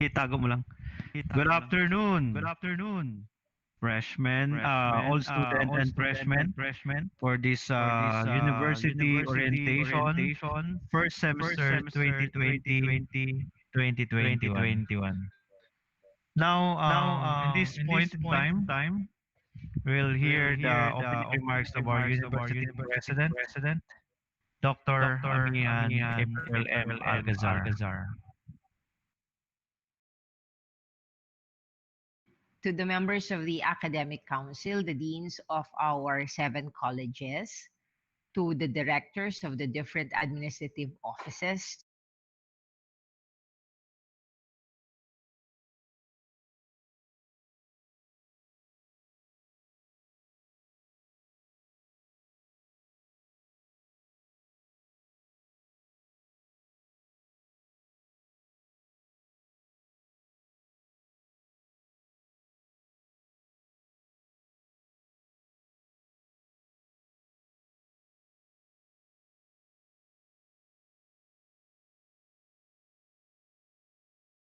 Itago mo lang. Good afternoon, freshmen, all student and freshmen for this university orientation first semester 2020-2021. Now, in this point in time, we'll hear the opening remarks of our university president, Dr. Amian April M. Alcazar. To the members of the Academic Council, the deans of our 7 colleges, to the directors of the different administrative offices,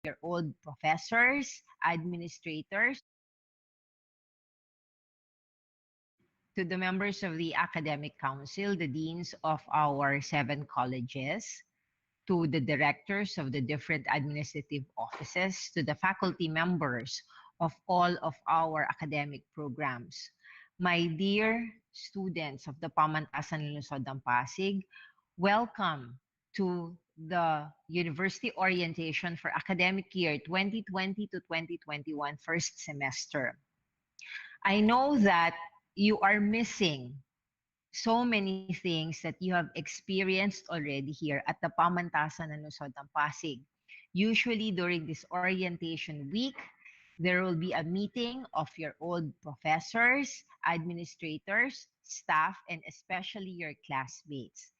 your old professors, administrators, to the members of the Academic Council, the deans of our 7 colleges, to the directors of the different administrative offices, to the faculty members of all of our academic programs. My dear students of the Pamantasan Lungsod ng Pasig, welcome to the University Orientation for academic year 2020 to 2021 first semester. I know that you are missing so many things that you have experienced already here at the Pamantasan ng Lungsod ng Pasig. Usually during this orientation week, there will be a meeting of your old professors, administrators, staff, and especially your classmates.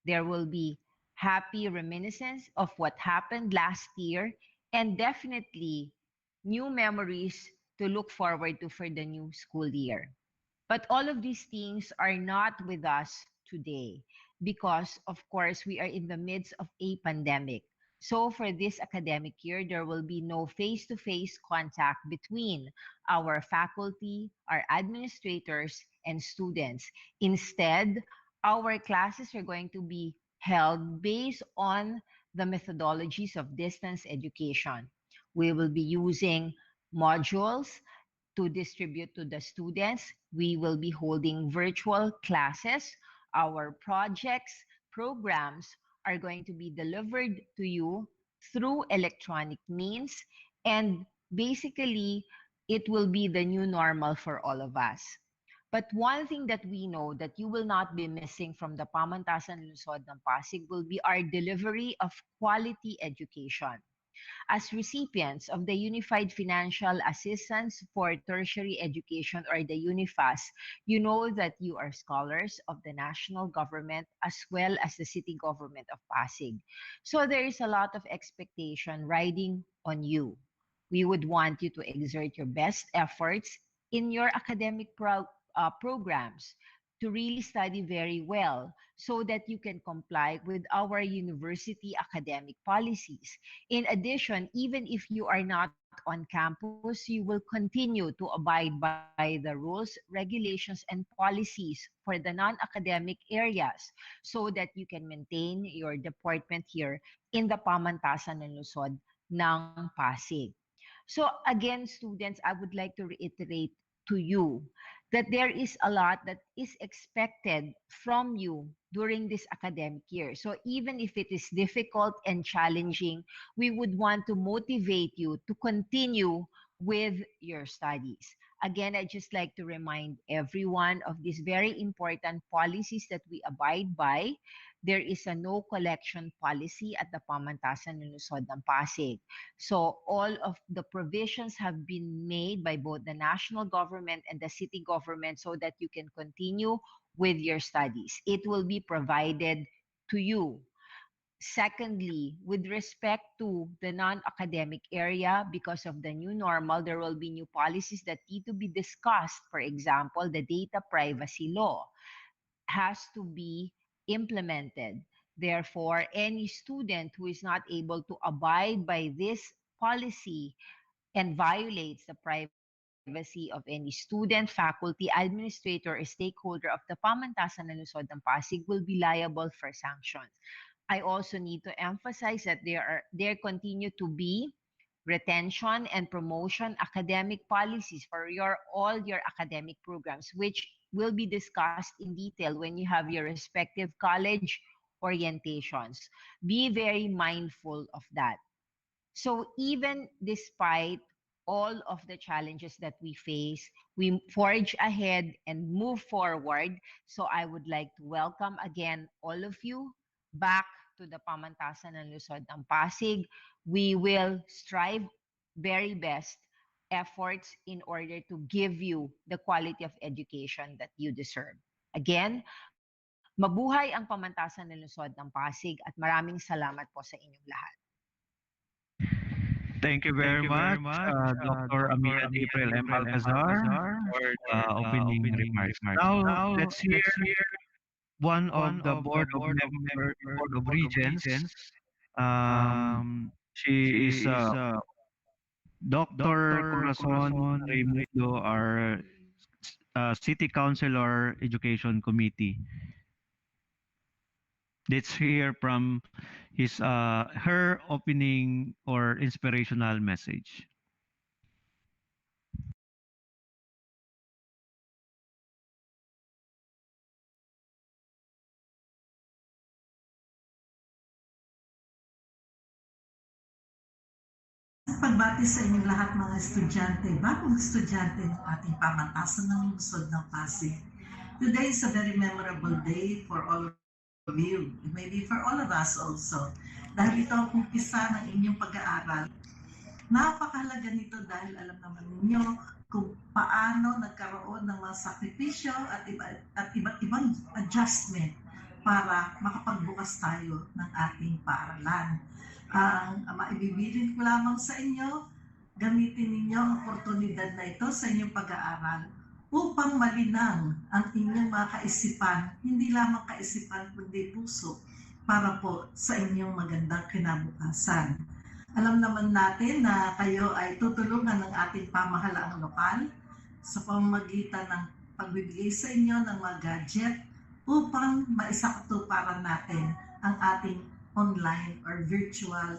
There will be happy reminiscence of what happened last year and definitely new memories to look forward to for the new school year. But all of these things are not with us today because, of course, we are in the midst of a pandemic. So for this academic year, there will be no face-to-face contact between our faculty, our administrators, and students. Instead, our classes are going to be held based on the methodologies of distance education. We will be using modules to distribute to the students. We will be holding virtual classes. Our projects, programs are going to be delivered to you through electronic means. And basically, it will be the new normal for all of us. But one thing that we know that you will not be missing from the Pamantasan Lungsod ng Pasig will be our delivery of quality education. As recipients of the Unified Financial Assistance for Tertiary Education, or the UNIFAS, you know that you are scholars of the national government as well as the city government of Pasig. So there is a lot of expectation riding on you. We would want you to exert your best efforts in your academic programs to really study very well so that you can comply with our university academic policies. In addition, even if you are not on campus, you will continue to abide by the rules, regulations, and policies for the non-academic areas so that you can maintain your deportment here in the Pamantasan ng Lungsod ng Pasig. So again, students, I would like to reiterate to you that there is a lot that is expected from you during this academic year. So even if it is difficult and challenging, we would want to motivate you to continue with your studies. Again, I just like to remind everyone of these very important policies that we abide by. There is a no collection policy at the Pamantasan ng Lungsod ng Pasig. So all of the provisions have been made by both the national government and the city government so that you can continue with your studies. It will be provided to you. Secondly, with respect to the non-academic area, because of the new normal, there will be new policies that need to be discussed. For example, the data privacy law has to be implemented. Therefore, any student who is not able to abide by this policy and violates the privacy of any student, faculty, administrator, or stakeholder of the Pamantasan ng Lungsod ng Pasig will be liable for sanctions. I also need to emphasize that there continue to be retention and promotion academic policies for all your academic programs, which will be discussed in detail when you have your respective college orientations. Be very mindful of that. So even despite all of the challenges that we face, we forge ahead and move forward. So I would like to welcome again all of you back to the Pamantasan ng Luzon ng Pasig. We will strive very best efforts in order to give you the quality of education that you deserve. Again, mabuhay ang Pamantasan ng Luzon ng Pasig at maraming salamat po sa inyong lahat. Thank you very much, Dr. Amian April M. Alcazar, for the opening remarks. Now, let's hear one of the Board of Regents. She is Dr. Corazon Raimundo, our City Councilor Education Committee. Let's hear from her opening or inspirational message. Pagbati sa inyong lahat mga estudyante, bagong estudyante ng ating pamantasan ng lungsod ng Pasig. Today is a very memorable day for all of you. It may be for all of us also. Dahil ito ang umpisa ng inyong pag-aaral. Napakahalaga nito dahil alam naman ninyo kung paano nagkaroon ng mga sakripisyo at iba't ibang adjustment para makapagbukas tayo ng ating paaralan. Ang maibibirin ko lamang sa inyo, gamitin ninyo ang oportunidad na ito sa inyong pag-aaral upang malinang ang inyong mga kaisipan, hindi lamang kaisipan kundi puso, para po sa inyong magandang kinabukasan. Alam naman natin na kayo ay tutulungan ng ating pamahalaang lokal sa pamamagitan ng pagbibigay sa inyo ng mga gadget upang maisakatuparan natin ang ating online or virtual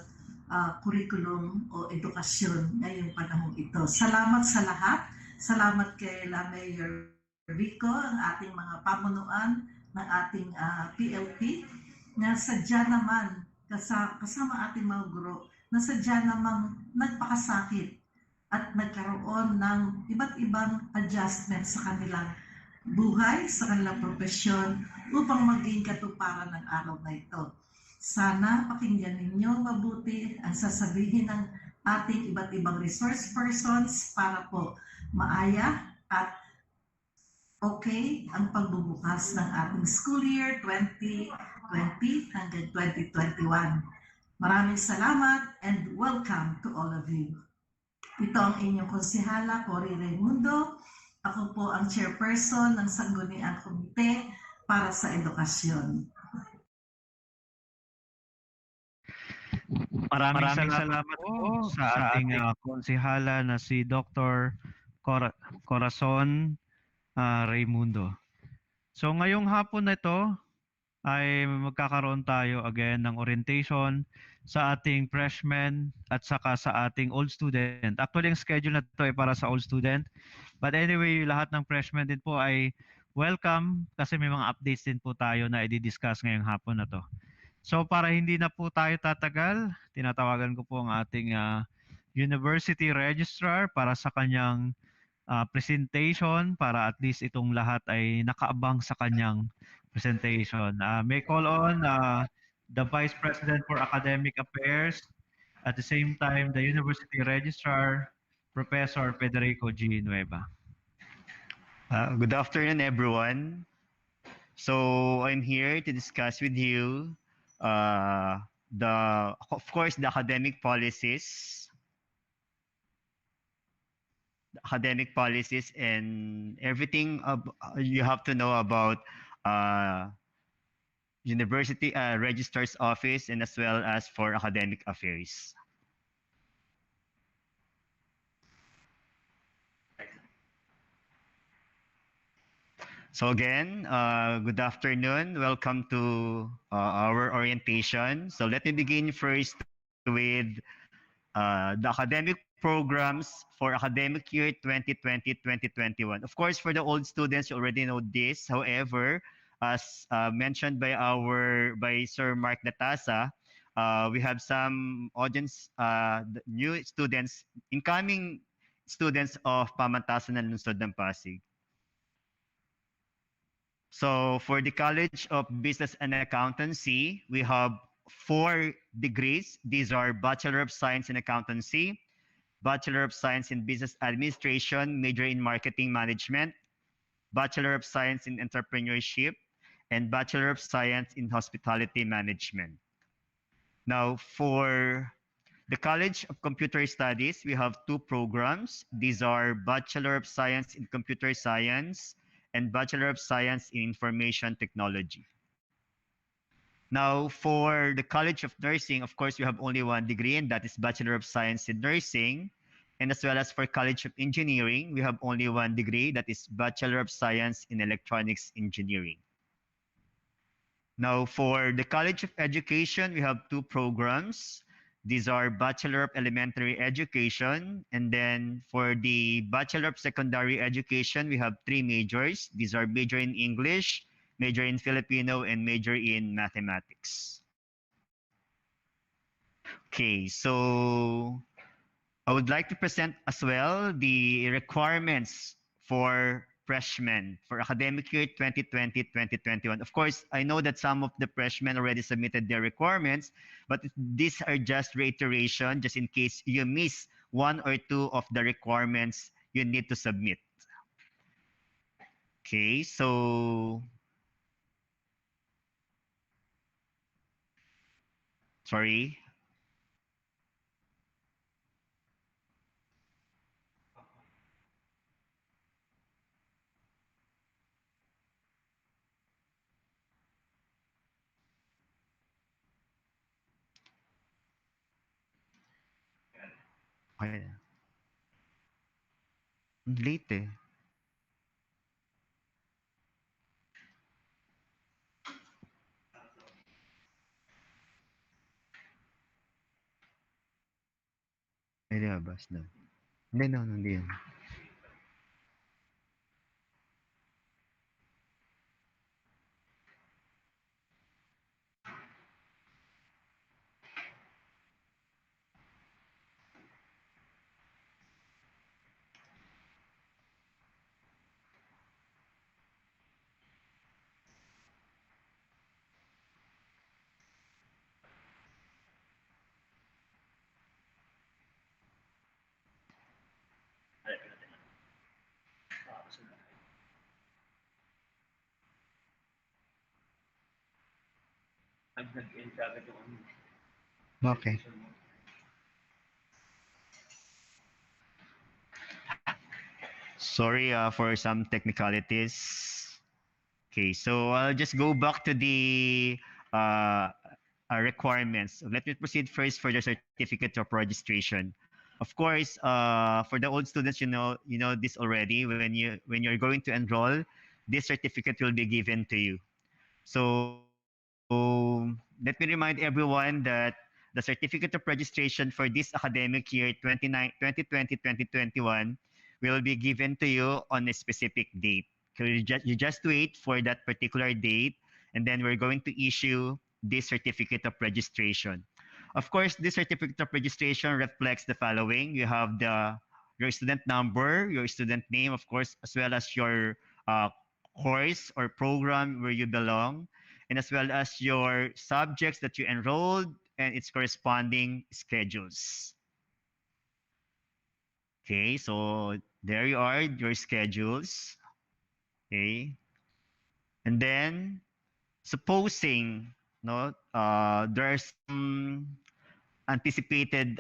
curriculum o edukasyon ngayong panahon ito. Salamat sa lahat. Salamat kay La Mayor Rico, ang ating mga pamunuan ng ating PLP, na sadya naman kasama ating mga guro, na sadya namang nagpakasakit at nagkaroon ng iba't ibang adjustment sa kanilang buhay, sa kanilang profesyon upang maging katuparan ng araw na ito. Sana pakinggan ninyo mabuti ang sasabihin ng ating iba't ibang resource persons para po maaya at okay ang pagbubukas ng ating school year 2020 hanggang 2021. Maraming salamat and welcome to all of you. Ito ang inyong konsihala, Cory Raimundo. Ako po ang chairperson ng Sangguniang Komite para sa Edukasyon. Maraming salamat po sa ating konsihala na si Dr. Corazon Raimundo. So ngayong hapon na ito ay magkakaroon tayo again ng orientation sa ating freshmen at saka sa ating old student. Actually, ang schedule na ito ay para sa old student. But anyway, lahat ng freshmen din po ay welcome kasi may mga updates din po tayo na i-discuss ngayong hapon na to. So para hindi na po tayo tatagal, tinatawagan ko po ang ating University Registrar para sa kanyang presentation, para at least itong lahat ay nakaabang sa kanyang presentation. May call on the Vice President for Academic Affairs, at the same time the University Registrar, Professor Federico G. Nueva. Good afternoon, everyone. So I'm here to discuss with you of course, the academic policies, and everything you have to know about University Registrar's Office, and as well as for academic affairs. So again, good afternoon. Welcome to our orientation. So let me begin first with the academic programs for academic year 2020-2021. Of course, for the old students, you already know this. However, as mentioned by Sir Mark Natasa, we have some audience, the new students, incoming students of Pamantasan and Lungsod ng Pasig. So for the College of Business and Accountancy, we have 4 degrees. These are Bachelor of Science in Accountancy, Bachelor of Science in Business Administration, major in Marketing Management, Bachelor of Science in Entrepreneurship, and Bachelor of Science in Hospitality Management. Now, for the College of Computer Studies, we have 2 programs. These are Bachelor of Science in Computer Science and Bachelor of Science in Information Technology. Now, for the College of Nursing, of course, we have only 1 degree, and that is Bachelor of Science in Nursing. And as well as for College of Engineering, we have only 1 degree, that is Bachelor of Science in Electronics Engineering. Now, for the College of Education, we have 2 programs. These are Bachelor of Elementary Education. And then for the Bachelor of Secondary Education, we have 3 majors. These are major in English, major in Filipino, and major in Mathematics. Okay, so I would like to present as well the requirements for freshmen for academic year 2020-2021. Of course, I know that some of the freshmen already submitted their requirements, but these are just reiteration, just in case you miss 1 or 2 of the requirements you need to submit. Okay, so sorry. Okay. Late eh. Ay, lumabas na. Hindi, no, hindi yan. Okay. Sorry for some technicalities. Okay, so I'll just go back to the uh, requirements. Let me proceed first for the certificate of registration. Of course, for the old students, you know this already. When you're going to enroll, this certificate will be given to you. So let me remind everyone that the certificate of registration for this academic year 2020-2021 will be given to you on a specific date. So you just wait for that particular date, and then we're going to issue this certificate of registration. Of course, this certificate of registration reflects the following. You have your student number, your student name, of course, as well as your uh, course or program where you belong, and as well as your subjects that you enrolled and its corresponding schedules. Okay, so there you are, your schedules. Okay, and then supposing there are some anticipated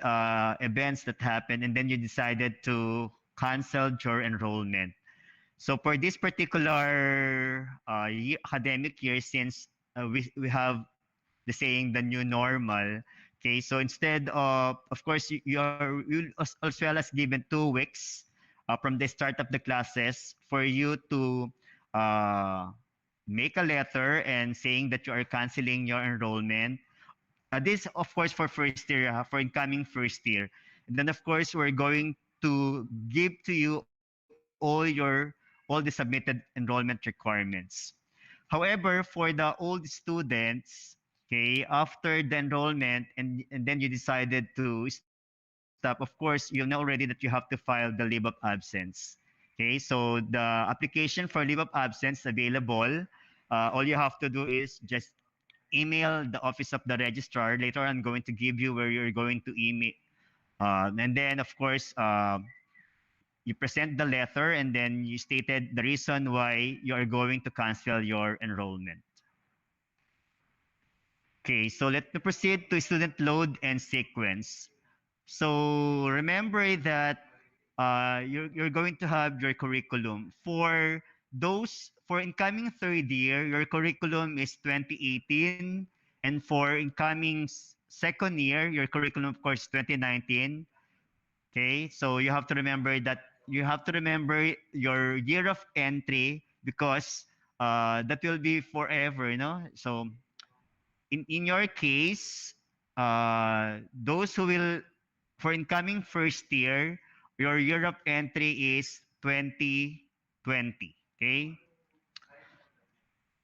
events that happen, and then you decided to cancel your enrollment. So for this particular academic year, since we have the saying the new normal, okay, so instead of course, you'll as well as given 2 weeks from the start of the classes for you to uh, make a letter and saying that you are canceling your enrollment. This, of course, for first year, for incoming first year. And then, of course, we're going to give to you all the submitted enrollment requirements. However, for the old students, okay, after the enrollment and then you decided to stop, of course, you know already that you have to file the leave of absence. Okay, so the application for leave of absence available. All you have to do is just email the office of the registrar. Later, I'm going to give you where you're going to email. And then, of course, you present the letter and then you stated the reason why you are going to cancel your enrollment. Okay, so let me proceed to student load and sequence. So remember that you're going to have your curriculum. For incoming third year, your curriculum is 2018. And for incoming second year, your curriculum, of course, 2019. Okay, so you have to remember your year of entry because that will be forever, you know. So in your case, those who will for incoming first year, your year of entry is 2020. Okay.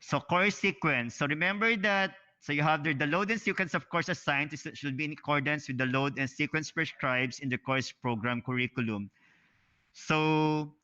So course sequence. So remember that. So you have the load and sequence of course assigned should be in accordance with the load and sequence prescribed in the course program curriculum. So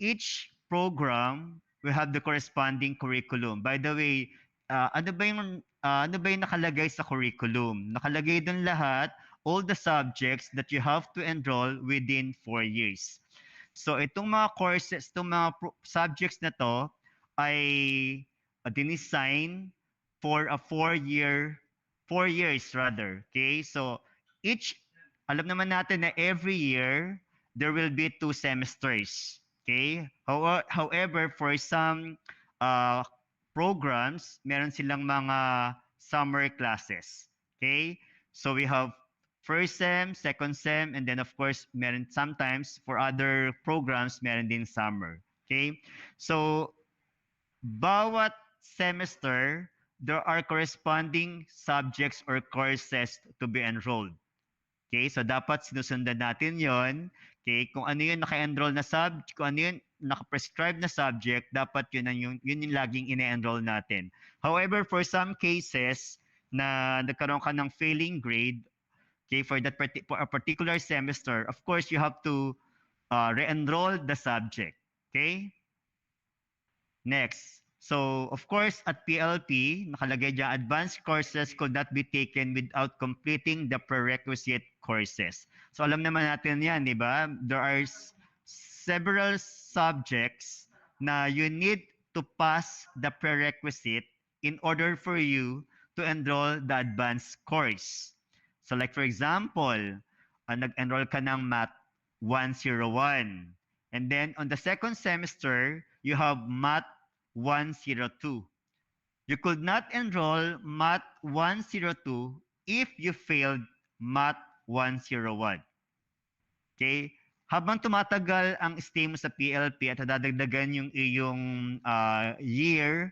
each program will have the corresponding curriculum. By the way, ano ba yung nakalagay sa curriculum? Nakalagay doon lahat, all the subjects that you have to enroll within 4 years. So itong mga courses, itong mga subjects na to ay dinesign for a 4 years rather. Okay? So each, alam naman natin na every year, there will be 2 semesters. Okay? However, for some uh, programs, meron silang mga summer classes. Okay? So we have first sem, second sem, and then of course, meron sometimes for other programs, meron din summer. Okay? So bawat semester, there are corresponding subjects or courses to be enrolled. Okay, so dapat sinusundan natin yon. Okay, kung ano yung naka-enroll na kung ano yung naka-prescribe na subject, dapat yun yung laging ine-enroll natin. However, for some cases na nagkaroon ka ng failing grade, okay, for a particular semester, of course, you have to re-enroll the subject. Okay? Next. So, of course, at PLP, nakalagay dyan, advanced courses could not be taken without completing the prerequisite courses. So, alam naman natin yan, di ba? There are several subjects na you need to pass the prerequisite in order for you to enroll the advanced course. So, like for example, nag-enroll ka ng Math 101. And then, on the second semester, you have Math 102. You could not enroll Math 102 if you failed Math 101. Okay? Habang tumatagal ang stay mo sa PLP at dadagdagan yung iyong year,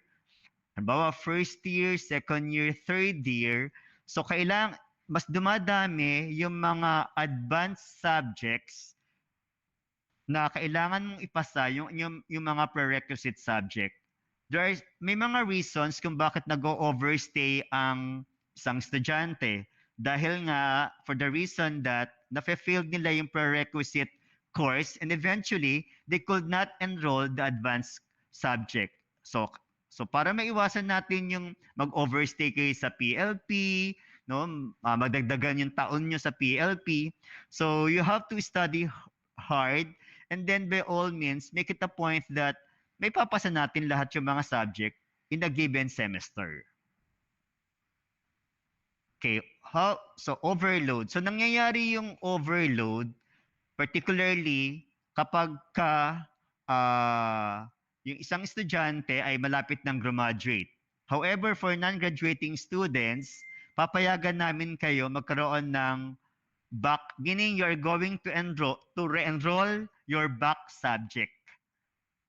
halimbawa first year, second year, third year, so kailangan mas dumadami yung mga advanced subjects na kailangan mong ipasa yung mga prerequisite subject. May mga reasons kung bakit nag-overstay ang isang estudyante. Dahil nga, for the reason that nafe-failed nila yung prerequisite course and eventually, they could not enroll the advanced subject. So para maiwasan natin yung mag-overstay kayo sa PLP, no, magdagdagan yung taon nyo sa PLP, so you have to study hard and then by all means, make it a point that may papasa natin lahat yung mga subject in a given semester. Okay, so overload. So nangyayari yung overload particularly kapag yung isang estudyante ay malapit ng graduate. However, for non-graduating students, papayagan namin kayo magkaroon ng back, meaning you're going to re-enroll your back subject.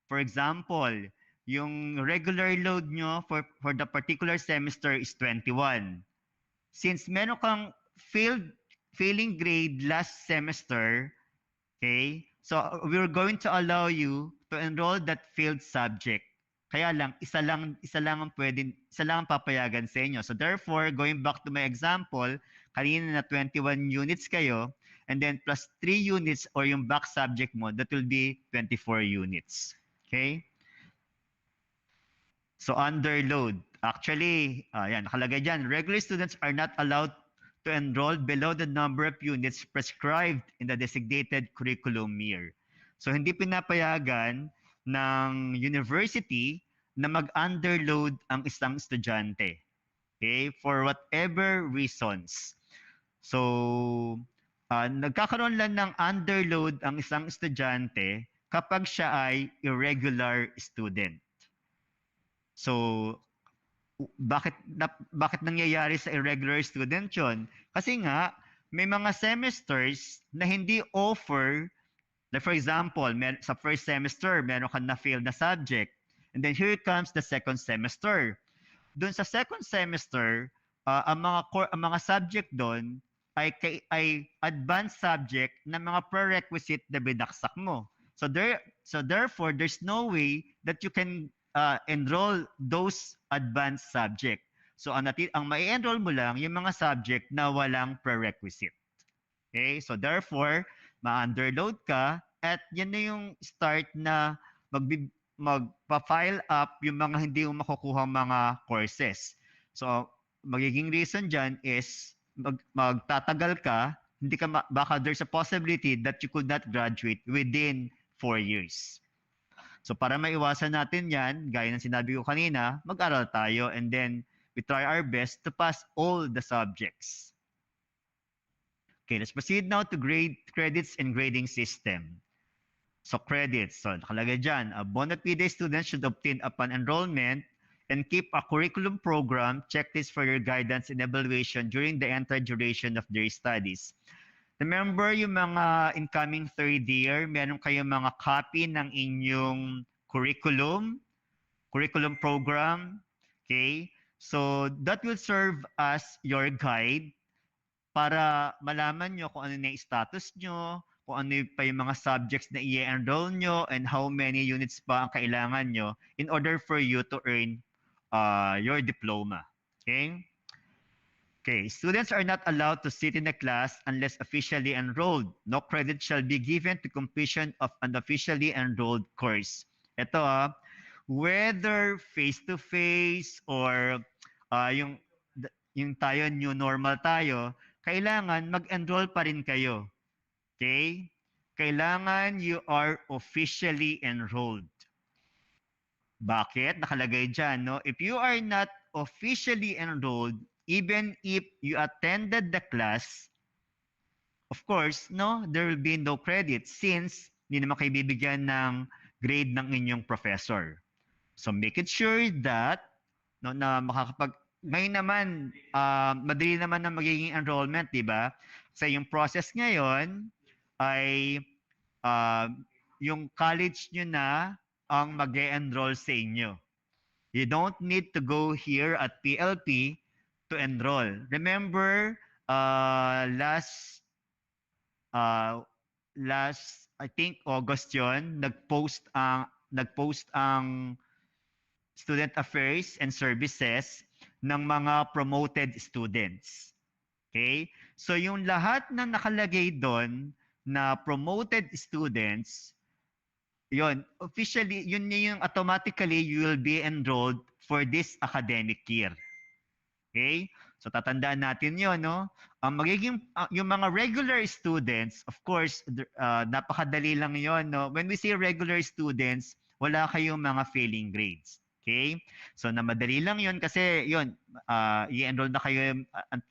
For example, yung regular load nyo for the particular semester is 21. Since meron kang failing grade last semester, okay, so we're going to allow you to enroll that failed subject. Kaya lang, isa lang ang papayagan sa inyo. So therefore, going back to my example, kanina na 21 units kayo, and then plus 3 units or yung back subject mo, that will be 24 units. Okay? So underload. Actually, yan, nakalagay dyan, regular students are not allowed to enroll below the number of units prescribed in the designated curriculum year. So hindi pinapayagan ng university na mag-underload ang isang estudyante. Okay? For whatever reasons. So, nagkakaroon lang ng underload ang isang estudyante kapag siya ay irregular student. So, bakit nangyayari sa irregular student yon? Kasi nga, may mga semesters na hindi offer, like for example, sa first semester, meron kang na-fail na subject. And then here comes the second semester. Doon sa second semester, ang mga subject doon ay advanced subject na mga prerequisite na binaksak mo. So therefore, there's no way that you can enroll those advanced subject. So ang mai-enroll mo lang yung mga subject na walang prerequisite. Okay? So therefore, ma-underload ka at yan na yung start na magpa-file up yung mga hindi mo makukuha mga courses. So magiging reason dyan is magtatagal ka, hindi ka baka there's a possibility that you could not graduate within 4 years. So para maiwasan natin yan, gaya ng sinabi ko kanina, mag-aral tayo and then we try our best to pass all the subjects. Okay, let's proceed now to credits and grading system. So credits, so nakalagay dyan, a bona fide student should obtain upon enrollment and keep a curriculum program checklist for your guidance and evaluation during the entire duration of their studies. Remember yung mga incoming third year, meron kayong mga copy ng inyong curriculum program, okay? So that will serve as your guide para malaman nyo kung ano na yung status nyo, kung ano pa yung mga subjects na i-enroll nyo, and how many units pa ang kailangan nyo in order for you to earn your diploma. Okay? Okay, students are not allowed to sit in the class unless officially enrolled. No credit shall be given to completion of an officially enrolled course. Ito whether face-to-face or yung tayo new normal tayo, kailangan mag-enroll pa rin kayo. Okay? Kailangan you are officially enrolled. Bakit? Nakalagay dyan, no? If you are not officially enrolled, even if you attended the class, of course, no, there will be no credit since hindi naman kayo bibigyan ng grade ng inyong professor. So make it sure that no, na ngayon naman, madali naman na magiging enrollment, di ba? Kasi yung process ngayon ay yung college nyo na ang mag-e-enroll sa inyo. You don't need to go here at PLP to enroll. Remember, last I think August yon, nagpost ang Student Affairs and Services ng mga promoted students. Okay? So yung lahat na nakalagay doon na promoted students, yun, officially, yun yung automatically you will be enrolled for this academic year. Okay? So tatandaan natin yun, no? Ang magiging, yung mga regular students, of course, napakadali lang yun, no? When we say regular students, wala kayong mga failing grades. Okay? So na madali lang yun kasi yun, i-enroll na kayo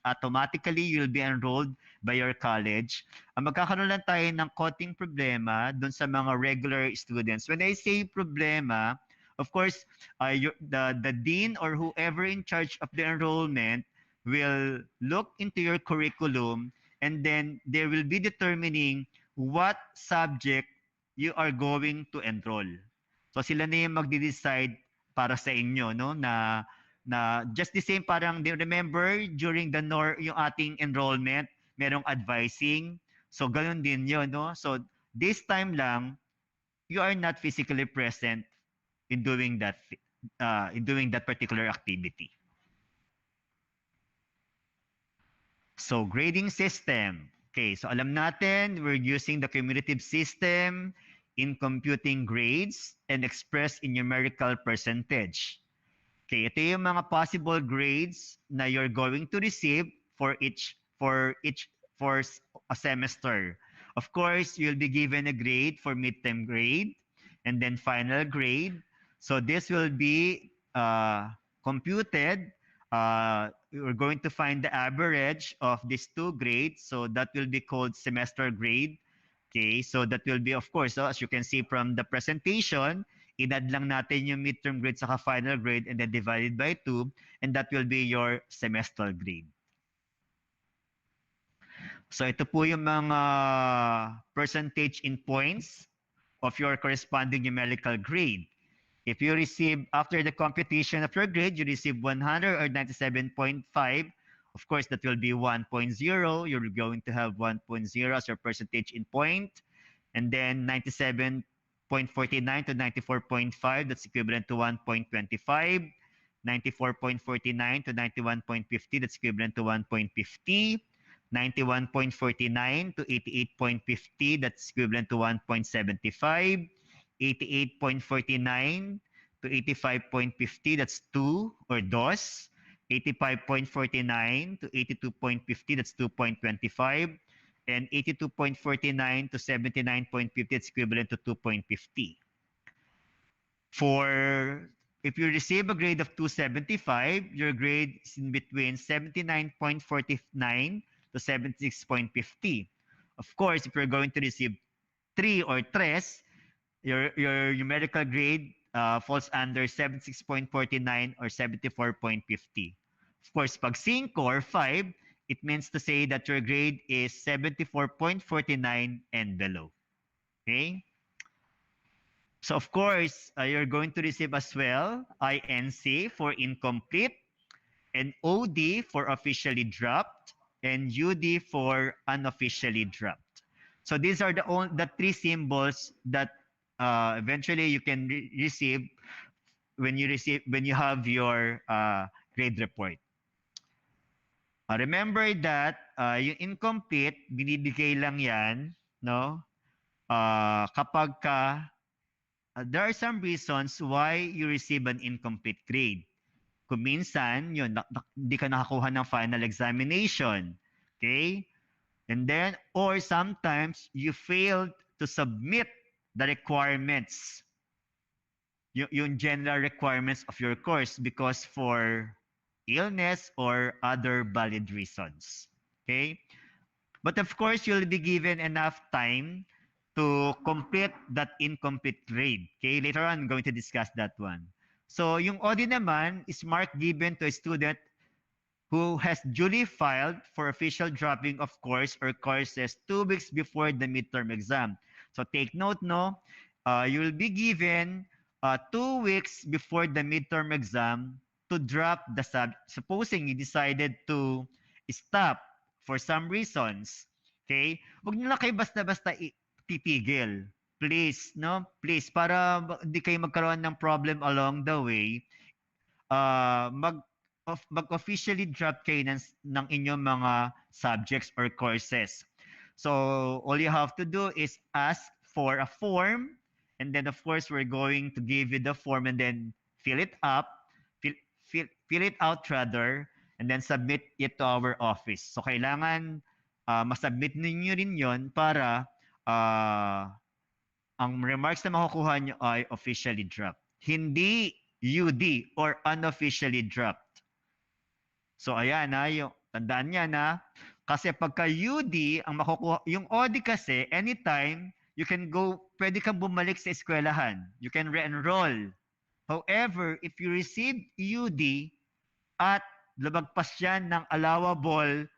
automatically, you'll be enrolled by your college. Magkakaroon lang tayo ng konting problema dun sa mga regular students. When I say problema, of course, the dean or whoever in charge of the enrollment will look into your curriculum and then they will be determining what subject you are going to enroll. So sila na yung magde-decide para sa inyo, no? Na just the same, parang remember during yung ating enrollment, merong advising. So ganun din 'yon, no? So this time lang you are not physically present in doing that particular activity. So grading system. Okay, so alam natin we're using the cumulative system in computing grades and expressed in numerical percentage. Okay, ito yung mga possible grades na you're going to receive for a semester. Of course, you'll be given a grade for midterm grade and then final grade. So this will be computed. We're going to find the average of these two grades. So that will be called semester grade. Okay, so that will be, of course, as you can see from the presentation, inad lang natin yung midterm grade sa final grade and then divided by 2, and that will be your semestral grade. So ito po yung mga percentage in points of your corresponding numerical grade. If you receive, after the computation of your grade, you receive 100 or 97.5, of course, that will be 1.0. You're going to have 1.0 as your percentage in point. And then 97.49 to 94.5, that's equivalent to 1.25. 94.49 to 91.50, that's equivalent to 1.50. 91.49 to 88.50, that's equivalent to 1.75. 88.49 to 85.50, that's 2 or DOS. 85.49 to 82.50, that's 2.25. And 82.49 to 79.50, it's equivalent to 2.50. If you receive a grade of 275, your grade is in between 79.49 to 76.50. Of course, if you're going to receive 3 or 3, your numerical grade falls under 76.49 or 74.50. Of course, pag 5 or 5, it means to say that your grade is 74.49 and below. Okay? So of course, you're going to receive as well INC for incomplete, and OD for officially dropped, and UD for unofficially dropped. So these are the three symbols that eventually you can receive when you have your grade report. Remember that yung incomplete, binibigay lang yan, no? Kapag there are some reasons why you receive an incomplete grade. Kung minsan, yun, hindi ka nakakuha ng final examination. Okay? And then, or sometimes, you failed to submit the requirements, yung general requirements of your course because for illness or other valid reasons. Okay? But of course, you'll be given enough time to complete that incomplete grade. Okay? Later on, I'm going to discuss that one. So, yung OD naman is mark given to a student who has duly filed for official dropping of course or courses 2 weeks before the midterm exam. So, take note, no? You will be given 2 weeks before the midterm exam to drop the subject. Supposing you decided to stop for some reasons, okay? Huwag nyo lang kayo basta-basta titigil. Please, no? Please, para hindi kayo magkaroon ng problem along the way, mag-officially drop kayo ng inyong mga subjects or courses. So, all you have to do is ask for a form, and then of course, we're going to give you the form and then fill it out rather, and then submit it to our office. So, kailangan masubmit ninyo rin yon para ang remarks na makukuha nyo ay officially dropped. Hindi UD or unofficially dropped. So ayan na, tandaan niya na, kasi pagka UD, ang makukuha, yung OD kasi, anytime, pwede kang bumalik sa eskwelahan. You can re-enroll. However, if you receive UD at lumagpas yan ng allowable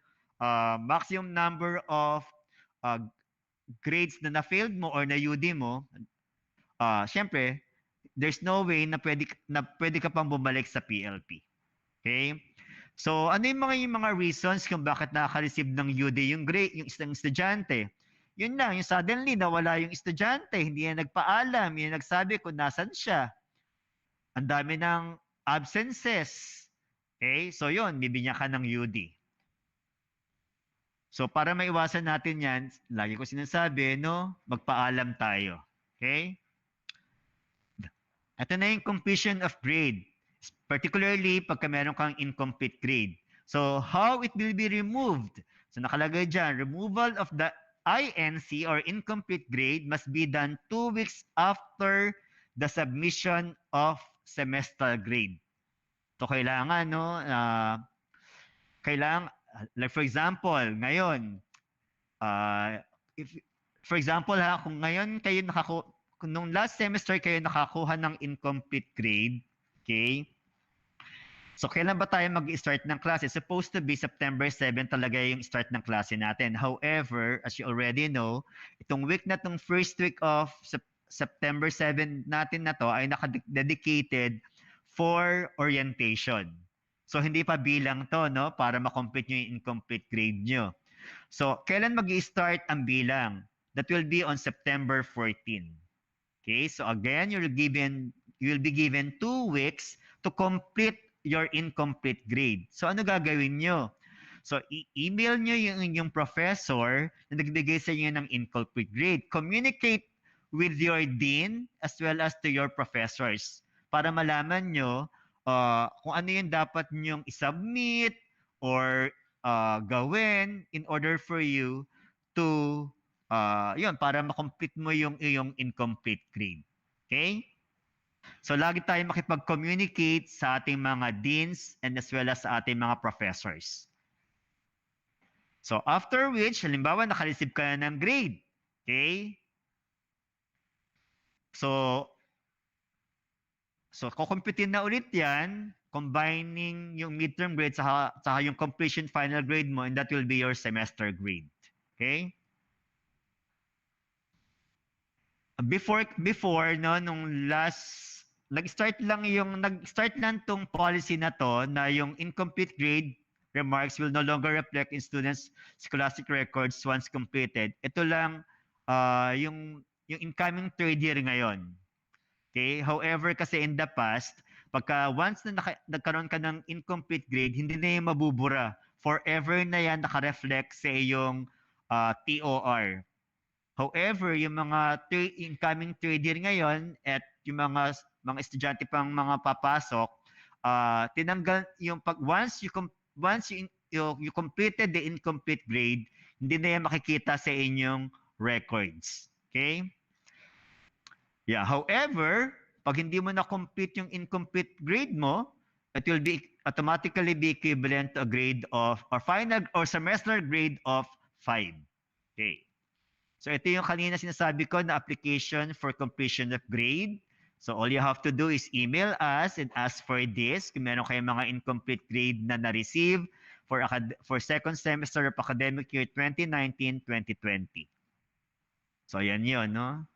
maximum number of grades na na-failed mo or na-UD mo, syempre, there's no way na pwede ka pang bumalik sa PLP. Okay? So, ano yung mga reasons kung bakit nakaka-receive ng UD yung grade, yung isang estudyante? Yun lang, yung suddenly nawala yung estudyante, hindi niya nagpaalam, hindi niya nagsabi kung nasan siya. Ang dami ng absences. Okay? So, yun, bibigyan ka ng UD. So, para maiwasan natin yan, lagi ko sinasabi, no, magpaalam tayo. Okay? Ito na yung completion of grade. Particularly pagka meron kang incomplete grade. So, how it will be removed? So, nakalagay dyan, removal of the INC or incomplete grade must be done 2 weeks after the submission of semester grade. So, kailangan, no, kailangan, like for example, ngayon, if, for example ha, kung ngayon kayo kung nung last semester kayo nakakuha ng incomplete grade, okay? So, kailan ba tayo mag-start ng klase? Supposed to be September 7 talaga yung start ng klase natin. However, as you already know, itong first week of September 7 natin na to ay naka-dedicated for orientation. So, hindi pa bilang to, no? Para makomplete nyo yung incomplete grade nyo. So, kailan mag-i-start ang bilang? That will be on September 14. Okay? So, again, you will be given 2 weeks to complete your incomplete grade. So, ano gagawin nyo? So, email nyo yung inyong professor na nagbigay sa inyo ng incomplete grade. Communicate with your dean as well as to your professors para malaman nyo kung ano yung dapat nyong isubmit or gawin in order for you to, yun, para makomplete mo yung iyong incomplete grade. Okay? So, lagi tayo makipag-communicate sa ating mga deans and as well as sa ating mga professors. So, after which, halimbawa, naka-receive ka na ng grade. Okay? So, kukumpitin na ulit yan, combining yung midterm grade sa yung completion final grade mo, and that will be your semester grade. Okay? Before no, nung last nag-start lang tong policy na to na yung incomplete grade remarks will no longer reflect in students' scholastic records once completed. Ito lang yung incoming third year ngayon. Okay? However, kasi in the past, pagka once na nagkaroon ka ng incomplete grade, hindi na yung mabubura. Forever na yan naka-reflect sa iyong TOR. However, yung mga incoming third year ngayon at yung mga estudyante pang mga papasok, tinanggal yung once you completed the incomplete grade, hindi na yan makikita sa inyong records. Okay? Yeah, however, pag hindi mo na-complete yung incomplete grade mo, it will be automatically be equivalent to a grade of or final or semester grade of 5. Okay. So ito yung kanina sinasabi ko na application for completion of grade. So all you have to do is email us and ask for this. Kung meron kayong mga incomplete grade na na-receive for second semester of academic year 2019-2020. So yan yun, no?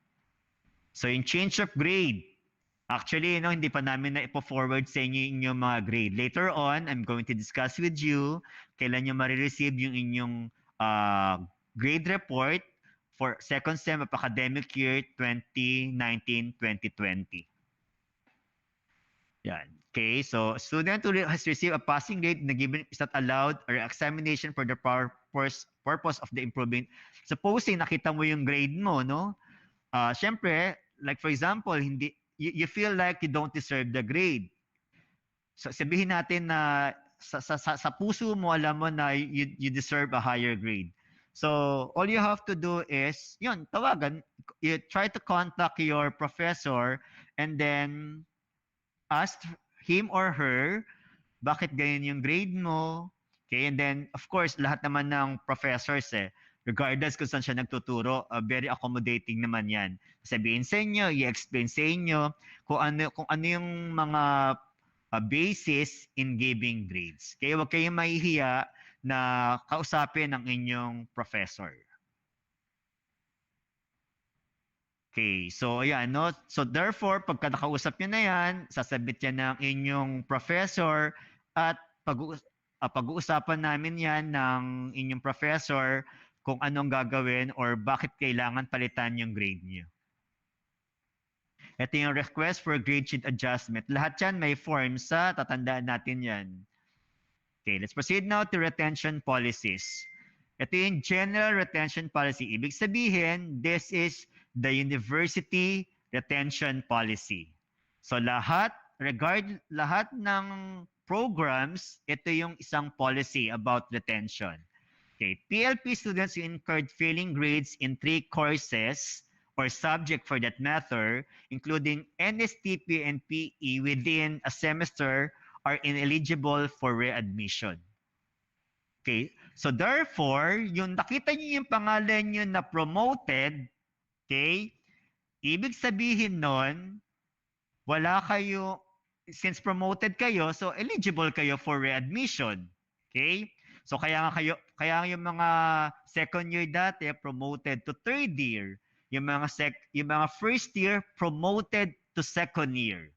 So yung change of grade, actually, no, hindi pa namin na ipo-forward sa inyo yung mga grade. Later on, I'm going to discuss with you kailan nyo marireceive yung inyong grade report for second sem of academic year 2019-2020. Yan. Okay, so a student who has received a passing grade na given is not allowed or examination for the purpose of the improvement. Supposing nakita mo yung grade mo, no? Syempre, like for example, you feel like you don't deserve the grade. So sabihin natin na sa puso mo alam mo na you deserve a higher grade. So, all you have to do is, yun, tawagan, you try to contact your professor and then ask him or her, bakit ganyan yung grade mo? Okay, and then, of course, lahat naman ng professors, regardless kung saan siya nagtuturo, very accommodating naman yan. Sabihin sa inyo, i-explain sa inyo kung ano yung mga basis in giving grades. Kaya huwag kayong mahihiya na kausapin ang inyong professor. Okay, so ayan, no? So therefore, pagka nakausap nyo na yan, sasabit yan ng inyong professor at pag-uusapan namin yan ng inyong professor kung anong gagawin or bakit kailangan palitan yung grade nyo. Ito yung request for grade sheet adjustment. Lahat yan may form sa tatandaan natin yan. Okay, let's proceed now to retention policies. Ito yung general retention policy. Ibig sabihin, this is the university retention policy. So lahat ng programs, ito yung isang policy about retention. Okay, PLP students who incurred failing grades in 3 courses or subject for that matter, including NSTP and PE within a semester, are ineligible for readmission. Okay, so therefore, yung nakita niyo yung pangalan niyo na promoted, okay, ibig sabihin nun, wala kayo, since promoted kayo, so eligible kayo for readmission. Okay? So kaya yung mga second year dati promoted to third year. Yung mga first year promoted to second year.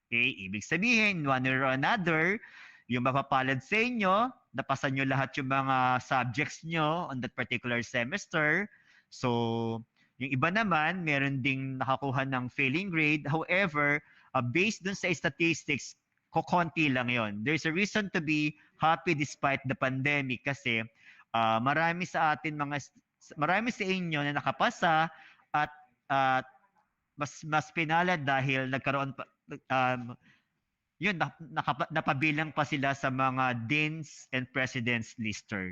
Okay? Ibig sabihin, one way or another, yung mapapalad sa inyo, napasa nyo lahat yung mga subjects nyo on that particular semester. So, yung iba naman, meron ding nakakuha ng failing grade. However, based dun sa statistics, kokonti lang yon. There's a reason to be happy despite the pandemic kasi marami sa inyo na nakapasa at mas pinalad dahil nagkaroon pa yun napabilang pa sila sa mga deans and presidents lister.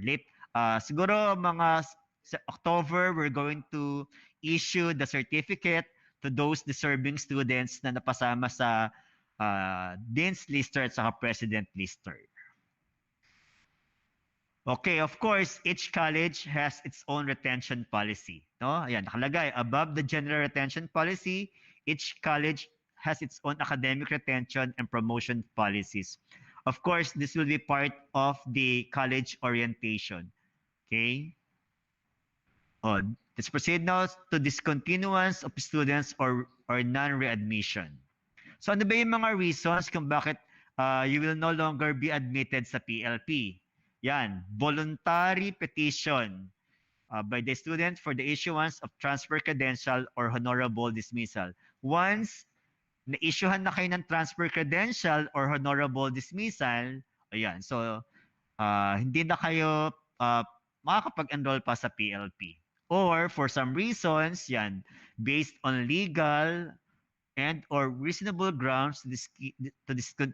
Siguro mga sa October we're going to issue the certificate to those deserving students na napasama sa dean's lister at saka president lister. Okay, of course, each college has its own retention policy. No? Ayan, nakalagay, above the general retention policy, each college has its own academic retention and promotion policies. Of course, this will be part of the college orientation. Okay? Oh, let's proceed now to discontinuance of students or non-readmission. So ano ba yung mga reasons kung bakit you will no longer be admitted sa PLP? Yan, voluntary petition by the student for the issuance of transfer credential or honorable dismissal. Once na-issuehan na kayo ng transfer credential or honorable dismissal, ayan, so hindi na kayo makakapag-enroll pa sa PLP. Or for some reasons, yan, based on legal and or reasonable grounds to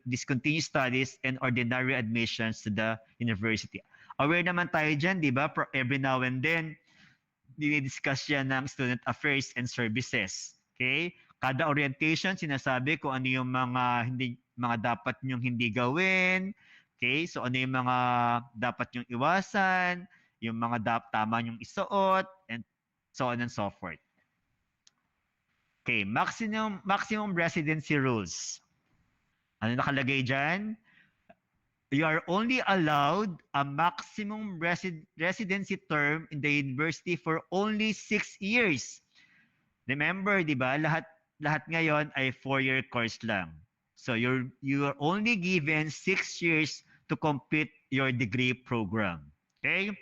discontinue studies and ordinary admissions to the university. Aware naman tayo dyan, di ba? Every now and then, dinidiscuss yan ng student affairs and services. Okay? Kada orientation, sinasabi kung ano yung mga dapat nyong hindi gawin. Okay? So ano yung mga dapat nyong iwasan, yung mga tama nyong isuot, and so on and so forth. Okay, maximum residency rules. Ano nakalagay dyan? You are only allowed a maximum residency term in the university for only 6 years. Remember, di ba? Lahat ngayon ay 4-year course lang. So you are only given 6 years to complete your degree program. Okay?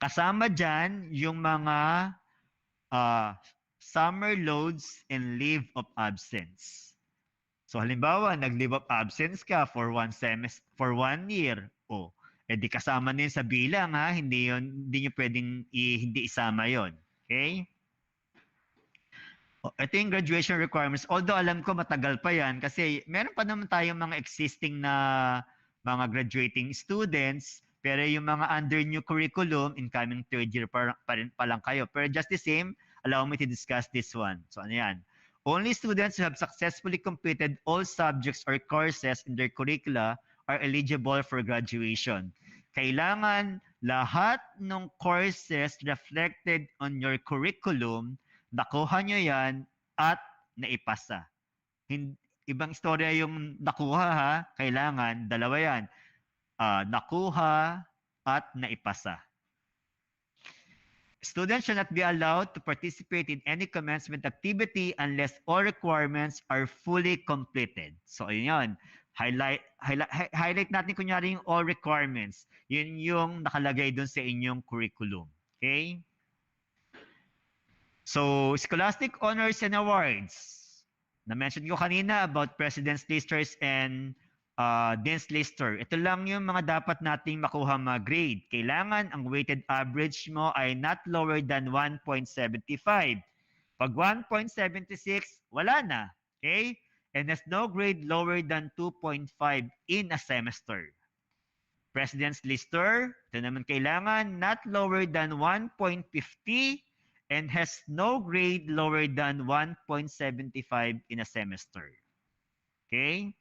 Kasama dyan yung mga summer loads and leave of absence. So halimbawa, nag-leave of absence ka for 1 semester, for 1 year. O, edi kasama din sa bilang ha, hindi nyo pwedeng hindi isama yon. Okay? Ito yung graduation requirements. Although alam ko matagal pa yan kasi meron pa naman tayong mga existing na mga graduating students, pero yung mga under new curriculum, incoming third year pa lang kayo. Pero just the same, allow me to discuss this one. So ano yan? Only students who have successfully completed all subjects or courses in their curricula are eligible for graduation. Kailangan lahat ng courses reflected on your curriculum, nakuha nyo yan at naipasa. Ibang istorya yung nakuha ha, kailangan, dalawa yan. Nakuha at naipasa. Students should not be allowed to participate in any commencement activity unless all requirements are fully completed. So, ayun yun. Highlight natin kunyari yung all requirements. Yun yung nakalagay dun sa inyong curriculum. Okay? So, Scholastic Honors and Awards. Na-mention ko kanina about President's Listers and Dean's Lister. Ito lang yung mga dapat nating makuha mga grade. Kailangan ang weighted average mo ay not lower than 1.75. Pag 1.76, wala na. Okay? And has no grade lower than 2.5 in a semester. President's Lister, ito naman kailangan not lower than 1.50 and has no grade lower than 1.75 in a semester. Okay?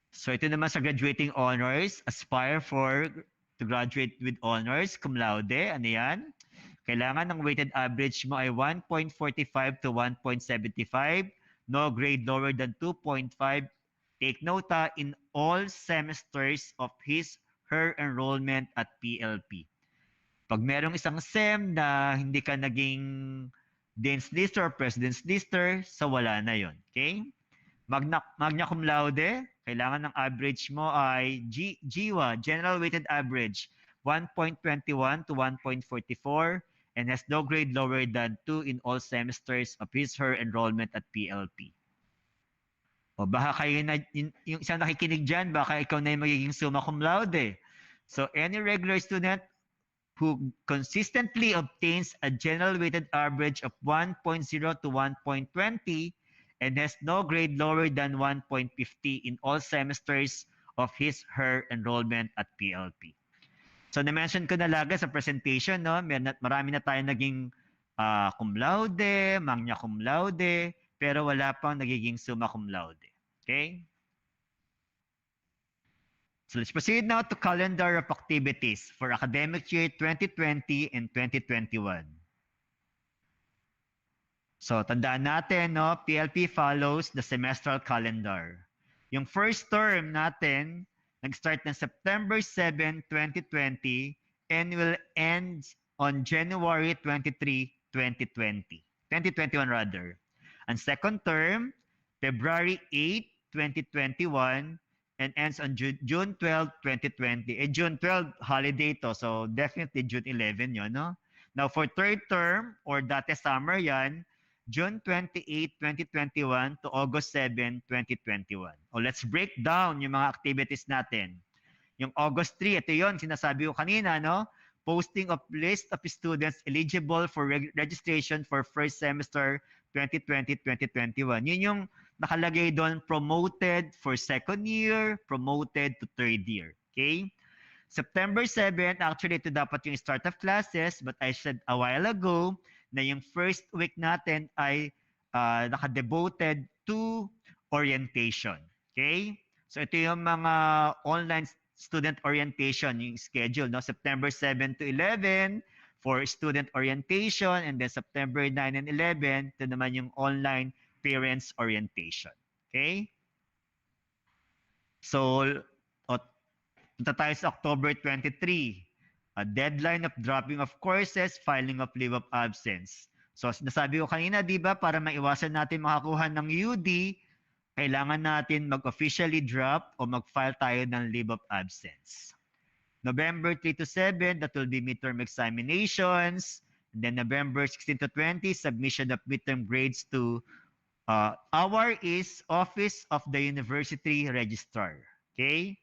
So ito naman sa graduating honors, aspire to graduate with honors, cum laude, ano yan? Kailangan ng weighted average mo ay 1.45 to 1.75, no grade lower than 2.5. Take note in all semesters of her enrollment at PLP. Pag merong isang SEM na hindi ka naging Dean's Lister or President's Lister, so wala na yon. Okay? Magna cum laude, kailangan ng average mo ay GWA, General Weighted Average, 1.21 to 1.44 and has no grade lower than 2 in all semesters of her enrollment at PLP. O baka kayo na, yung isang nakikinig dyan, baka ikaw na yung magiging summa cum laude. So any regular student who consistently obtains a general weighted average of 1.0 to 1.20 and has no grade lower than 1.50 in all semesters of her enrollment at PLP. So na-mention ko na lagi sa presentation, no? Marami na tayo naging cum laude, magna cum laude, pero wala pang nagiging summa cum laude. Okay? So let's proceed now to calendar of activities for academic year 2020 and 2021. So tandaan natin, no, PLP follows the semestral calendar. Yung first term natin, nag-start ng September 7, 2020 and will end on January 23, 2020. 2021 rather. Ang second term, February 8, 2021 and ends on June 12, 2020. June 12, holiday to. So, definitely June 11 yun, no? Now, for third term, or dati summer yan, June 28, 2021 to August 7, 2021. O, let's break down yung mga activities natin. Yung August 3, ito yun, sinasabi ko kanina, no? Posting of list of students eligible for registration for first semester 2020-2021. Yun yung nakalagay doon, promoted for second year, promoted to third year. Okay? September 7, actually ito dapat yung start of classes, but I said a while ago na yung first week natin ay nakadevoted to orientation. Okay? So ito yung mga online student orientation, yung schedule, no? September 7 to 11 for student orientation, and then September 9 and 11, ito naman yung online parents orientation. Okay? So, punta tayo sa October 23. A deadline of dropping of courses, filing of leave of absence. So, nasabi ko kanina, di ba, para maiwasan natin makakuha ng UD, kailangan natin mag-officially drop o mag-file tayo ng leave of absence. November 3 to 7, that will be midterm examinations. And then November 16 to 20, submission of midterm grades to our is Office of the University Registrar. Okay?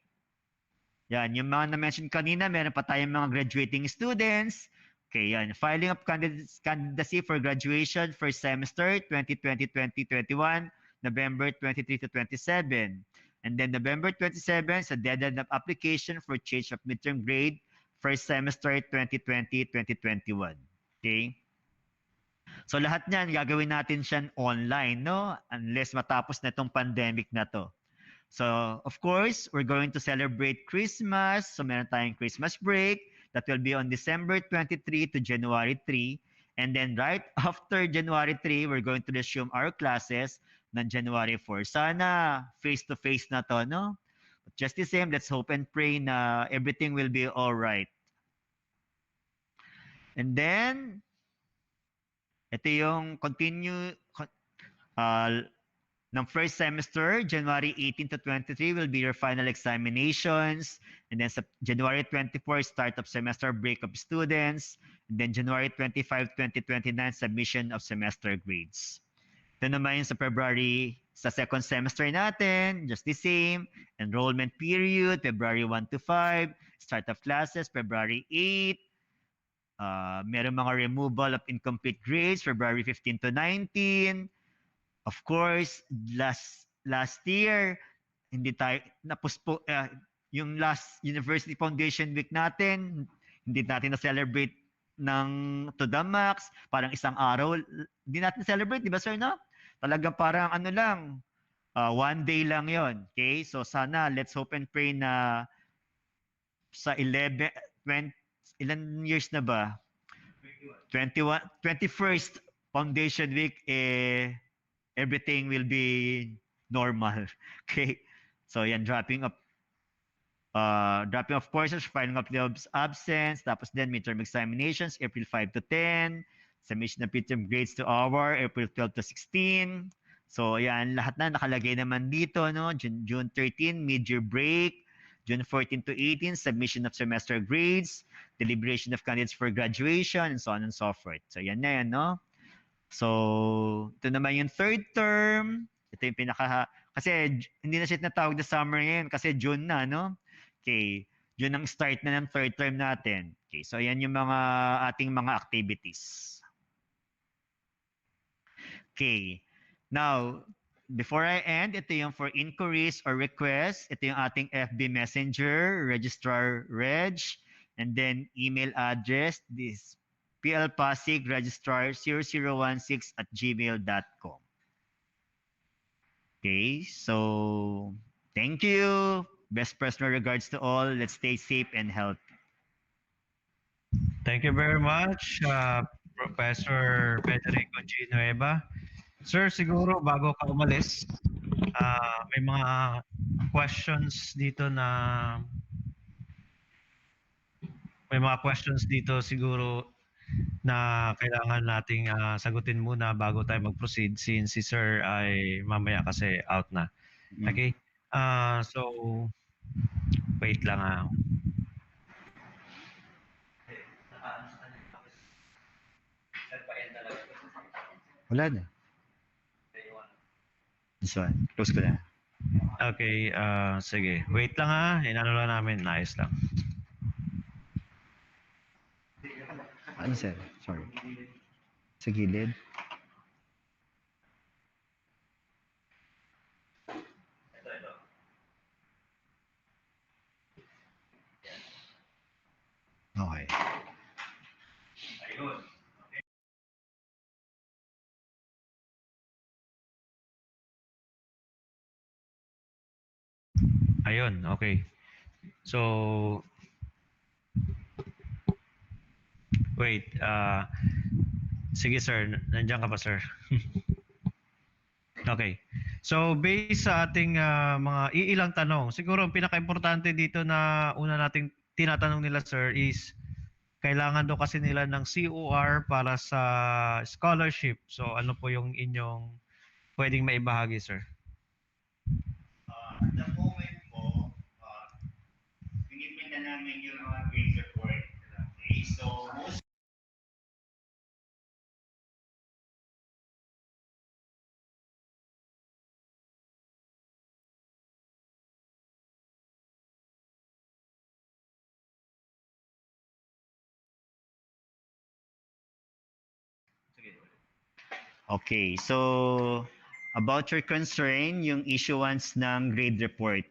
Yan, yung mga na-mention kanina, meron pa tayong mga graduating students. Okay, yan. Filing of candidacy for graduation first semester 2020-2021, November 23 to 27. And then November 27 is a deadline of application for change of midterm grade first semester 2020-2021. Okay? So lahat niyan, gagawin natin siya online, no? Unless matapos na itong pandemic na to. So, of course, we're going to celebrate Christmas. So meron tayong Christmas break. That will be on December 23 to January 3. And then right after January 3, we're going to resume our classes ng January 4. Sana face-to-face na to, no? But just the same, let's hope and pray na everything will be all right. And then, ito yung uh, ng first semester, January 18 to 23 will be your final examinations. And then January 24, start of semester break of students. And then January 25, 2029, submission of semester grades. Ito naman yung sa February, sa second semester natin, just the same. Enrollment period, February 1 to 5. Start of classes, February 8. Meron mga removal of incomplete grades, February 15 to 19. Of course, last year, hindi tayo yung last University Foundation Week natin, hindi natin na-celebrate ng to the max, parang isang araw, hindi natin celebrate, di ba sir, no? Talagang parang ano lang, one day lang yon. Okay? So sana, let's hope and pray na sa 11, 20, ilan years na ba? 21, 21st Foundation Week, everything will be normal. Okay? So yan, dropping of courses, filing of the absence, tapos then midterm examinations, April 5 to 10, submission of midterm grades to our, April 12 to 16. So yan, lahat na nakalagay naman dito, no? June 13, mid-year break, June 14 to 18, submission of semester grades, deliberation of candidates for graduation, and so on and so forth. So yan na yan, no? So, ito naman yung third term. Ito yung kasi hindi na siya natawag na summer ngayon kasi June na, no? Okay. June ang start na ng third term natin. Okay. So, yan yung mga ating mga activities. Okay. Now, before I end, ito yung for inquiries or requests. Ito yung ating FB Messenger, Registrar Reg, and then email address, this plpasig.registrar0016@gmail.com. Okay, so thank you. Best personal regards to all. Let's stay safe and healthy. Thank you very much, Professor Federico G. Nueva. Sir, siguro bago ka umalis, may mga questions dito siguro na kailangan nating sagutin muna bago tayo mag-proceed since si Sir ay mamaya kasi out na. Okay? So, wait lang . Wala na. This one. Close ko na. Okay, sige. Wait lang . Inano lang namin. Nice lang. Ano sir? Sorry. Sa gilid. Okay. Ayun, okay. So, wait. Sige sir, nandiyan ka pa sir. Okay. So, based sa ating mga iilang tanong, siguro ang pinaka-importante dito na una nating tinatanong nila sir is kailangan daw kasi nila ng COR para sa scholarship. So, ano po yung inyong pwedeng maibahagi sir? At the moment po, pinipinta namin yung mga grade report. Okay? So, most Okay, so about your concern, yung issuance ng grade report.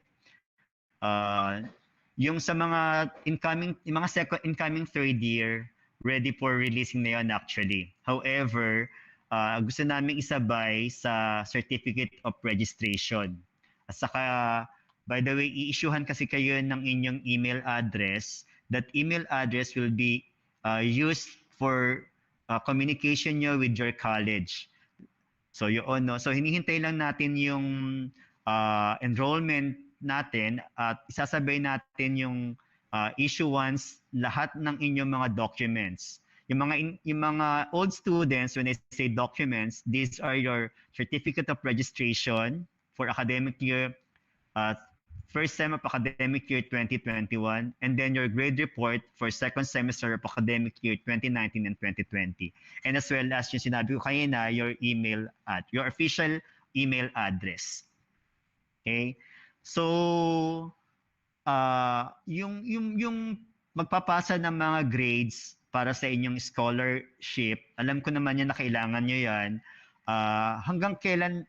Yung sa mga incoming third year, ready for releasing na yun actually. However, gusto namin isabay sa certificate of registration. At saka, by the way, i-issuehan kasi kayo ng inyong email address. That email address will be used for communication nyo with your college. So yun, no? So hinihintay lang natin yung enrollment natin at isasabay natin yung issuance lahat ng inyong mga documents. yung mga old students, when I say documents, these are your certificate of registration for academic year, first sem of academic year 2021, and then your grade report for second semester of academic year 2019 and 2020. And as well as yung sinabi ko kanina, your email at your official email address. Okay? So, yung magpapasa ng mga grades para sa inyong scholarship, alam ko naman yan na kailangan nyo yan. Hanggang kailan,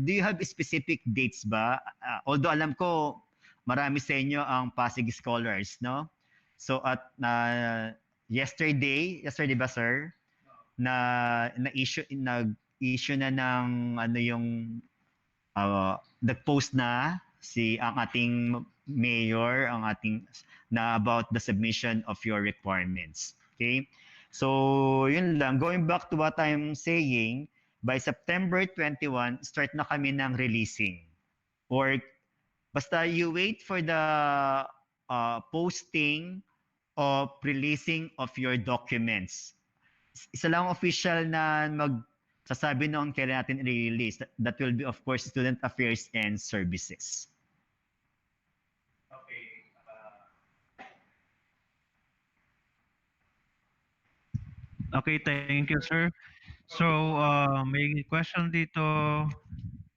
do you have specific dates ba? Although alam ko, marami sa inyo ang Pasig Scholars, no? So at yesterday ba sir, nag-issue na ng ano yung nag-post na ang ating mayor, ang ating na about the submission of your requirements. Okay? So, yun lang. Going back to what I'm saying, by September 21, start na kami ng releasing. Or basta you wait for the posting of releasing of your documents. Isa lang official na magsasabi noon kailan natin i-release. That will be, of course, Student Affairs and Services. Okay, thank you, sir. So, may question dito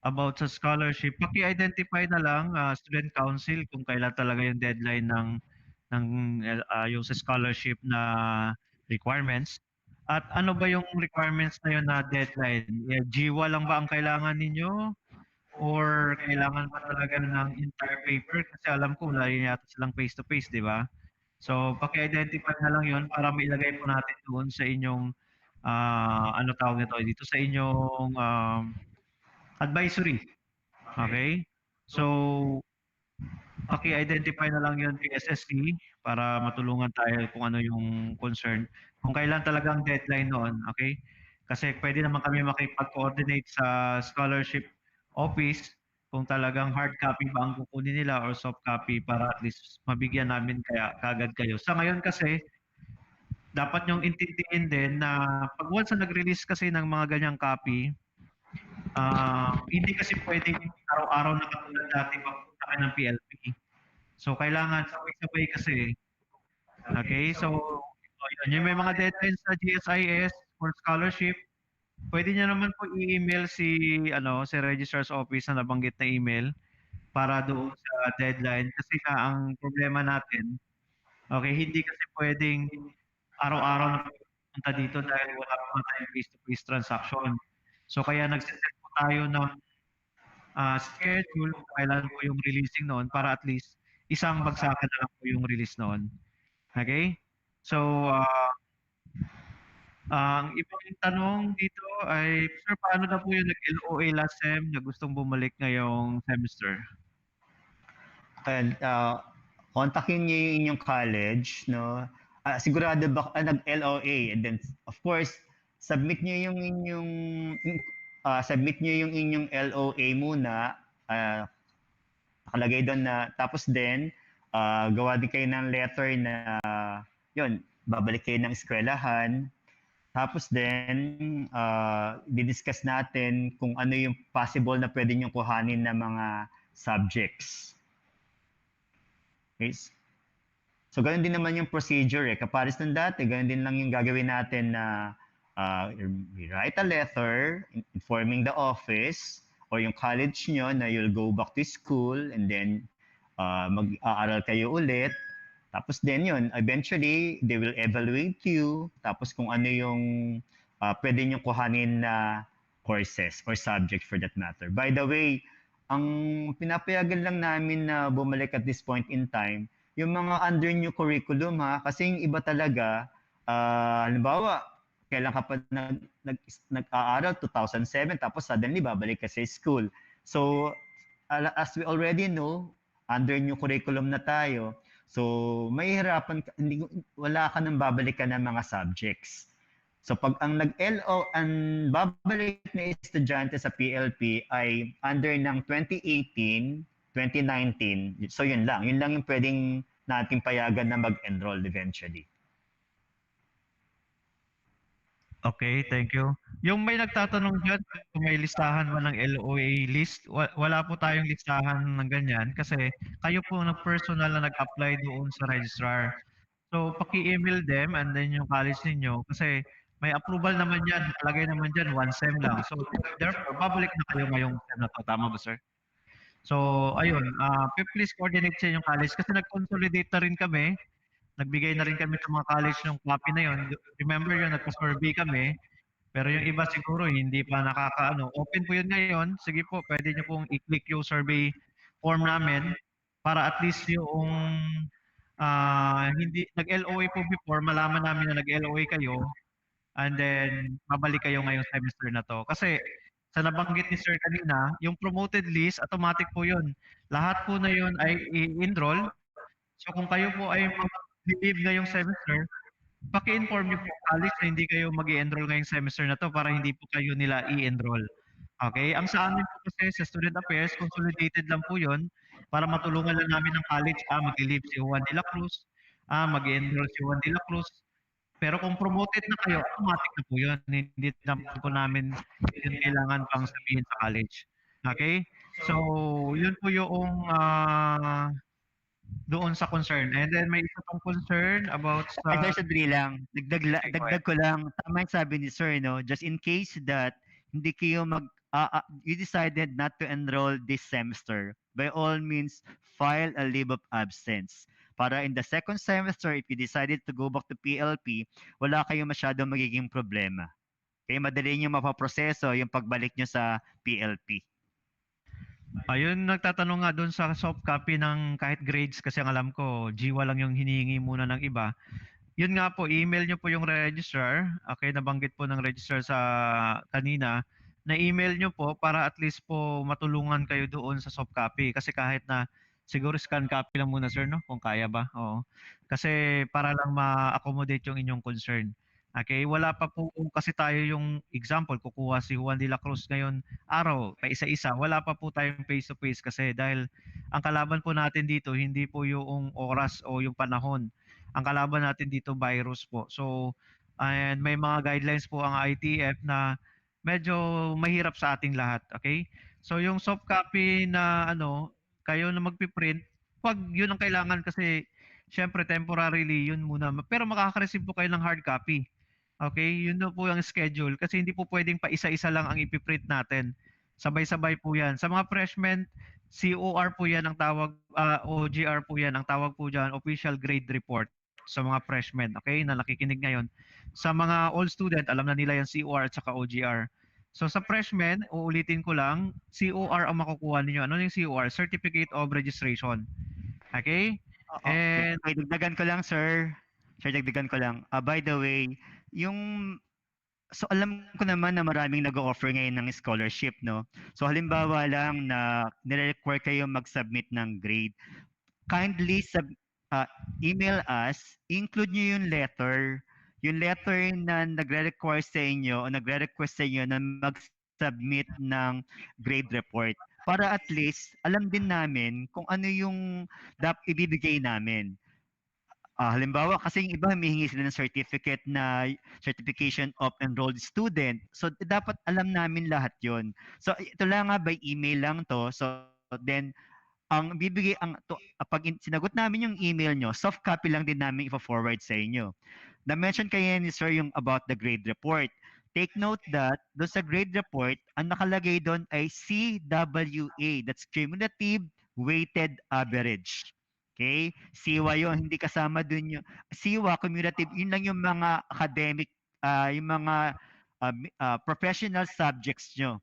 about sa scholarship. Paki-identify na lang student council kung kailan talaga yung deadline ng yung sa scholarship na requirements. At ano ba yung requirements na yun na deadline? GWA lang ba ang kailangan ninyo? Or kailangan ba talaga ng entire paper? Kasi alam ko wala rin yata silang face-to-face, di ba? So, paki-identify na lang yun para mailagay po natin doon sa inyong ano tawag nito dito sa inyong advisory. Okay? So, paki-identify na lang yun PSSC para matulungan tayo kung ano yung concern. Kung kailan talagang deadline noon, okay? Kasi pwede naman kami makipag-coordinate sa scholarship office kung talagang hard copy ba ang kukunin nila or soft copy para at least mabigyan namin kagad kayo. Sa ngayon kasi, dapat nyong intindihin din na pag once na nag-release kasi ng mga ganyang copy, hindi kasi pwedeng araw-araw na katulad dati magpunta kayo ng PLP. So, kailangan sabay-sabay kasi. Okay? So, yun. Yung may mga deadlines sa GSIS for scholarship, pwede niya naman po i-email si Registrar's Office na nabanggit na email para doon sa deadline. Kasi ang problema natin, okay, hindi kasi pwedeng araw-araw na pupunta dito dahil wala pa tayong face-to-face transaction. So kaya nagsiset po tayo ng schedule kung kailan po yung releasing noon para at least isang bagsakan na lang po yung release noon. Okay? So, ang ibang tanong dito ay, sir, paano na po yung nag-LOA last sem na gustong bumalik ngayong semester? And kontakin niyo yung inyong college, no? Sigurado ba nag-LOA, and then of course submit niyo yung inyong LOA muna. Nakalagay doon na tapos din gawa din kayo ng letter na yun, babalik kayo ng eskwelahan. Tapos din didiscuss natin kung ano yung possible na pwede niyong kuhanin na mga subjects. Okay. So, ganun din naman yung procedure eh. Kapares ng dati, ganun din lang yung gagawin natin na we write a letter informing the office or yung college nyo na you'll go back to school and then mag-aaral kayo ulit. Tapos din yun, eventually, they will evaluate you. Tapos kung ano yung pwede nyo kuhanin na courses or subject for that matter. By the way, ang pinapayagan lang namin na bumalik at this point in time, yung mga under new curriculum ha, kasi yung iba talaga, halimbawa, kailan ka pa nag-aaral, 2007, tapos suddenly babalik ka sa school. So, as we already know, under new curriculum na tayo, so may hirapan, wala ka nang babalikan ng mga subjects. So pag ang babalik na estudyante sa PLP ay under ng 2018, 2019, so yun lang yung pwedeng nating payagan na mag-enroll eventually. Okay, thank you. Yung may nagtatanong diyan kung may listahan ba ng LOA list, wala po tayong listahan ng ganyan kasi kayo po ng personal na nag-apply doon sa registrar. So, paki-email them and then yung college ninyo kasi may approval naman yan, nakalagay naman diyan one sem lang. So, therefore, babalik na kayo ngayong sem na 'to, tama ba, sir? So, ayun, please coordinate sa inyong college kasi nag-consolidate na rin kami. Nagbigay na rin kami sa mga college ng copy na 'yon. Remember 'yun, nagpa-survey kami, pero yung iba siguro hindi pa nakakaano. Open po 'yun ngayon. Sige po, puwede niyo pong i-click yung survey form namin para at least yung, hindi nag-LOA po before, malaman namin na nag-LOA kayo and then babalik kayo ngayong semester na 'to. Kasi sa nabanggit ni sir kanina, yung promoted list automatic po 'yun. Lahat po na 'yun ay i-enroll. So kung kayo po ay mag-leave ngayong semester, paki-inform niyo po ang college na hindi kayo mag-e-enroll ngayong semester na 'to para hindi po kayo nila i-enroll. Okay? Ang sa amin po kasi sa Student Affairs, consolidated lang po 'yun para matulungan lang namin ang college, magle-leave si Juan de la Cruz, mag-e-enroll si Juan de la Cruz. Pero kung promoted na kayo, automatic na po 'yun. Hindi na po namin 'yun kailangan pang sabihin sa college. Okay? So, 'yun po yung, doon sa concern. And then may isa pang concern about Ay, sa sir, sandali lang. okay, go ahead. Dagdag ko lang, tama yung sabi ni sir, no? Just in case that hindi kayo you decided not to enroll this semester, by all means, file a leave of absence. Para in the second semester, if you decided to go back to PLP, wala kayong masyadong magiging problema. Okay, madali nyo mapaproseso yung pagbalik nyo sa PLP. Ayun, nagtatanong nga doon sa soft copy ng kahit grades kasi ang alam ko, GWA lang yung hinihingi muna ng iba. Yun nga po, email nyo po yung registrar. Okay, nabanggit po ng registrar sa kanina na email nyo po para at least po matulungan kayo doon sa soft copy. Kasi kahit na siguro scan copy lang muna sir, no? Kung kaya ba. Oo. Kasi para lang ma-accommodate yung inyong concern. Okay, wala pa po kasi tayo yung example, kukuha si Juan de la Cruz ngayon araw, pa isa-isa. Wala pa po tayong face to face kasi dahil ang kalaban po natin dito hindi po yung oras o yung panahon. Ang kalaban natin dito virus po. So, and may mga guidelines po ang ITF na medyo mahirap sa ating lahat, okay? So, yung soft copy na ano, kayo na magpi-print, 'wag 'yun ang kailangan kasi syempre temporarily 'yun muna. Pero makaka-receive po kayo ng hard copy. Okay, 'yun na po ang schedule kasi hindi po puwedeng pa isa-isa lang ang ipi-print natin. Sabay-sabay po 'yan. Sa mga freshmen, COR po 'yan ang tawag, OGR po 'yan. Ang tawag po diyan, Official Grade Report sa mga freshmen, okay, na nakikinig ngayon. Sa mga all student, alam na nila 'yang COR at saka OGR. So sa freshmen, uulitin ko lang, COR ang makukuha ninyo. Ano yung COR? Certificate of Registration. Okay? Oo. And Okay, dagdagan ko lang, sir. Sir, dagdagan ko lang. By the way, yung so alam ko naman na maraming nag-o-offer ngayon ng scholarship, no? So halimbawa lang na nire-require kayo mag-submit ng grade. Kindly uh, email us, include nyo yung letter na nagre-require sa inyo o nagre-request sa inyo na mag-submit ng grade report. Para at least alam din namin kung ano yung ibibigay namin. Halimbawa, kasi yung iba humihingi sila ng certificate na certification of enrolled student. So, dapat alam namin lahat yon. So, ito lang nga, by email lang to. So, then, sinagot namin yung email nyo, soft copy lang din namin ipa-forward sa inyo. Na-mention kayo ni sir yung about the grade report. Take note that doon sa grade report, ang nakalagay doon ay CWA. That's Cumulative Weighted Average. Okay? SIWA yun, hindi kasama dun yung SIWA, cumulative, yun lang yung mga academic, yung mga professional subjects nyo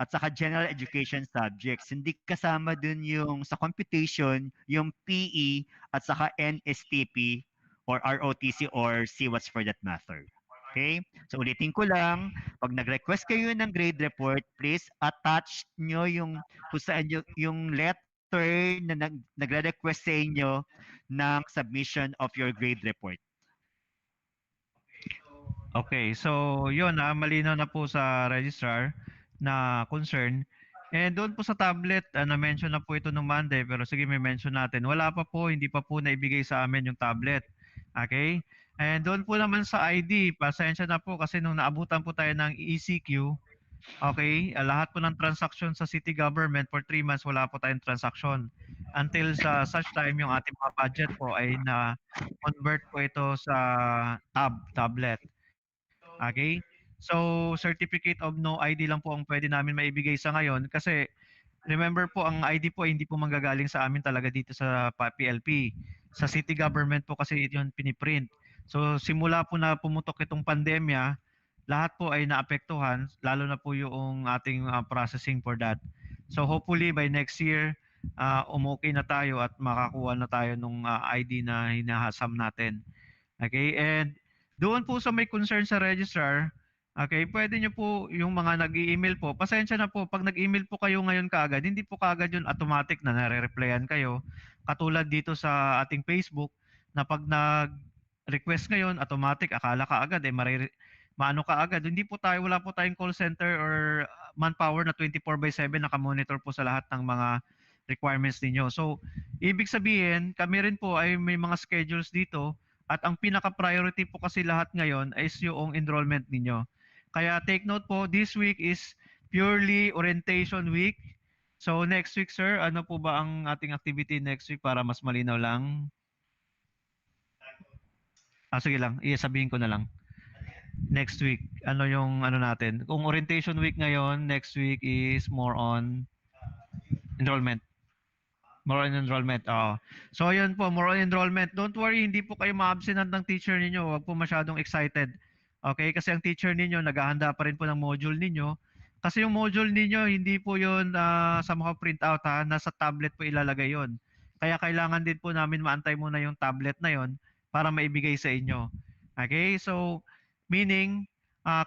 at saka general education subjects. Hindi kasama dun yung sa computation, yung PE at saka NSTP or ROTC or CWATS for that matter. Okay? So ulitin ko lang, pag nag-request kayo ng grade report, please attach nyo yung kung saan yung letter na nagre-request sa inyo ng submission of your grade report. okay, so yun, malinaw na po sa registrar na concern. And doon po sa tablet, na-mention na po ito nung Monday, pero sige, may mention natin. Wala pa po, hindi pa po naibigay sa amin yung tablet. Okay? And doon po naman sa ID, pasensya na po kasi nung naabutan po tayo ng ECQ, okay, lahat po ng transaction sa city government for 3 months wala po tayong transaction. Until sa such time yung ating mga budget po ay na-convert po ito sa tablet. Okay? So, certificate of no ID lang po ang pwede namin maibigay sa ngayon kasi remember po, ang ID po ay hindi po manggagaling sa amin talaga dito sa PLP. Sa city government po kasi yun piniprint. So simula po na pumutok itong pandemya, lahat po ay naapektuhan, lalo na po yung ating processing for that. So hopefully by next year, umokay na tayo at makakuha na tayo ng ID na hinahasam natin. Okay, and doon po sa may concern sa registrar, okay, pwede nyo po yung mga nag-email po, pasensya na po, pag nag-email po kayo ngayon kaagad, hindi po kaagad yun automatic na nare-replyan kayo. Katulad dito sa ating Facebook, na pag nag-request ngayon, automatic, akala ka agad, maano ka agad. Hindi po tayo, wala po tayong call center or manpower na 24/7 naka-monitor po sa lahat ng mga requirements ninyo. So, ibig sabihin, kami rin po ay may mga schedules dito at ang pinaka-priority po kasi lahat ngayon is yung enrollment ninyo. Kaya take note po, this week is purely orientation week. So next week, sir, ano po ba ang ating activity next week para mas malinaw lang? Sige lang, sabihin ko na lang. Next week, ano yung ano natin? Kung orientation week ngayon, next week is more on enrollment. More on enrollment. Oo. So ayun po, more on enrollment. Don't worry, hindi po kayo ma-absent ng teacher ninyo. Huwag po masyadong excited. Okay? Kasi ang teacher ninyo, naghahanda pa rin po ng module ninyo. Kasi yung module ninyo, hindi po yun sa mga printout ha. Nasa tablet po ilalagay yun. Kaya kailangan din po namin maantay muna yung tablet na yun para maibigay sa inyo. Okay? So, meaning,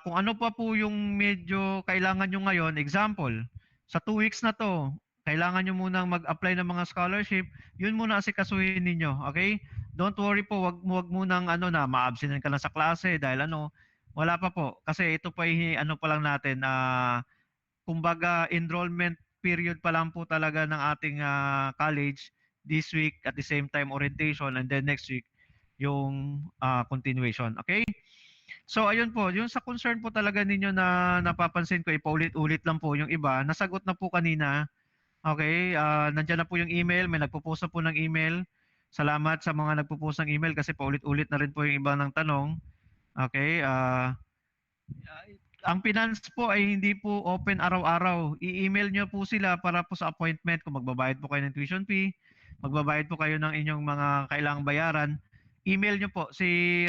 kung ano pa po yung medyo kailangan nyo ngayon, example, sa 2 weeks na to, kailangan nyo munang mag-apply ng mga scholarship, yun muna asikasuhin ninyo, okay? Don't worry po, wag munang ma-absent ka lang sa klase dahil wala pa po. Kasi ito pa ano pa lang natin, kumbaga enrollment period pa lang po talaga ng ating college this week at the same time orientation and then next week yung continuation, okay? So ayun po, yung sa concern po talaga ninyo na napapansin ko, ipaulit-ulit lang po yung iba, nasagot na po kanina. Okay, nandiyan na po yung email, may nagpo-post na po ng email. Salamat sa mga nagpo-post ng email kasi paulit-ulit na rin po yung iba ng tanong. Okay, ang finance po ay hindi po open araw-araw. I-email nyo po sila para po sa appointment kung magbabayad po kayo ng tuition fee, magbabayad po kayo ng inyong mga kailangang bayaran. Email nyo po si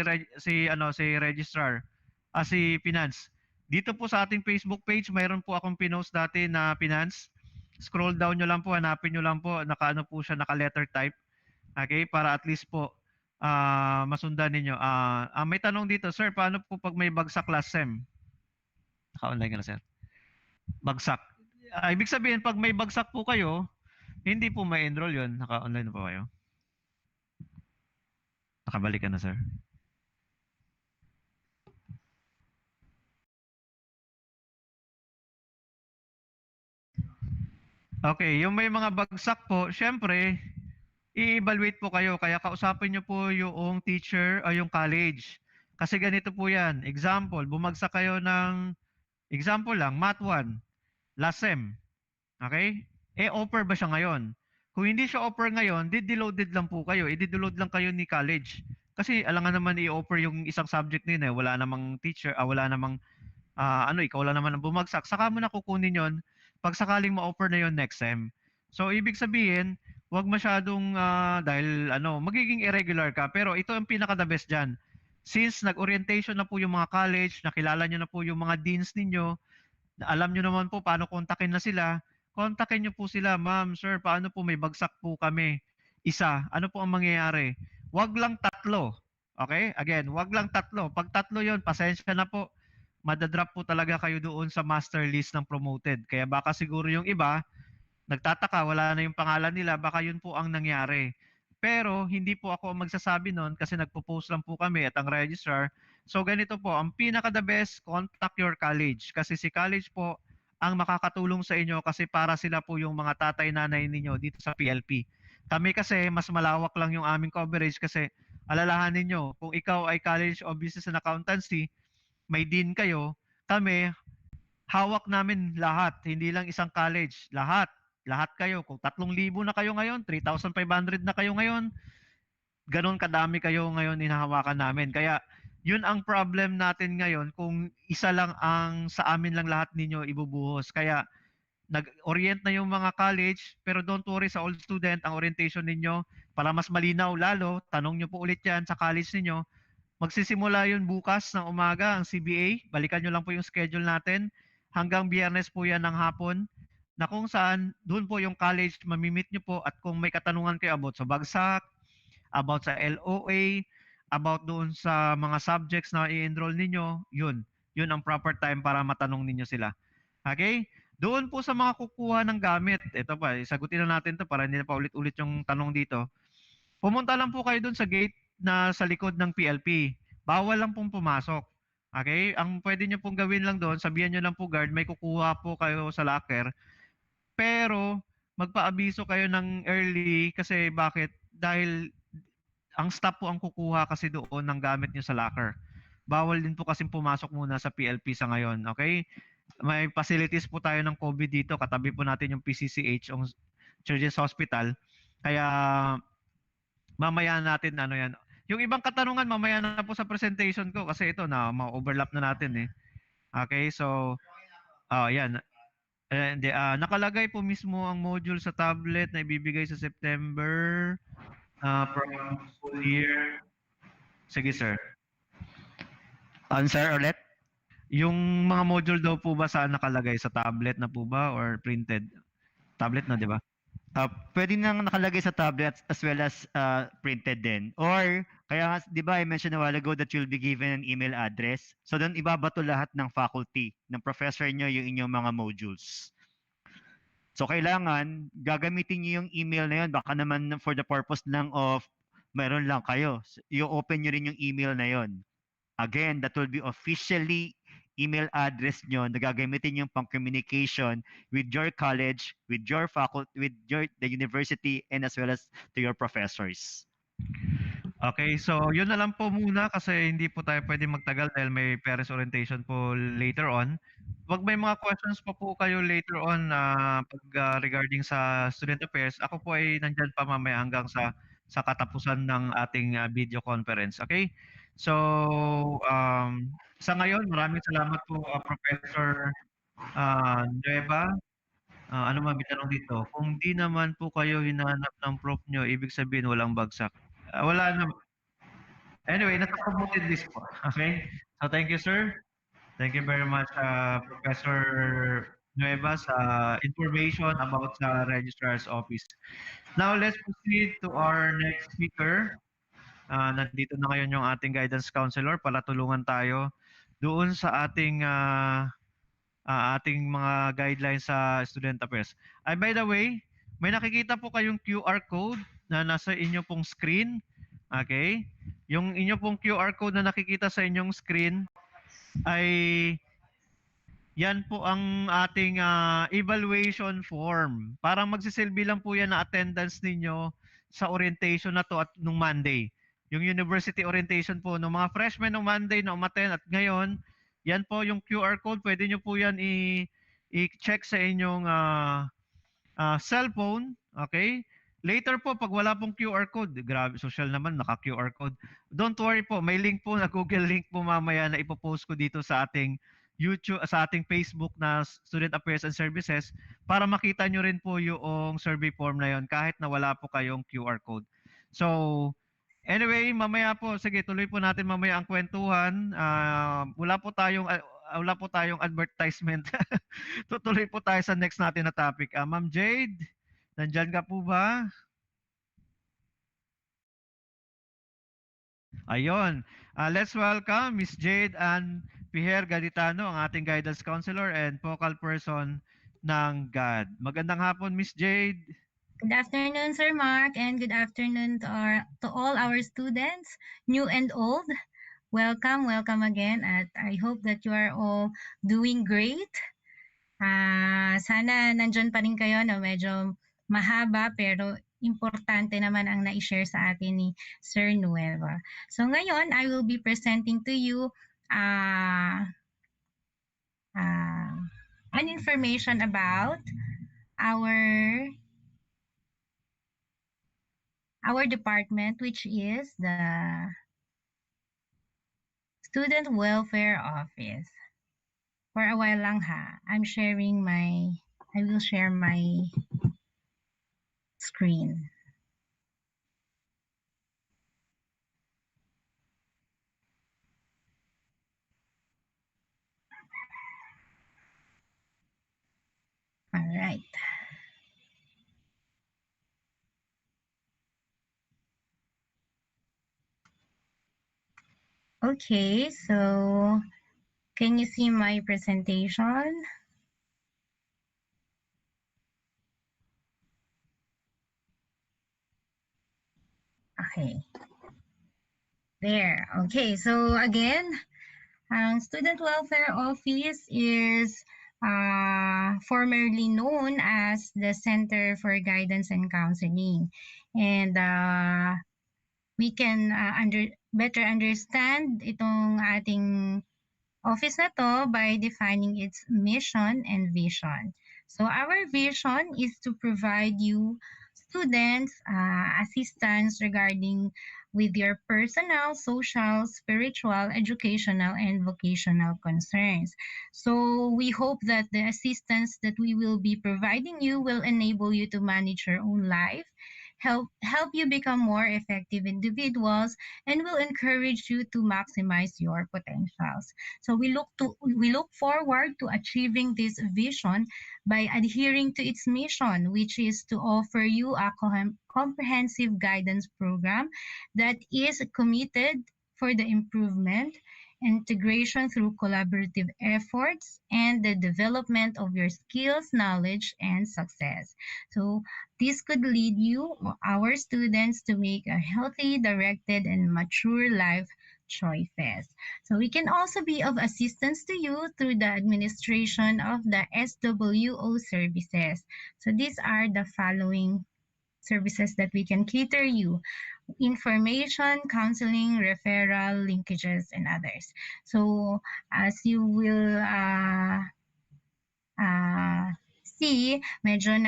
registrar, si finance. Dito po sa ating Facebook page, mayroon po akong pinost dati na finance. Scroll down nyo lang po, hanapin nyo lang po, naka po siya, naka letter type. Okay, para at least po masundan ninyo. May tanong dito, sir, paano po pag may bagsak last sem? Naka-online ka na, sir. Bagsak. Ibig sabihin, pag may bagsak po kayo, hindi po may enroll yun. Naka-online na po kayo. Nakabalik ka na, sir. Okay, yung may mga bagsak po, syempre, i-evaluate po kayo. Kaya kausapin nyo po yung teacher o yung college. Kasi ganito po yan. Example, bumagsak kayo ng, example lang, Math 1, last sem. Okay? Offer ba siya ngayon? Kung hindi siya offer ngayon, deloaded lang po kayo. I-deload lang kayo ni college. Kasi alangan naman i-offer yung isang subject nila. Wala namang teacher, wala namang, ikaw lang naman ang bumagsak. Saka mo na kukunin yon pag sakaling ma-offer na yon next sem. So, ibig sabihin, wag masyadong, dahil magiging irregular ka. Pero ito ang pinaka-the best dyan. Since nag-orientation na po yung mga college, nakilala nyo na po yung mga deans ninyo, alam nyo naman po paano kontakin na sila, kontakin nyo po sila, ma'am, sir, paano po may bagsak po kami? Isa, ano po ang mangyayari? Wag lang tatlo. Okay? Again, wag lang tatlo. Pag tatlo yon, pasensya na po. Madadrop po talaga kayo doon sa master list ng promoted. Kaya baka siguro yung iba, nagtataka, wala na yung pangalan nila, baka yun po ang nangyari. Pero hindi po ako ang magsasabi nun kasi nagpo-post lang po kami at ang registrar. So ganito po, ang pinaka-the best, contact your college. Kasi si college po ang makakatulong sa inyo kasi para sila po yung mga tatay-nanay ninyo dito sa PLP. Kami kasi mas malawak lang yung aming coverage kasi alalahanin nyo, kung ikaw ay College of Business and Accountancy, may dean kayo, kami, hawak namin lahat, hindi lang isang college, lahat. Lahat kayo. Kung 3,000 na kayo ngayon, 3,500 na kayo ngayon, ganun kadami kayo ngayon hinahawakan namin. Kaya yun ang problem natin ngayon kung isa lang ang sa amin lang lahat ninyo ibubuhos. Kaya nag-orient na yung mga college, pero don't worry sa all student, ang orientation ninyo, para mas malinaw lalo, tanong nyo po ulit yan sa college ninyo, magsisimula yun bukas ng umaga, ang CBA, balikan nyo lang po yung schedule natin, hanggang Biyernes po yan ng hapon, na kung saan, doon po yung college, mamimit nyo po, at kung may katanungan kayo about sa bagsak, about sa LOA, about doon sa mga subjects na i-enroll ninyo, yun ang proper time para matanong ninyo sila. Okay? Doon po sa mga kukuha ng gamit, ito pa, sagutin na natin to para hindi na pa ulit-ulit yung tanong dito. Pumunta lang po kayo doon sa gate na sa likod ng PLP. Bawal lang pong pumasok. Okay? Ang pwede nyo pong gawin lang doon, sabihan nyo lang po guard, may kukuha po kayo sa locker. Pero, magpaabiso kayo ng early kasi bakit? Dahil ang staff po ang kukuha kasi doon ng gamit nyo sa locker. Bawal din po kasi pumasok muna sa PLP sa ngayon. Okay? May facilities po tayo ng COVID dito. Katabi po natin yung PCCH, yung Children's Hospital. Kaya mamaya natin ano yan. Yung ibang katanungan mamaya na po sa presentation ko kasi ito na ma-overlap na natin eh. Okay, so yan. And nakalagay po mismo ang module sa tablet na ibibigay sa September from school year. Sige sir. Answer ulit. Yung mga module daw po ba saan nakalagay? Sa tablet na po ba or printed? Tablet na, di ba? Pwede nang nakalagay sa tablet as well as printed din. Or, kaya nga, di ba, I mentioned a while ago that you'll be given an email address. So, doon ibabato lahat ng faculty, ng professor nyo yung inyong mga modules. So, kailangan, gagamitin nyo yung email na yun. Baka naman for the purpose lang of meron lang kayo. I-open nyo rin yung email na yun. Again, that will be officially email address nyo na gagamitin yung pang communication with your college, with your faculty, with the university, and as well as to your professors. Okay, so yun na lang po muna kasi hindi po tayo pwede magtagal dahil may parents orientation po later on. Wag may mga questions pa po kayo later on regarding sa student affairs. Ako po ay nandyan pa mamaya hanggang sa katapusan ng ating video conference. Okay? So, sa ngayon, maraming salamat po Professor Nueva. Ano man bitanong dito? Kung di naman po kayo hinahanap ng prof nyo, ibig sabihin walang bagsak. Wala na. Anyway, nasa promoted list po. Okay? So thank you, sir. Thank you very much, Professor Nueva, sa information about sa Registrar's Office. Now, let's proceed to our next speaker. Nandito na ngayon yung ating guidance counselor para tulungan tayo doon sa ating mga guidelines sa student affairs. By the way, may nakikita po kayong QR code na nasa inyo pong screen. Okay? Yung inyo pong QR code na nakikita sa inyong screen ay yan po ang ating evaluation form. Parang magsisilbi lang po yan na attendance ninyo sa orientation na to at nung Monday. Yung university orientation po ng mga freshmen nung Monday na umattend at ngayon, yan po yung QR code. Pwede nyo po yan i-check sa inyong cellphone. Okay? Later po, pag wala pong QR code, grabe, social naman, naka-QR code. Don't worry po, may link po na Google link po mamaya na ipopost ko dito sa ating YouTube, sa ating Facebook na Student Affairs and Services para makita nyo rin po yung survey form na yon kahit na wala po kayong QR code. So, anyway, mamaya po, sige, tuloy po natin mamaya ang kwentuhan. Wala po tayong advertisement. Tutuloy po tayo sa next natin na topic. Ma'am Jade, nandyan ka po ba? Ayun. Let's welcome Miss Jade and Pierre Gaditano, ang ating guidance counselor and focal person ng GAD. Magandang hapon, Miss Jade. Good afternoon, Sir Mark, and good afternoon to all our students, new and old. Welcome again, at I hope that you are all doing great. Sana nandyan pa rin kayo na medyo mahaba pero importante naman ang na-share sa atin ni Sir Nueva. So ngayon, I will be presenting to you an information about our department, which is the Student Welfare Office. For a while lang ha, I will share my screen. All right. Okay, so can you see my presentation? Okay. There. Okay, so again, Student Welfare Office is formerly known as the Center for Guidance and Counseling. And we can better understand itong ating office na to by defining its mission and vision. So our vision is to provide you students assistance regarding with your personal, social, spiritual, educational, and vocational concerns. So we hope that the assistance that we will be providing you will enable you to manage your own life, help you become more effective individuals, and will encourage you to maximize your potentials. So we look forward to achieving this vision by adhering to its mission, which is to offer you a comprehensive guidance program that is committed for the improvement, integration through collaborative efforts, and the development of your skills, knowledge, and success. So this could lead you, our students, to make a healthy, directed, and mature life choices. So we can also be of assistance to you through the administration of the SWO services. So these are the following services that we can cater you: information, counseling, referral, linkages, and others. So as you will see, medyo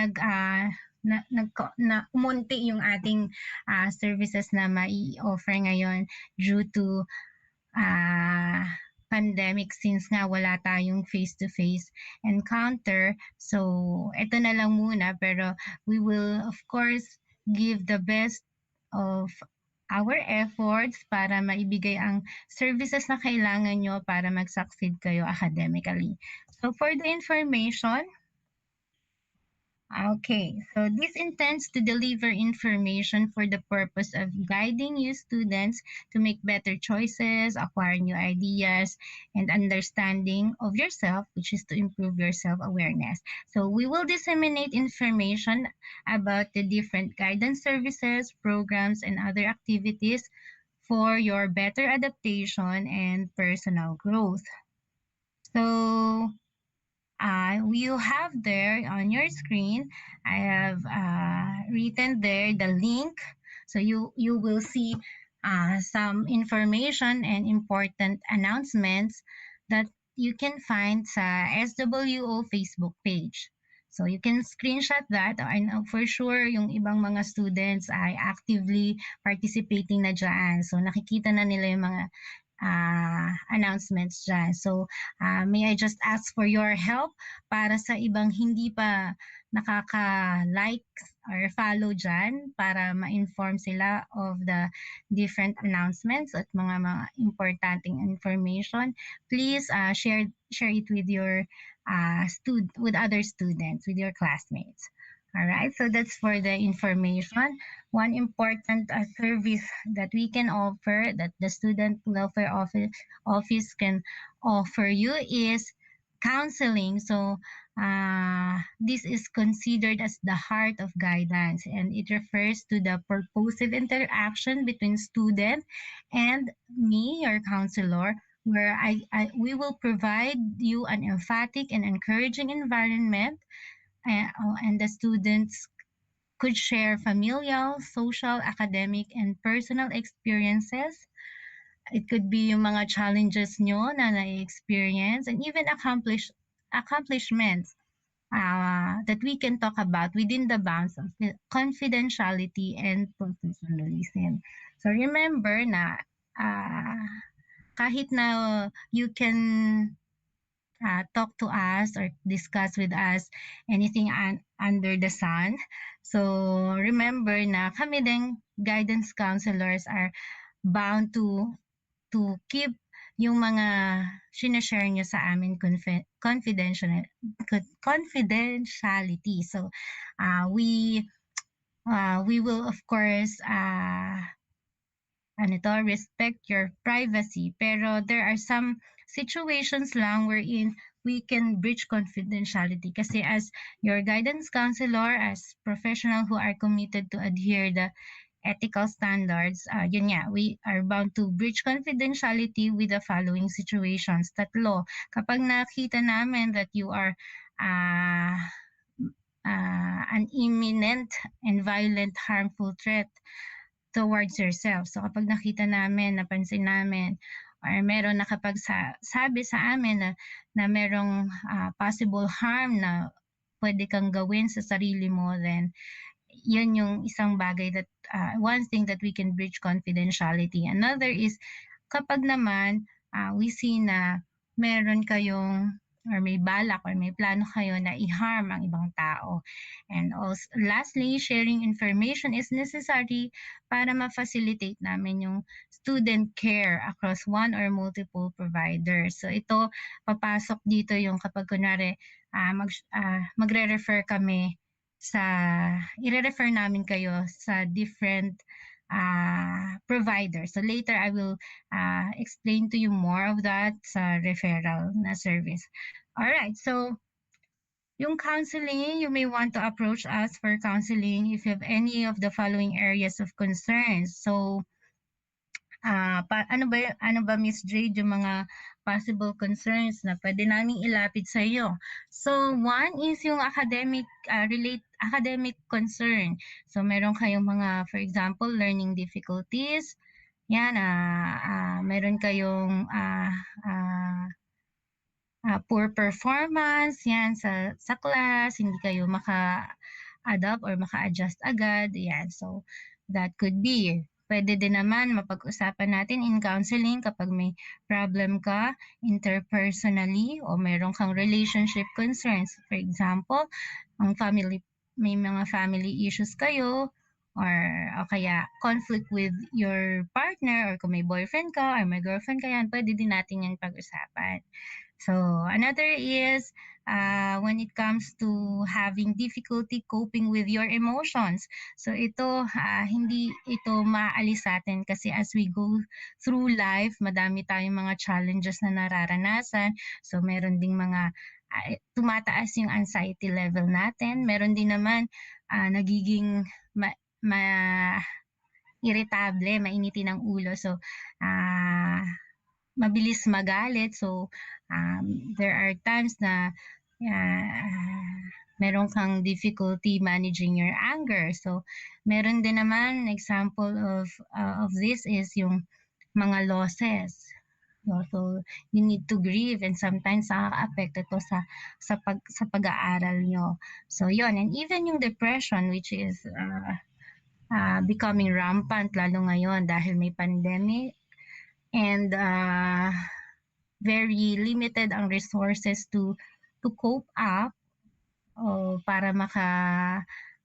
umunti yung ating services na mai-offer ngayon due to pandemic, since nga wala tayong face-to-face encounter. So ito na lang muna, pero we will of course give the best of our efforts para maibigay ang services na kailangan nyo para mag-succeed kayo academically. So for the information, okay, so this intends to deliver information for the purpose of guiding you students to make better choices, acquire new ideas, and understanding of yourself, which is to improve your self-awareness. So we will disseminate information about the different guidance services, programs, and other activities for your better adaptation and personal growth. So you have there on your screen, I have written there the link. So you will see some information and important announcements that you can find sa SWO Facebook page. So you can screenshot that. I know for sure yung ibang mga students ay actively participating na dyan. So nakikita na nila yung mga announcements dyan. So may I just ask for your help para sa ibang hindi pa nakaka-like or follow dyan, para ma-inform sila of the different announcements at mga importanteng information. Please share it with your with other students, with your classmates. All right, so that's for the information. One important service that we can offer, that the Student Welfare Office can offer you, is counseling. So this is considered as the heart of guidance, and it refers to the purposive interaction between student and me, your counselor, where we will provide you an emphatic and encouraging environment, and the students could share familial, social, academic, and personal experiences. It could be yung mga challenges nyo na na-experience and even accomplishments that we can talk about within the bounds of confidentiality and professionalism. So remember na kahit na you can talk to us or discuss with us anything under the sun. So remember na kami din guidance counselors are bound to keep yung mga sinashare nyo sa amin confidentiality. So we will of course respect your privacy. Pero there are some situations lang wherein we can breach confidentiality kasi as your guidance counselor, as professional who are committed to adhere the ethical standards, yun nga, we are bound to breach confidentiality with the following situations. Tatlo, kapag nakita namin that you are an imminent and violent harmful threat towards yourself. So kapag nakita namin, napansin namin, or meron nakapagsabi sa amin na merong possible harm na pwede kang gawin sa sarili mo, then yun yung isang bagay that one thing that we can breach confidentiality. Another is kapag naman we see na meron kayong or may balak or may plano kayo na i-harm ang ibang tao. And also, lastly, sharing information is necessary para ma-facilitate namin yung student care across one or multiple providers. So ito, papasok dito yung kapag kunwari magre-refer kami i-refer namin kayo sa different providers. So later I will explain to you more of that sa referral na service. Alright, so yung counseling, you may want to approach us for counseling if you have any of the following areas of concerns. So ano ba Miss Jade yung mga possible concerns na pwede naming ilapit sa iyo? So one is yung academic concern. So meron kayong mga, for example, learning difficulties. Yan, meron kayong poor performance yan sa class, hindi kayo maka-adapt or maka-adjust agad. Yan, so that could be. Pwede din naman mapag-usapan natin in counseling kapag may problem ka interpersonally o meron kang relationship concerns. For example, may mga family issues kayo or kaya conflict with your partner or kung may boyfriend ka or may girlfriend ka yan, pwede din natin yan pag-usapan. So another is when it comes to having difficulty coping with your emotions. So ito, hindi ito maalis sa atin kasi as we go through life, madami tayong mga challenges na nararanasan. So meron ding mga tumataas yung anxiety level natin. Meron din naman nagiging irritable, mainitin ang ulo. So mabilis magalit. So there are times na meron kang difficulty managing your anger. So meron din naman example of this is yung mga losses. So you need to grieve and sometimes nakaka-affect ito sa pag-aaral nyo. So yon, and even yung depression which is becoming rampant lalo ngayon dahil may pandemic and very limited ang resources to cope up para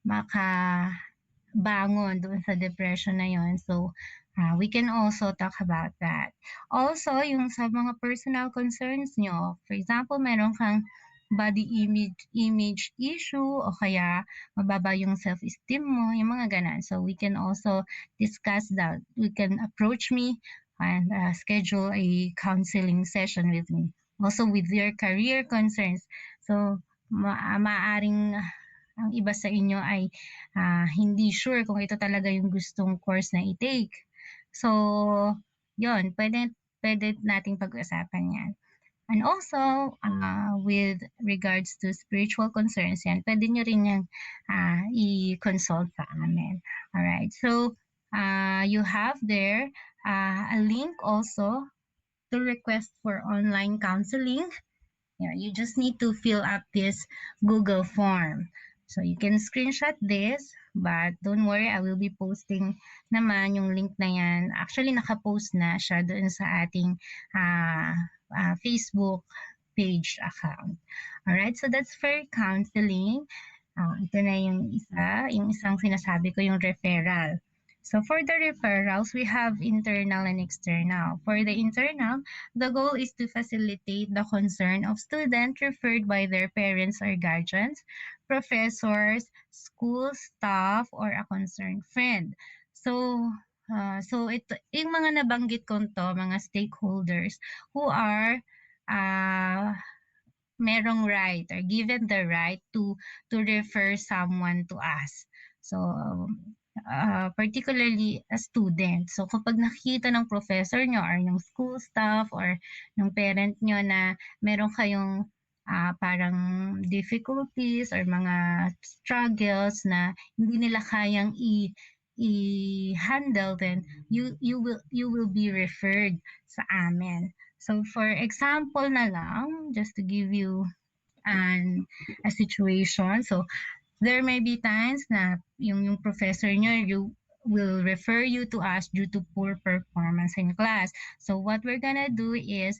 makabangon doon sa depression na yon. So we can also talk about that. Also, yung sa mga personal concerns nyo, for example, meron kang body image issue o kaya mababa yung self-esteem mo, yung mga ganan. So we can also discuss that. You can approach me and schedule a counseling session with me. Also with your career concerns. So maaaring ang iba sa inyo ay hindi sure kung ito talaga yung gustong course na i-take. So, yon, pwede nating pag-usapan yan. And also, with regards to spiritual concerns, yan, pwede nyo rin yan i-consult sa amin. Alright, so you have there a link also to request for online counseling. Yeah, you just need to fill up this Google form. So you can screenshot this, but don't worry, I will be posting naman yung link na yan. Actually, nakapost na siya doon sa ating Facebook page account. Alright, so that's for counseling. Ito na yung isang sinasabi ko, yung referral. So for the referrals, we have internal and external. For the internal, the goal is to facilitate the concern of students referred by their parents or guardians, professors, school staff, or a concerned friend. So ito, yung mga nabanggit ko to, mga stakeholders who are merong right or given the right to refer someone to us. So particularly a student. So kapag nakita ng professor nyo or ng school staff or ng parent nyo na meron kayong parang difficulties or mga struggles na hindi nila kayang i-handle, then you will be referred sa amin. So for example na lang, just to give you a situation. So there may be times na yung professor nyo, you will refer you to us due to poor performance in class. So what we're gonna do is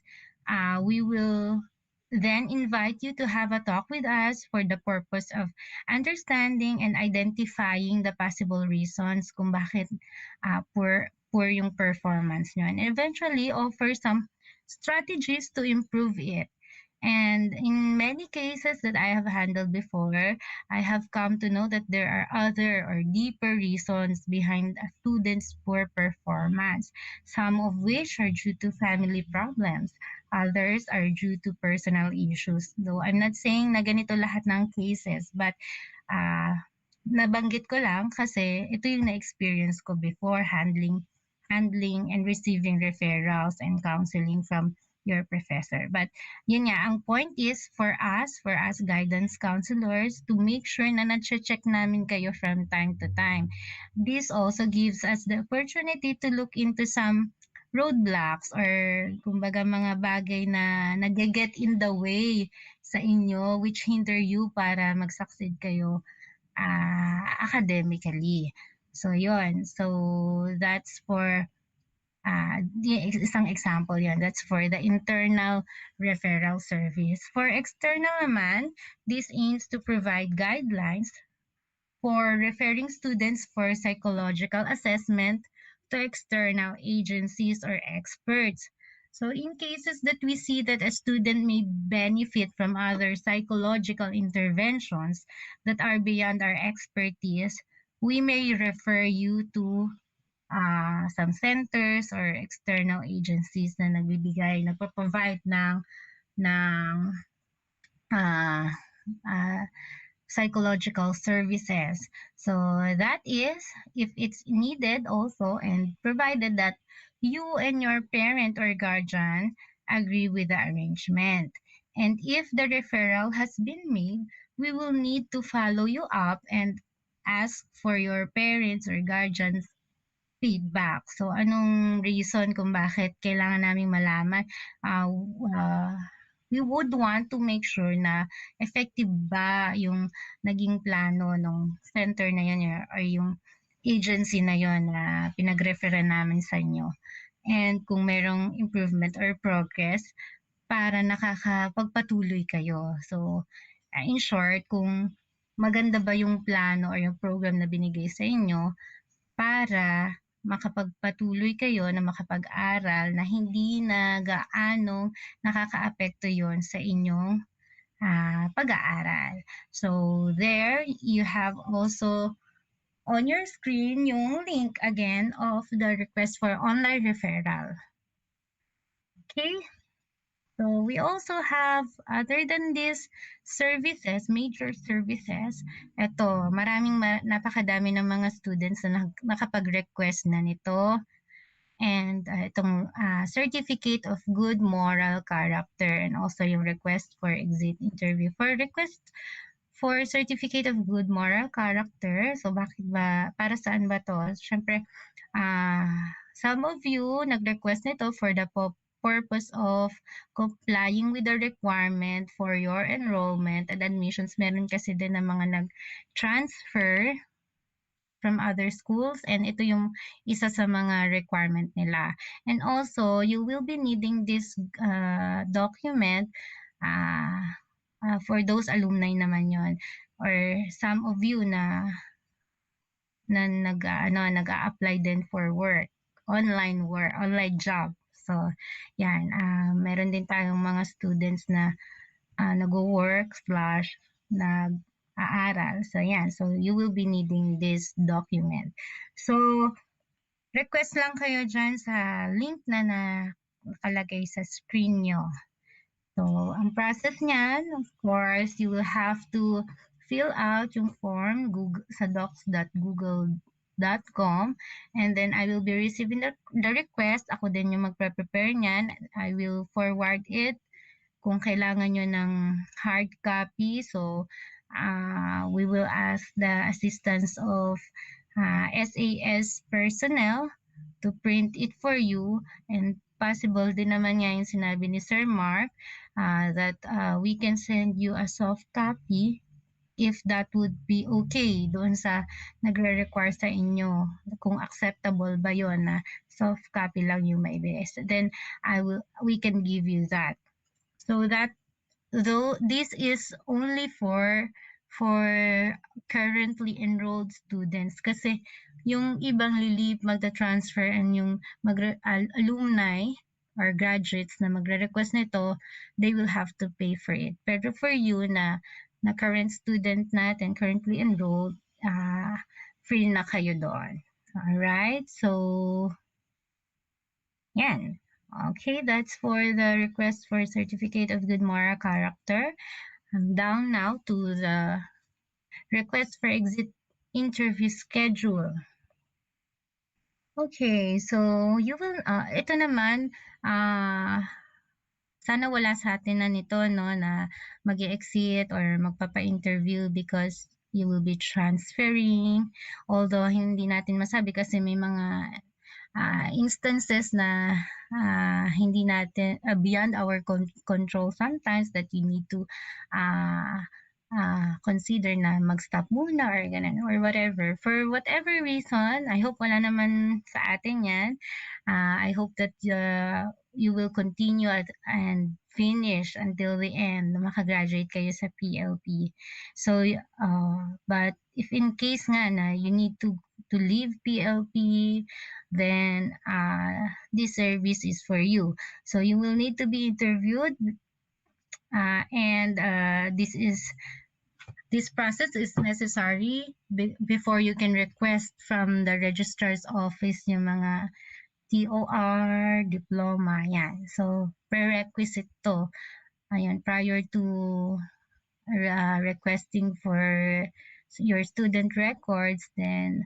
we will then invite you to have a talk with us for the purpose of understanding and identifying the possible reasons kung bakit poor yung performance nyo, and eventually offer some strategies to improve it. And in many cases that I have handled before, I have come to know that there are other or deeper reasons behind a student's poor performance, some of which are due to family problems. Others are due to personal issues. Though I'm not saying na ganito lahat ng cases, but nabanggit ko lang kasi ito yung na-experience ko before handling and receiving referrals and counseling from your professor. But yun nga, ang point is for us guidance counselors, to make sure na na-check namin kayo from time to time. This also gives us the opportunity to look into some roadblocks or kumbaga mga bagay na nag-get in the way sa inyo which hinder you para mag-succeed kayo academically. So yun, so that's for isang example yan. That's for the internal referral service. For external naman, this aims to provide guidelines for referring students for psychological assessment to external agencies or experts. So in cases that we see that a student may benefit from other psychological interventions that are beyond our expertise, we may refer you to some centers or external agencies na nagpo-provide ng psychological services. So that is if it's needed also, and provided that you and your parent or guardian agree with the arrangement. And if the referral has been made, we will need to follow you up and ask for your parents or guardians feedback. So anong reason kung bakit kailangan naming malaman? We would want to make sure na effective ba yung naging plano ng center na yun or yung agency na yun na pinag-referan namin sa inyo. And kung merong improvement or progress para nakakapagpatuloy kayo. So in short, kung maganda ba yung plano or yung program na binigay sa inyo para makapagpatuloy kayo na makapag-aral na hindi na gaano nakakaapekto yon sa inyong pag-aaral. So there you have also on your screen yung link again of the request for online referral. Okay? So we also have, other than these services, major services, napakadami ng mga students na nakapag-request na nito. and itong certificate of good moral character, and also yung request for exit interview. For request for certificate of good moral character, so bakit ba, para saan ba to? Syempre, some of you nag-request nito for the purpose of complying with the requirement for your enrollment and admissions. Meron kasi din na mga nag-transfer from other schools, and ito yung isa sa mga requirement nila. And also, you will be needing this document for those alumni naman yon, or some of you na nag-a-apply din for work, online job. So, yan, meron din tayong mga students na nag-work slash nag-aaral. So, yan. So, you will be needing this document. So, request lang kayo dyan sa link na nakalagay sa screen nyo. So, ang process niyan, of course, you will have to fill out yung form sa docs.google.com, and then I will be receiving the request. Ako din yung magpre-prepare niyan. I will forward it kung kailangan nyo ng hard copy. So, we will ask the assistance of SAS personnel to print it for you, and possible din naman nga yung sinabi ni Sir Mark that we can send you a soft copy if that would be okay doon sa nagre-require sa inyo, kung acceptable ba yon na soft copy lang yung maibigay. So then we can give you that. So that, though this is only for currently enrolled students, kasi yung ibang magta-transfer, and yung alumni or graduates na magre-request nito, they will have to pay for it. Pero for you na current student natin, currently enrolled, free na kayo doon. Alright, so yan. Okay, that's for the request for certificate of good moral character. I'm down now to the request for exit interview schedule. Okay, so you will, ito naman, sana wala sa atin na nito, no, na mag-exit or magpapa-interview because you will be transferring. Although hindi natin masabi kasi may mga instances na hindi natin, beyond our control sometimes, that you need to consider na mag-stop muna or ganun or whatever. For whatever reason, I hope wala naman sa atin yan. I hope that you will continue and finish until the end, makagraduate kayo sa PLP. So, but if in case nga na you need to leave PLP, then this service is for you. So you will need to be interviewed, and this process is necessary before you can request from the registrar's office yung mga TOR, diploma, yan. So, prerequisite to. Ayan, prior to requesting for your student records, then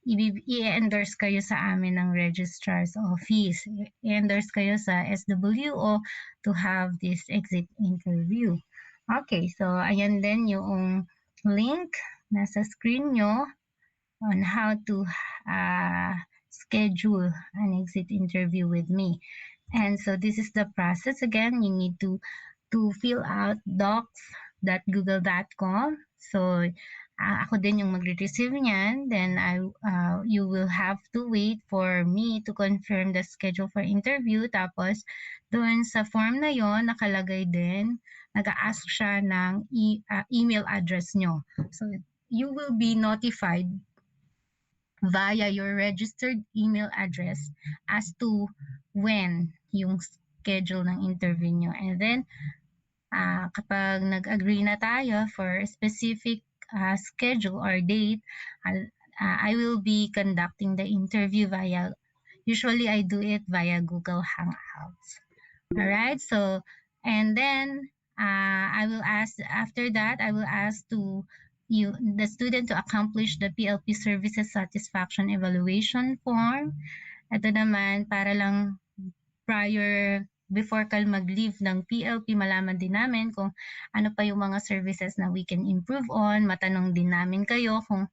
i-endorse kayo sa amin ng registrar's office. I-endorse kayo sa SWO to have this exit interview. Okay, so ayan din yung link nasa screen nyo on how to schedule an exit interview with me. And so this is the process. Again, you need to fill out docs.google.com. So ako din yung magre-receive niyan. Then you will have to wait for me to confirm the schedule for interview. Tapos doon sa form na yon nakalagay din, nag-a-ask siya ng email address nyo. So you will be notified via your registered email address as to when yung schedule ng interview nyo. And then, kapag nag-agree na tayo for a specific schedule or date, I will be conducting the interview usually I do it via Google Hangouts. Alright, so, and then, after that, I will ask to the student to accomplish the PLP Services Satisfaction Evaluation Form. Ito naman, para lang before ka mag-leave ng PLP, malaman din namin kung ano pa yung mga services na we can improve on. Matanong din namin kayo kung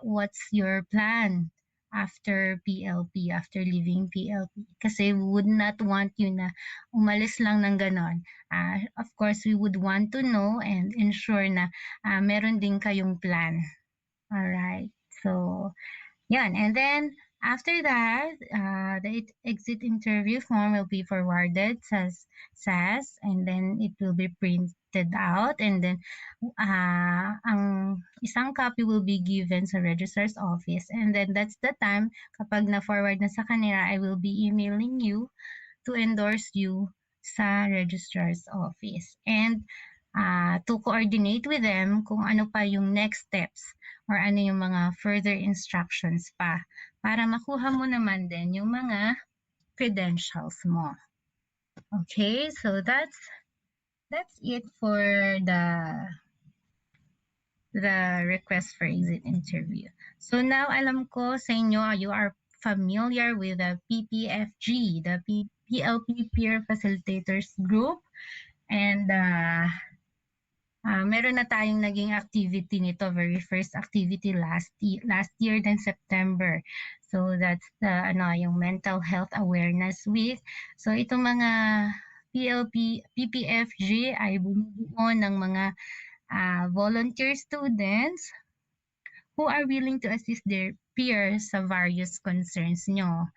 what's your plan after PLP, after leaving PLP. Kasi we would not want you na umalis lang ng ganon. Of course, we would want to know and ensure na meron din kayong plan. Alright, so yan. And then, after that, the exit interview form will be forwarded sa SAS, and then it will be printed out, and then ang isang copy will be given sa registrar's office, and then that's the time kapag na-forward na sa kanila, I will be emailing you to endorse you sa registrar's office. And to coordinate with them kung ano pa yung next steps or ano yung mga further instructions pa para makuha mo naman din yung mga credentials mo. Okay, so that's it for the request for exit interview. So now alam ko sa inyo, you are familiar with the PPFG, the PLP Peer Facilitators Group, and meron na tayong naging activity nito, very first activity last year din September. So that's yung Mental Health Awareness Week. So itong mga PPFG ay bumubuo ng mga volunteer students who are willing to assist their peers sa various concerns nyo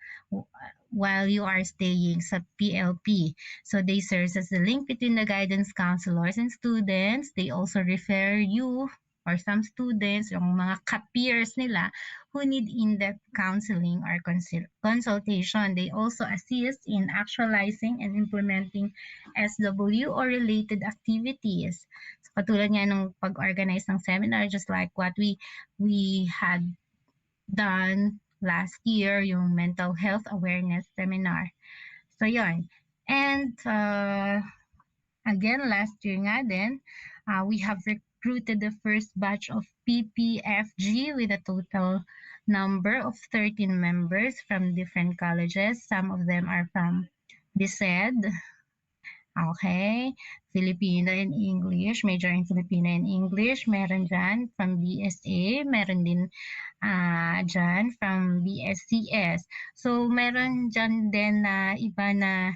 while you are staying sa PLP. So they serve as the link between the guidance counselors and students. They also refer you or some students, yung mga ka-peers nila who need in-depth counseling or consultation. They also assist in actualizing and implementing SW or related activities. So, katulad nga ng pag-organize ng seminar, just like what we had done last year, yung mental health awareness seminar. So, yun. And again, last year nga din, we have recruited the first batch of PPFG with a total number of 13 members from different colleges. Some of them are from DSED. Okay, Filipino and English, major in Filipino and English. Meron dyan from BSA, meron din dyan from BSCS. So, meron dyan din na iba na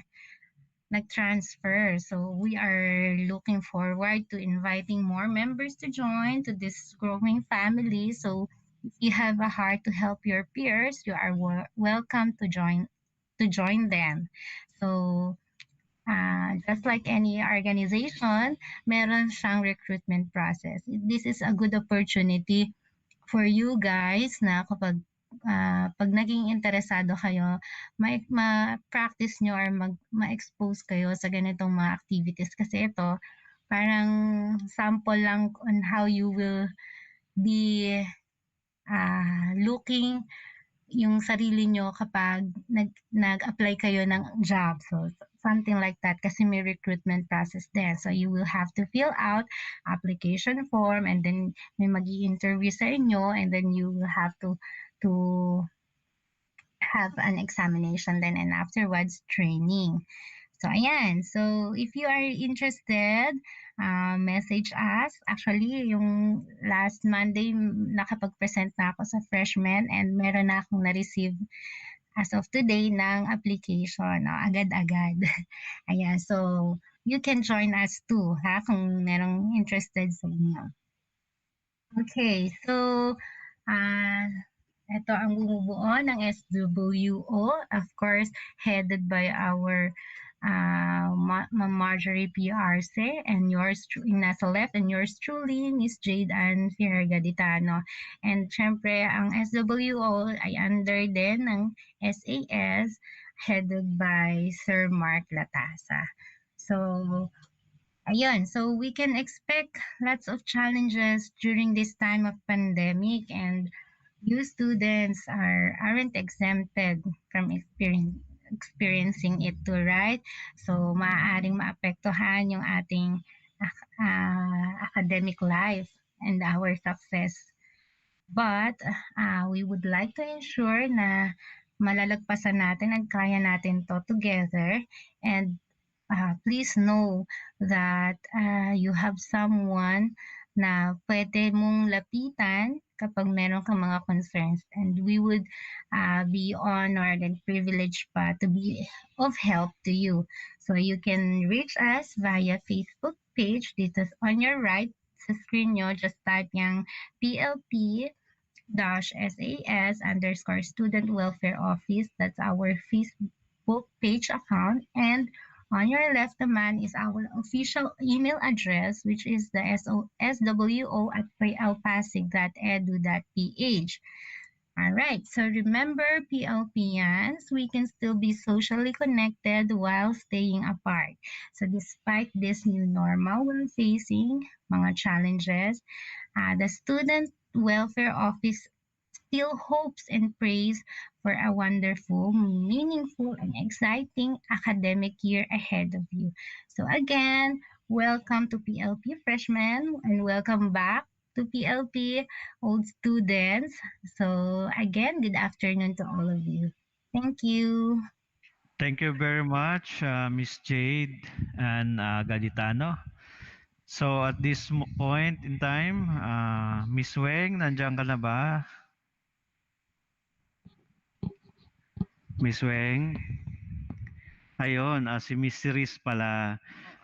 nag-transfer. So, we are looking forward to inviting more members to join to this growing family. So, if you have a heart to help your peers, you are welcome to join them. So, just like any organization, meron siyang recruitment process. This is a good opportunity for you guys na kapag pag naging interesado kayo, ma-practice nyo or ma-expose kayo sa ganitong mga activities. Kasi ito, parang sample lang on how you will be looking yung sarili nyo kapag nag-apply kayo ng job. So, something like that kasi may recruitment process there. So, you will have to fill out application form and then may mag-i-interview sa inyo and then you will have to have an examination then and afterwards training. So, ayan. So, if you are interested, message us. Actually, yung last Monday, nakapag-present na ako sa freshman and meron na akong na-receive as of today ng application. Agad-agad. Ayan. So, you can join us too, ha? Kung merong interested sa inyo. Okay. So, ito ang bumubuo ng SWO. Of course, headed by our Marjorie P. Arce and yours nasa left and yours truly Miss Jade Ann Fierro Gaditano. And syempre ang SWO ay under din ng SAS headed by Sir Mark Latasa. So ayun, so we can expect lots of challenges during this time of pandemic, and you students aren't exempted from experiencing it too, right? So, maaaring maapektuhan yung ating academic life. and our success. But we would like to ensure na malalagpasan natin at kaya natin to together. And please know that you have someone na pwede mong lapitan kapag meron kang mga concerns. And we would be honored and privileged pa to be of help to you. So you can reach us via Facebook page. Dito on your right sa screen nyo, just type yung PLP SAS underscore student welfare office. That's our Facebook page account. And on your left naman is our official email address, which is the SWO at plpasig.edu.ph. All right, so remember, PLPians, we can still be socially connected while staying apart. So despite this new normal we're facing, mga challenges, the Student Welfare Office still hopes and prays for a wonderful, meaningful, and exciting academic year ahead of you. So again, welcome to PLP Freshmen and welcome back to PLP Old Students. So again, good afternoon to all of you. Thank you. Thank you very much, Miss Jade and Gaditano. So at this point in time, Miss Weng, nandiyan ka na ba? Miss Weng? Ayun, si Miss Cerise pala.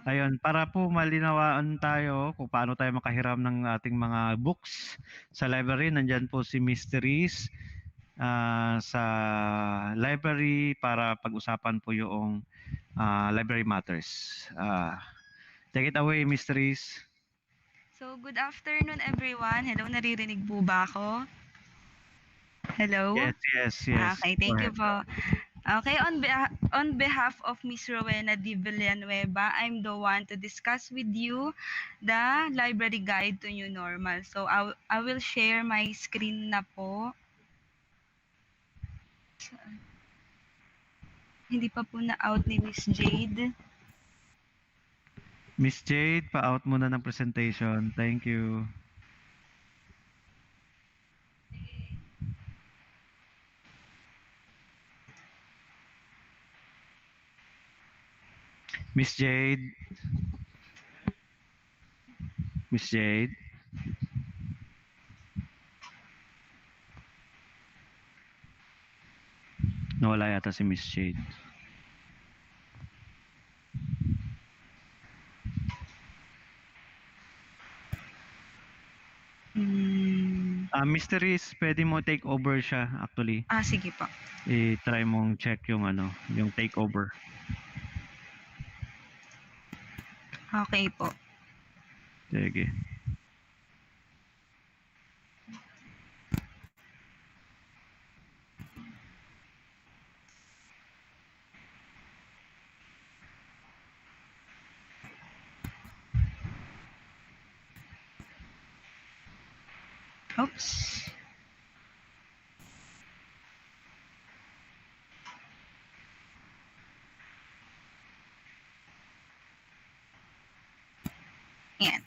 Ayun, para po malinawaan tayo kung paano tayo makahiram ng ating mga books sa library, nandiyan po si Miss Cerise sa library para pag-usapan po yung library matters. Take it away, Miss Cerise. So, good afternoon everyone. Hello, naririnig po ba ako? Hello? Yes. Okay, thank you po. Okay, on behalf of Miss Rowena Di Villanueva, I'm the one to discuss with you the library guide to new normal. So, I will share my screen na po. Hindi pa po na-out ni Miss Jade. Miss Jade, pa-out muna ng presentation. Thank you. Miss Jade. Miss Jade. Nawala yata si Miss Jade. Mysteries, pwede mo take over siya actually. Sige po. I-try mong check yung yung take over. Okay po. Sige. Oops. Yan.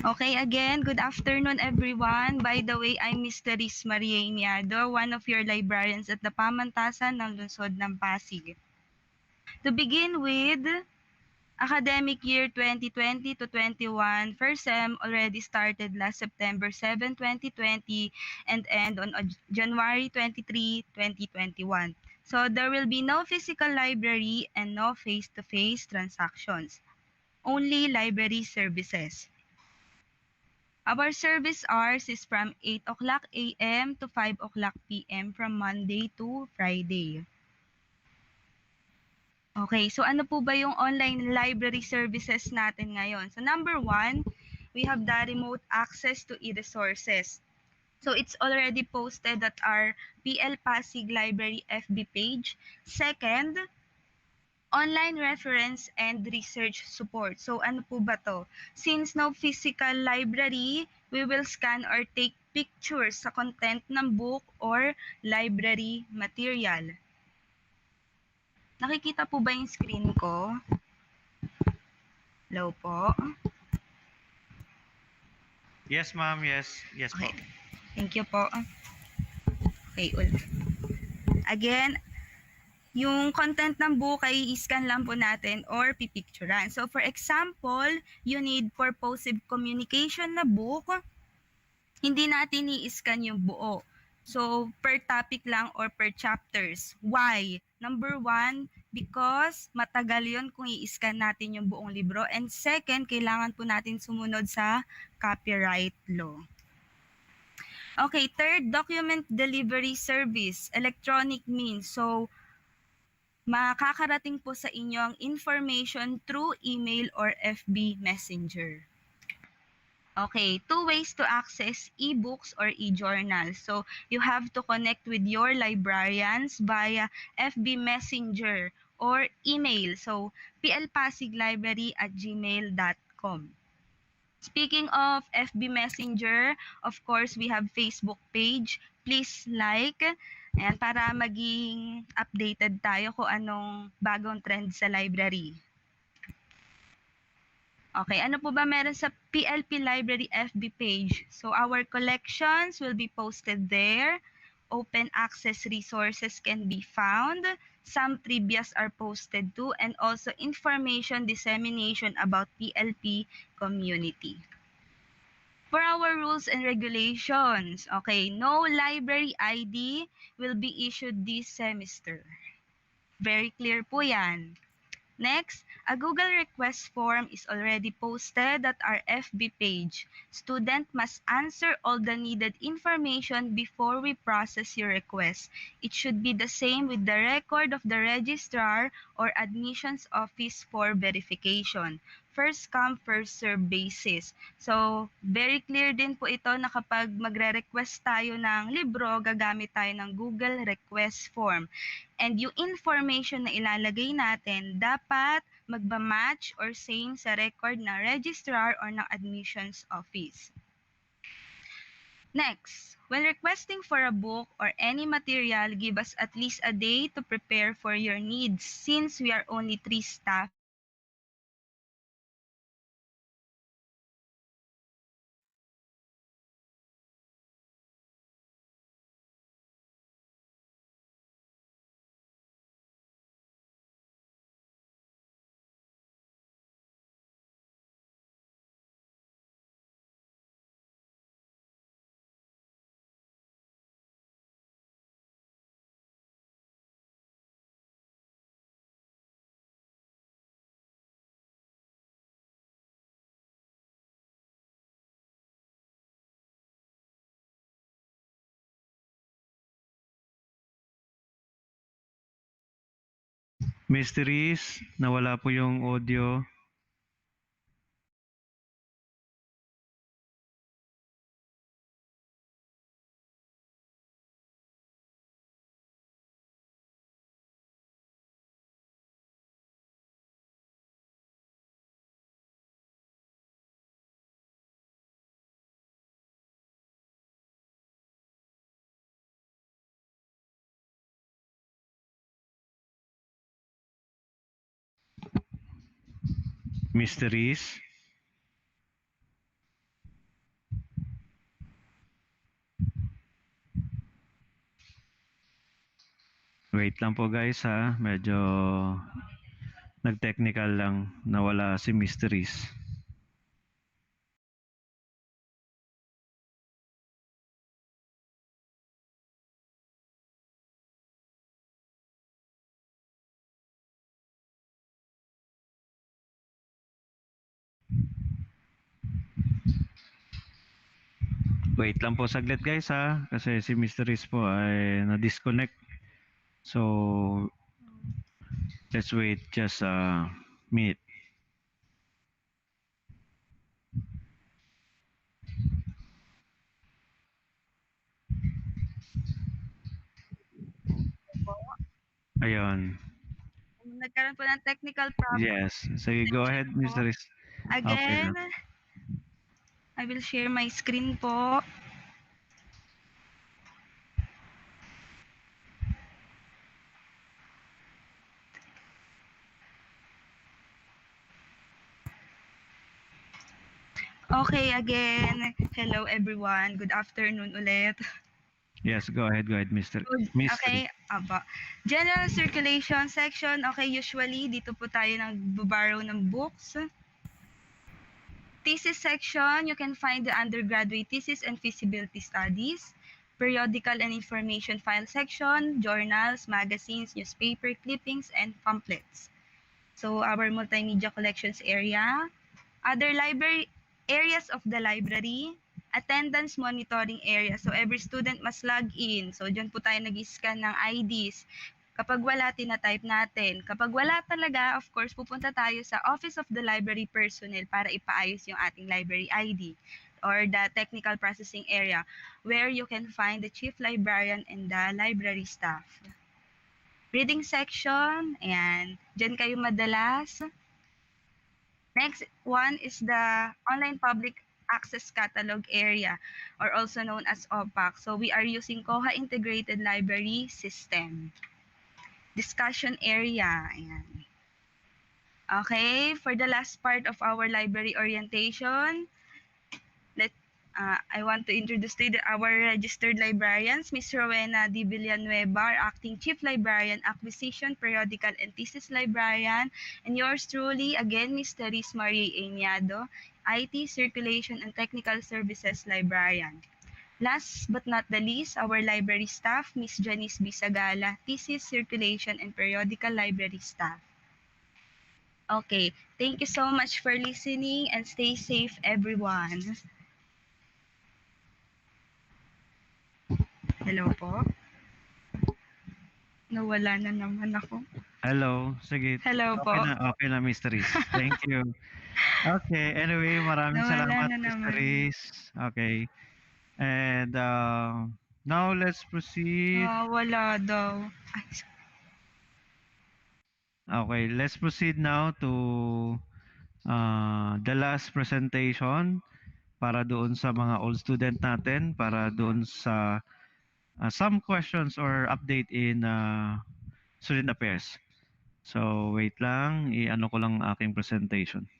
Okay, again, good afternoon everyone. By the way, I'm Ms. Teres Maria Iniado, one of your librarians at the Pamantasan ng Lungsod ng Pasig. To begin with, academic year 2020 to 21, first sem already started last September 7, 2020 and end on January 23, 2021. So there will be no physical library and no face-to-face transactions. Only library services. Our service hours is from 8 o'clock a.m. to 5 o'clock p.m. from Monday to Friday. Okay, so ano po ba yung online library services natin ngayon? So number 1, we have the remote access to e-resources. So it's already posted at our PL Pasig Library FB page. Second, online reference and research support. So ano po ba to? Since no physical library, we will scan or take pictures sa content ng book or library material. Nakikita po ba yung screen ko? Hello po? Yes, ma'am. Yes. Yes po. Okay. Thank you po. Okay, again, yung content ng book ay i-scan lang po natin or pipicturean. So for example, you need purposive communication na book, hindi natin i-scan yung buo. So per topic lang or per chapters. Why? Number one, because matagal yon kung i-scan natin yung buong libro. And second, kailangan po natin sumunod sa copyright law. Okay, third, document delivery service, electronic means. So, makakarating po sa inyo ang information through email or FB Messenger. Okay, two ways to access ebooks or e-journals. So, you have to connect with your librarians via FB Messenger or email. So, plpasiglibrary@gmail.com. Speaking of FB Messenger, of course, we have Facebook page. Please like, ayan, para maging updated tayo kung anong bagong trend sa library. Okay, ano po ba meron sa PLP Library FB page? So our collections will be posted there. Open access resources can be found. Some trivias are posted too, and also information dissemination about PLP community. For our rules and regulations, okay, no library ID will be issued this semester. Very clear po yan. Next, a Google request form is already posted at our FB page. Student must answer all the needed information before we process your request. It should be the same with the record of the registrar or admissions office for verification. First come, first serve basis. So, very clear din po ito na kapag magre-request tayo ng libro, gagamit tayo ng Google request form. And yung information na ilalagay natin, dapat magba-match or same sa record ng registrar or ng admissions office. Next, when requesting for a book or any material, give us at least a day to prepare for your needs. Since we are only 3 staff, Mysteries, nawala po yung audio. Mysteries. Wait lang po guys ha, medyo nag-technical lang, nawala si Mysteries. Wait lang po saglit guys ha, kasi si Mysteries po ay na-disconnect. So, let's wait just a minute. Ayun. nagkaroon po ng technical problem. Yes. So, you go ahead, Mysteries. Okay Again, lang. I will share my screen po. Okay, again. Hello everyone. Good afternoon ulit. Yes, go ahead, Mystery. Okay, aba. General circulation section. Okay, usually dito po tayo nag-borrow ng books. Thesis section, you can find the undergraduate thesis and feasibility studies. Periodical and information file section, journals, magazines, newspaper clippings, and pamphlets. So our multimedia collections area, other library areas of the library, attendance monitoring area. So every student must log in. So diyan po tayo nag-scan ng IDs. Kapag wala, tina-type natin. Kapag wala talaga, of course, pupunta tayo sa Office of the Library Personnel para ipaayos yung ating library ID or the technical processing area where you can find the chief librarian and the library staff. Reading section, ayan. Diyan kayo madalas. Next one is the online public access catalog area or also known as OPAC. So we are using Koha Integrated Library System. Discussion area. Ayan. Okay, for the last part of our library orientation, I want to introduce to our registered librarians, Ms. Rowena D. Villanueva, our Acting Chief Librarian, Acquisition, Periodical, and Thesis Librarian, and yours truly, again, Ms. Therese Marie Eñado, IT, Circulation, and Technical Services Librarian. Last but not the least, our library staff, Ms. Janice Bisagala, Thesis, Circulation, and Periodical Library Staff. Okay, thank you so much for listening and stay safe, everyone. Hello po. Nawala na naman ako. Hello. Sige. Hello po. Okay na, Mysteries. Thank you. Okay. Anyway, maraming Nawala salamat, na naman. Mysteries. Okay. And now let's proceed. Wala daw. Ay, Okay, let's proceed now to the last presentation para doon sa mga old student natin, para doon sa some questions or update in student affairs. So, wait lang. I-ano ko lang aking presentation.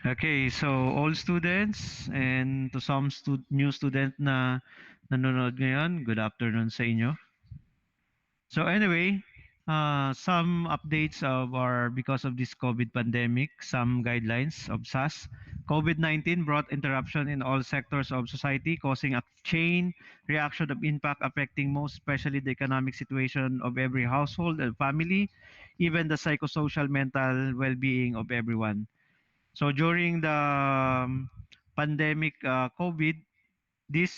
Okay, so all students and to some new student na nanonood ngayon, good afternoon sa inyo. So anyway, some updates of our because of this COVID pandemic, some guidelines of SAS. COVID-19 brought interruption in all sectors of society, causing a chain reaction of impact affecting most especially the economic situation of every household and family, even the psychosocial mental well-being of everyone. So during the pandemic COVID, this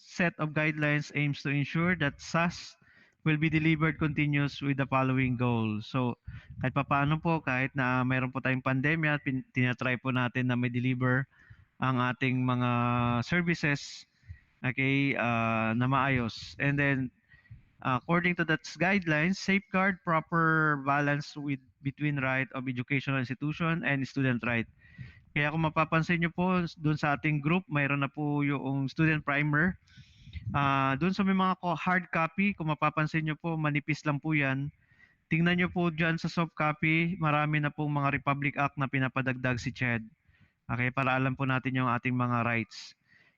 set of guidelines aims to ensure that SAS will be delivered continuous with the following goals. So kahit papaano po, kahit na mayroon po tayong pandemya, tinatry po natin na may deliver ang ating mga services, okay, na maayos. And then according to that guidelines, safeguard proper balance with between right of educational institution and student right. Kaya kung mapapansin nyo po, doon sa ating group, mayroon na po yung student primer. Doon sa may mga hard copy, kung mapapansin nyo po, manipis lang po yan. Tingnan nyo po dyan sa soft copy, marami na pong mga Republic Act na pinapadagdag si CHED. Okay, para alam po natin yung ating mga rights.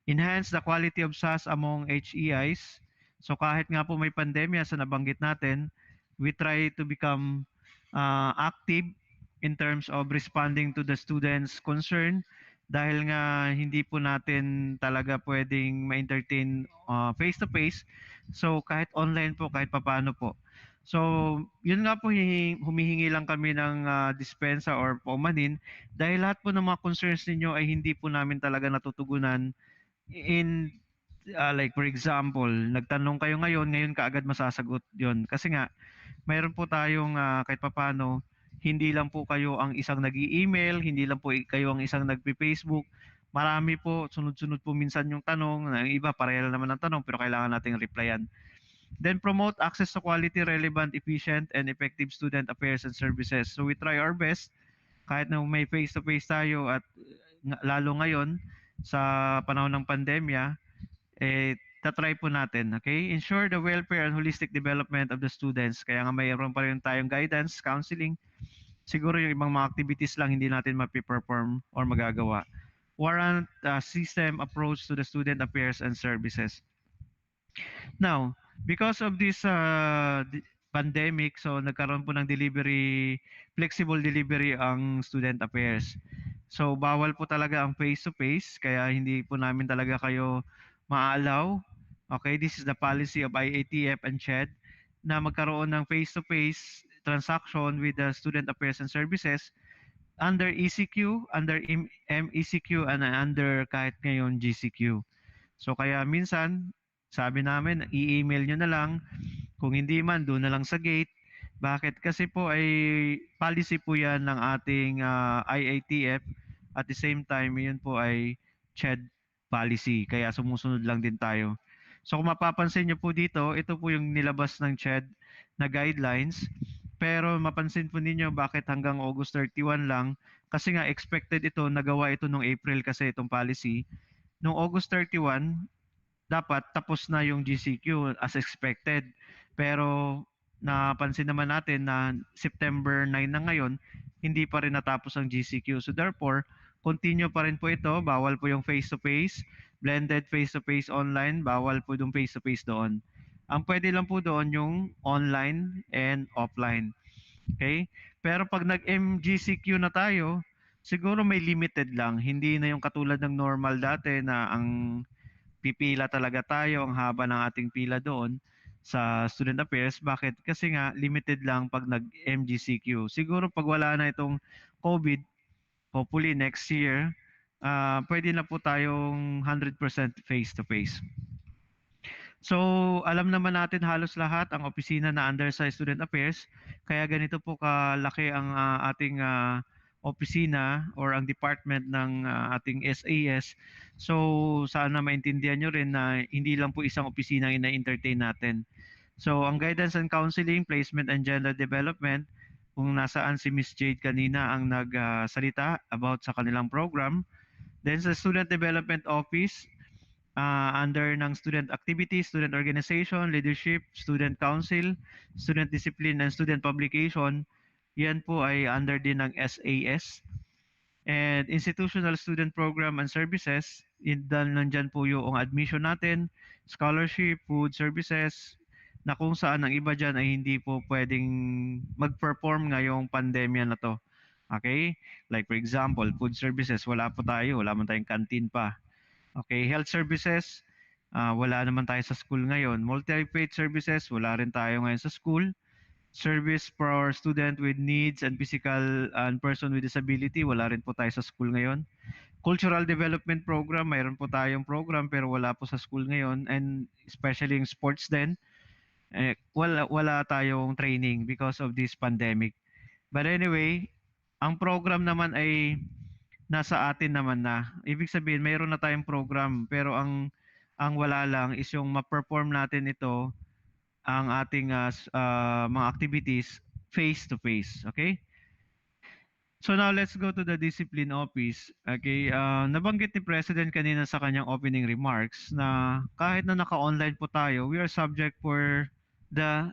Enhance the quality of SAS among HEIs. So kahit nga po may pandemya sa nabanggit natin, we try to become active in terms of responding to the students' concern dahil nga hindi po natin talaga pwedeng ma-entertain face-to-face. So kahit online po, kahit papaano po. So yun nga po, humihingi lang kami ng dispensa or paumanhin dahil lahat po ng mga concerns ninyo ay hindi po namin talaga natutugunan in like for example, nagtanong kayo ngayon kaagad masasagot yon kasi nga mayroon po tayong kahit papaano hindi lang po kayo ang isang nag-email, hindi lang po kayo ang isang nagpe-Facebook. Marami po, sunod-sunod po minsan yung tanong, ang iba pareho naman ng tanong pero kailangan nating replyan. Then promote access to quality, relevant, efficient, and effective student affairs and services. So we try our best kahit na may face-to-face tayo at lalo ngayon sa panahon ng pandemya, eh tatry po natin. Okay? Ensure the welfare and holistic development of the students. Kaya nga mayroon pa rin tayong guidance, counseling. Siguro yung ibang mga activities lang hindi natin mapiperform or magagawa. Warrant system approach to the student affairs and services. Now, because of this pandemic, so nagkaroon po ng delivery, flexible delivery ang student affairs. So bawal po talaga ang face-to-face, kaya hindi po namin talaga kayo maaalaw. Okay, this is the policy of IATF and CHED na magkaroon ng face-to-face transaction with the student affairs and services under ECQ, under MECQ, and under kahit ngayon GCQ. So kaya minsan, sabi namin, i-email nyo na lang. Kung hindi man, doon na lang sa gate. Bakit? Kasi po ay policy po yan ng ating IATF. At the same time, yun po ay CHED policy. Kaya sumusunod lang din tayo. So kung mapapansin nyo po dito, ito po yung nilabas ng CHED na guidelines. Pero mapansin po ninyo bakit hanggang August 31 lang. Kasi nga expected ito, nagawa ito noong April kasi itong policy. Noong August 31, dapat tapos na yung GCQ as expected. Pero napansin naman natin na September 9 na ngayon, hindi pa rin natapos ang GCQ. So therefore, continue pa rin po ito. Bawal po yung face-to-face, blended face-to-face online, bawal po yung face-to-face doon. Ang pwede lang po doon yung online and offline. Okay? Pero pag nag-MGCQ na tayo, siguro may limited lang. Hindi na yung katulad ng normal dati na ang pipila talaga tayo, ang haba ng ating pila doon sa student affairs. Bakit? Kasi nga limited lang pag nag-MGCQ. Siguro pag wala na itong COVID, hopefully next year, pwede na po tayong 100% face-to-face. So, alam naman natin halos lahat ang opisina na under sa Student Affairs. Kaya ganito po kalaki ang ating opisina or ang department ng ating SAS. So, sana maintindihan nyo rin na hindi lang po isang opisina ang ina-entertain natin. So, ang guidance and counseling, placement and gender development, kung nasaan si Miss Jade kanina ang nagsalita about sa kanilang program. Then sa Student Development Office, under ng student activities, student organization, leadership, student council, student discipline, and student publication. Yan po ay under din ng SAS. And institutional student program and services, nandyan po yung admission natin, scholarship, food services, na kung saan ang iba dyan ay hindi po pwedeng mag-perform ngayong pandemya na to. Okay? Like for example, food services, wala po tayo, wala man tayong canteen pa. Okay, health services, wala naman tayo sa school ngayon. Multi-faith services, wala rin tayo ngayon sa school. Service for student with needs and physical and person with disability, wala rin po tayo sa school ngayon. Cultural development program, mayroon po tayong program pero wala po sa school ngayon. And especially yung sports din, wala tayong training because of this pandemic. But anyway, ang program naman ay nasa atin naman na. Ibig sabihin, mayroon na tayong program, pero ang wala lang is yung ma-perform natin ito, ang ating mga activities face to face. Okay? So now let's go to the discipline office. Okay, nabanggit ni President kanina sa kanyang opening remarks na kahit na naka-online po tayo, we are subject for the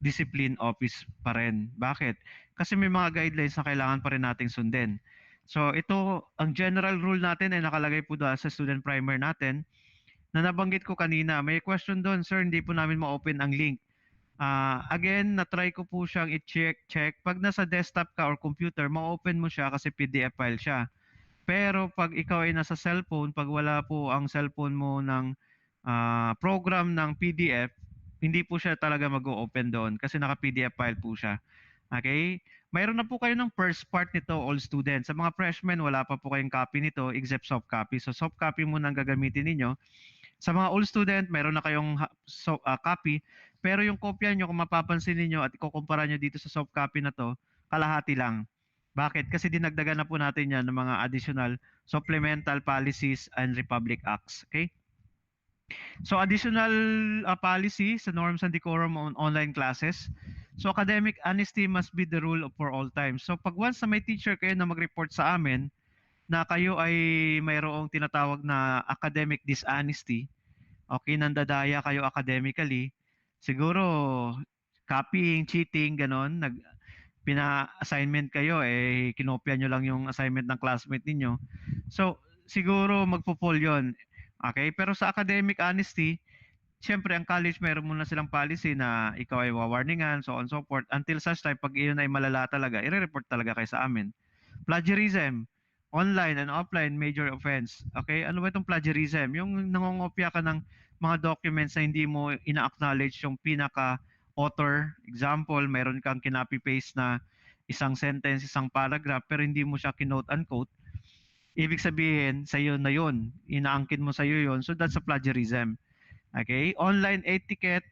discipline office pa rin. Bakit? Kasi may mga guidelines na kailangan pa rin nating sundin. So ito, ang general rule natin ay nakalagay po doon sa student primer natin na nabanggit ko kanina. May question doon, sir, hindi po namin ma-open ang link. Again, na-try ko po siyang i-check. Pag nasa desktop ka or computer, ma-open mo siya kasi PDF file siya. Pero pag ikaw ay nasa cellphone, pag wala po ang cellphone mo ng program ng PDF, hindi po siya talaga mag-open doon kasi naka-PDF file po siya. Okay? Mayroon na po kayo ng first part nito, all students. Sa mga freshmen, wala pa po kayong copy nito except soft copy. So soft copy muna ang gagamitin ninyo. Sa mga all student, mayroon na kayong copy. Pero yung kopya nyo, kung mapapansin niyo at ikukumpara nyo dito sa soft copy na to, kalahati lang. Bakit? Kasi dinagdagan na po natin yan ng mga additional supplemental policies and Republic Acts. Okay? So additional policy sa norms and decorum on online classes. So academic honesty must be the rule for all times. So pag once na may teacher kayo na mag-report sa amin na kayo ay mayroong tinatawag na academic dishonesty, okay, nandadaya kayo academically, siguro copying, cheating, ganon, pina-assignment kayo, kinopya nyo lang yung assignment ng classmate ninyo. So, siguro magpo-fall yun. Okay? Pero sa academic honesty, siyempre, ang college, meron muna silang policy na ikaw ay wawarningan, so on so forth. Until such time, pag iyon ay malala talaga, i-report talaga kayo sa amin. Plagiarism, online and offline, major offense. Okay? Ano ba itong plagiarism? Yung nangongopya ka ng mga documents na hindi mo ina-acknowledge yung pinaka-author. Example, meron kang kinopy-paste na isang sentence, isang paragraph, pero hindi mo siya kinote unquote. Ibig sabihin, sa'yo na yun. Inaangkin mo sa'yo yun. So that's a plagiarism. Okay? Online etiquette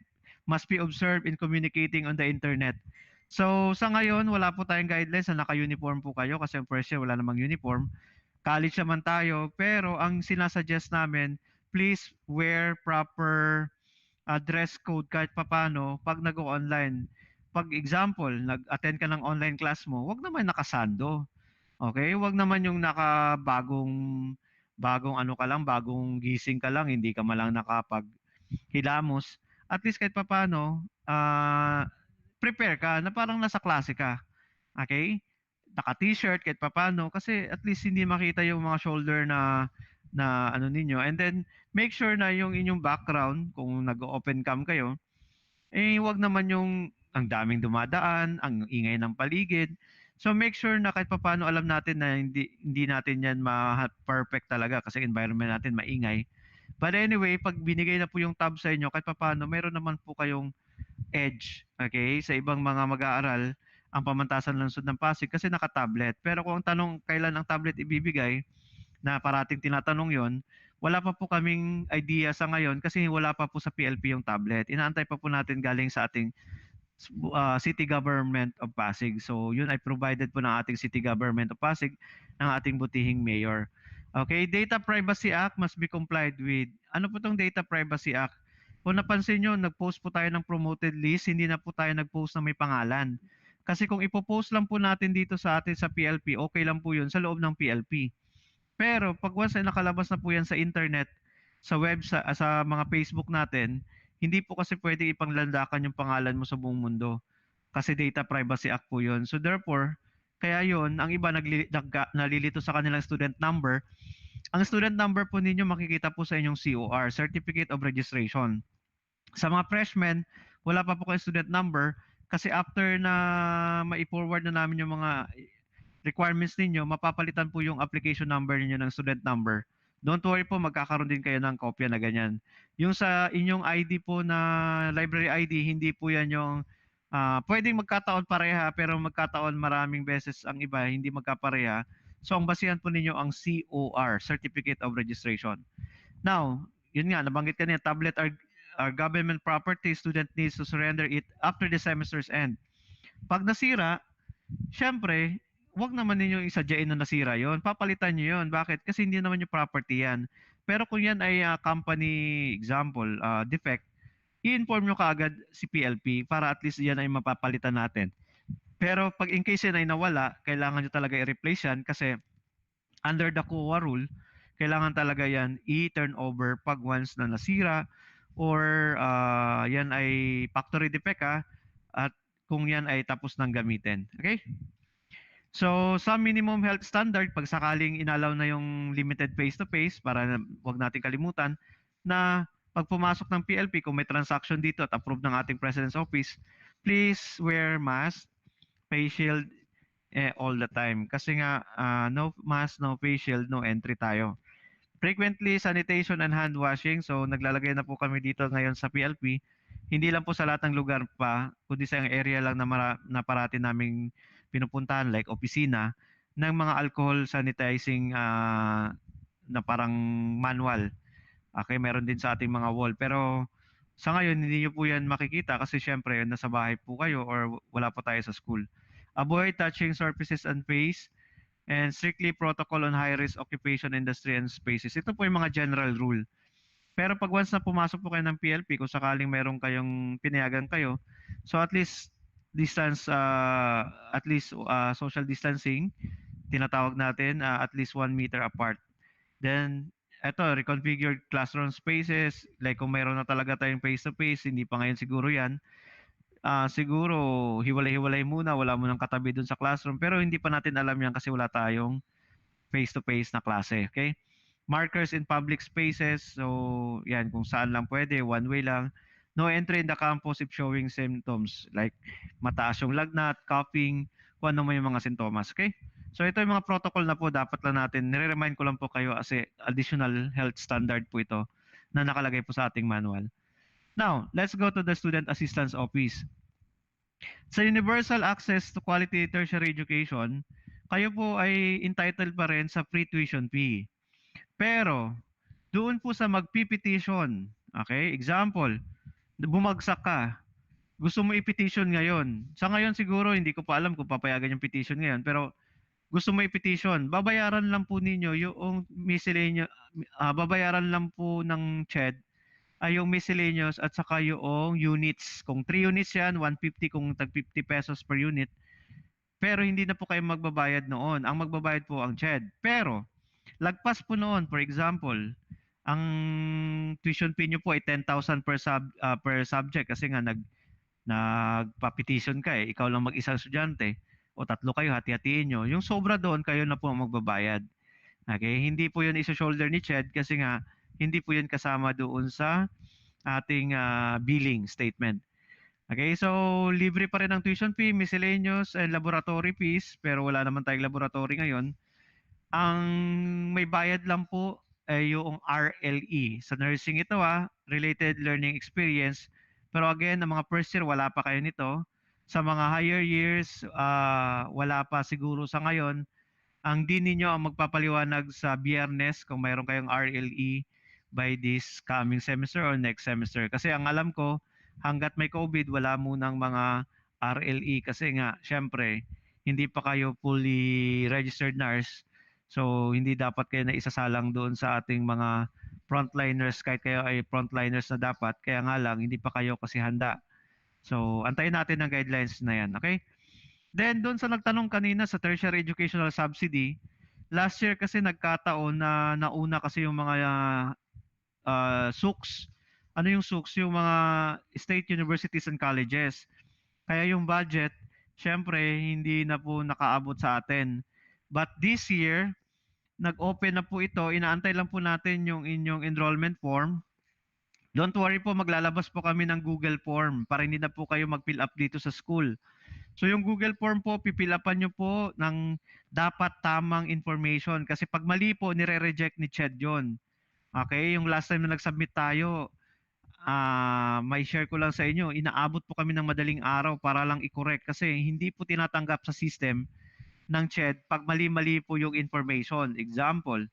must be observed in communicating on the internet. So, sa ngayon, wala po tayong guidelines na naka-uniform po kayo kasi ang first year wala namang uniform. College naman tayo, pero ang sinasuggest namin, please wear proper dress code kahit papano pag nag-online. Pag example, nag-attend ka ng online class mo, wag naman nakasando. Okay? Wag naman yung bagong ano ka lang, bagong gising ka lang, hindi ka malang hilamos. At least kahit papaano, prepare ka na parang nasa klase ka. Okay? Naka-t-shirt kahit papaano kasi at least hindi makita yung mga shoulder na ano ninyo. And then make sure na yung inyong background kung nag-open cam kayo, wag naman yung ang daming dumadaan, ang ingay ng paligid. So make sure na kahit papaano alam natin na hindi natin 'yan ma-perfect talaga kasi environment natin maingay. But anyway, pag binigay na po yung tab sa inyo, kahit papaano meron naman po kayong edge, okay? Sa ibang mga mag-aaral, ang pamantasan ng lungsod ng Pasig kasi naka-tablet. Pero kung ang tanong kailan ang tablet ibibigay, na parating tinatanong yon, wala pa po kaming idea sa ngayon kasi wala pa po sa PLP yung tablet. Inaantay pa po natin galing sa ating City Government of Pasig. So yun ay provided po ng ating City Government of Pasig ng ating butihing mayor. Okay, Data Privacy Act must be complied with. Ano po tong Data Privacy Act? Kung napansin nyo, nag-post po tayo ng promoted list, hindi na po tayo nag-post na may pangalan. Kasi kung ipopost lang po natin dito sa atin sa PLP, okay lang po yun sa loob ng PLP. Pero pag once ay nakalabas na po yan sa internet, sa web, sa mga Facebook natin, hindi po kasi pwede ipanglandakan yung pangalan mo sa buong mundo. Kasi Data Privacy Act po yun. So therefore, kaya yun, ang iba nalilito sa kanilang student number. Ang student number po ninyo makikita po sa inyong COR, Certificate of Registration. Sa mga freshmen, wala pa po kayo student number kasi after na ma-forward na namin yung mga requirements ninyo, mapapalitan po yung application number ninyo ng student number. Don't worry po, magkakaroon din kayo ng kopya na ganyan. Yung sa inyong ID po na library ID, hindi po yan yung pwedeng magkataon pareha pero magkataon maraming beses ang iba, hindi magkapareha. So ang basihan po ninyo ang COR, Certificate of Registration. Now, yun nga, nabanggit kanina, tablet are government property, student needs to surrender it after the semester's end. Pag nasira, syempre, wag naman ninyong isadyain na nasira yon. Papalitan nyo yon. Bakit? Kasi hindi naman yung property yan. Pero kung yan ay company example, defect, i-inform nyo kaagad si PLP para at least yan ay mapapalitan natin. Pero pag in case yan ay nawala, kailangan nyo talaga i-replace yan kasi under the COA rule, kailangan talaga yan i-turn over pag once na nasira or yan ay factory defect at kung yan ay tapos nang gamitin. Okay? So, sa minimum health standard, pag sakaling inalaw na yung limited face-to-face, para wag natin kalimutan, na pag pumasok ng PLP, kung may transaction dito at approved ng ating President's Office, please wear mask, face shield, all the time. Kasi nga, no mask, no face shield, no entry tayo. Frequently, sanitation and hand washing. So, naglalagay na po kami dito ngayon sa PLP. Hindi lang po sa lahat ng lugar pa, kundi sa area lang na parati naming pinupuntahan like opisina ng mga alcohol sanitizing na parang manual. Okay, meron din sa ating mga wall. Pero sa ngayon, hindi nyo po yan makikita kasi syempre nasa bahay po kayo or wala po tayo sa school. Avoid touching surfaces and face and strictly protocol on high-risk occupation, industry, and spaces. Ito po yung mga general rule. Pero pag once na pumasok po kayo ng PLP, kung sakaling meron kayong pinayagan kayo, so at least distance, social distancing, tinatawag natin, at least 1 meter apart. Then, eto, reconfigured classroom spaces, like kung mayroon na talaga tayong face-to-face, hindi pa ngayon siguro yan, siguro hiwalay-hiwalay muna, wala mo nang katabi dun sa classroom, pero hindi pa natin alam yan kasi wala tayong face-to-face na klase, okay? Markers in public spaces, so yan, kung saan lang pwede, one way lang. No entry in the campus if showing symptoms, like mataas yung lagnat, coughing, kung ano man yung mga sintomas, okay? So ito yung mga protocol na po dapat lang natin, nire-remind ko lang po kayo as additional health standard po ito na nakalagay po sa ating manual. Now, let's go to the Student Assistance Office. Sa Universal Access to Quality Tertiary Education, kayo po ay entitled pa rin sa free tuition fee. Pero, doon po sa magpipetition, okay? Example, bumagsak ka, gusto mo i-petition ngayon. Sa ngayon siguro, hindi ko pa alam kung papayagan yung petition ngayon, pero gusto mo i-petition, babayaran lang po ninyo yung miscellaneous, babayaran lang po ng CHED ay yung miscellaneous at saka yung units. Kung 3 units yan, 150 kung tag 50 pesos per unit. Pero hindi na po kayo magbabayad noon. Ang magbabayad po ang CHED. Pero, lagpas po noon, for example, ang tuition fee nyo po ay 10,000 per subject kasi nga nagpa-petition ka eh. Ikaw lang mag-isang estudyante o tatlo kayo, hati-hatiin nyo. Yung sobra doon, kayo na po ang magbabayad. Okay? Hindi po yun iso-shoulder ni CHED kasi nga hindi po yun kasama doon sa ating billing statement. Okay, so libre pa rin ang tuition fee, miscellaneous and laboratory fees, pero wala naman tayong laboratory ngayon. Ang may bayad lang po ay yung RLE. Sa nursing ito related learning experience. Pero again, ang mga first year, wala pa kayo nito. Sa mga higher years, wala pa siguro sa ngayon. Ang din ninyo ang magpapaliwanag sa Biyernes kung mayroon kayong RLE by this coming semester or next semester. Kasi ang alam ko, hanggat may COVID, wala munang mga RLE kasi nga, syempre, hindi pa kayo fully registered nurse. So, hindi dapat kayo na isasalang doon sa ating mga frontliners kahit kayo ay frontliners na dapat. Kaya nga lang, hindi pa kayo kasi handa. So, antayin natin ang guidelines na yan. Okay? Then, doon sa nagtanong kanina sa tertiary educational subsidy, last year kasi nagkataon na nauna kasi yung mga SUCS. Ano yung SUCS? Yung mga state universities and colleges. Kaya yung budget, syempre, hindi na po nakaabot sa atin. But this year, nag-open na po ito. Inaantay lang po natin yung inyong enrollment form. Don't worry po, maglalabas po kami ng Google form para hindi na po kayo mag-fill up dito sa school. So yung Google form po, pipilapan nyo po ng dapat tamang information. Kasi pag mali po, nire-reject ni CHED yun. Okay, yung last time na nag-submit tayo, may share ko lang sa inyo, inaabot po kami ng madaling araw para lang i-correct kasi hindi po tinatanggap sa system ng CHED pag mali-mali po yung information. Example,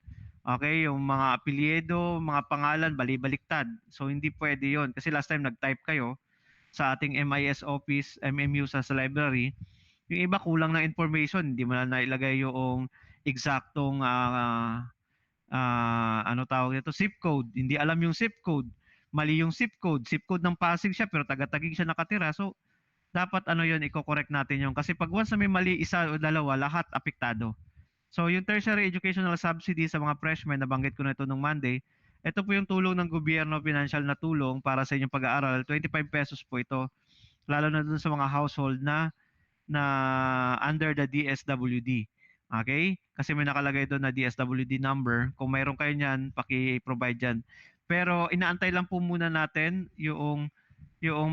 okay, yung mga apelyido, mga pangalan, bali-baliktad. So hindi pwede yon kasi last time nag-type kayo sa ating MIS office, MMU sa library, yung iba kulang na information, hindi mo na nailagay yung eksaktong ano tawag nito, zip code. Hindi alam yung zip code. Mali yung zip code. Zip code ng Pasig siya pero taga-Taguig siya nakatira. So dapat ano yun, i-correct natin yun. Kasi pag once na may mali isa o dalawa, lahat apektado. So yung tertiary educational subsidy sa mga freshmen, nabanggit ko na ito nung Monday, ito po yung tulong ng gobyerno, financial na tulong para sa inyong pag-aaral. 25 pesos po ito. Lalo na dun sa mga household na under the DSWD. Okay? Kasi may nakalagay doon na DSWD number. Kung mayroon kayo niyan, paki-provide diyan. Pero inaantay lang po muna natin yung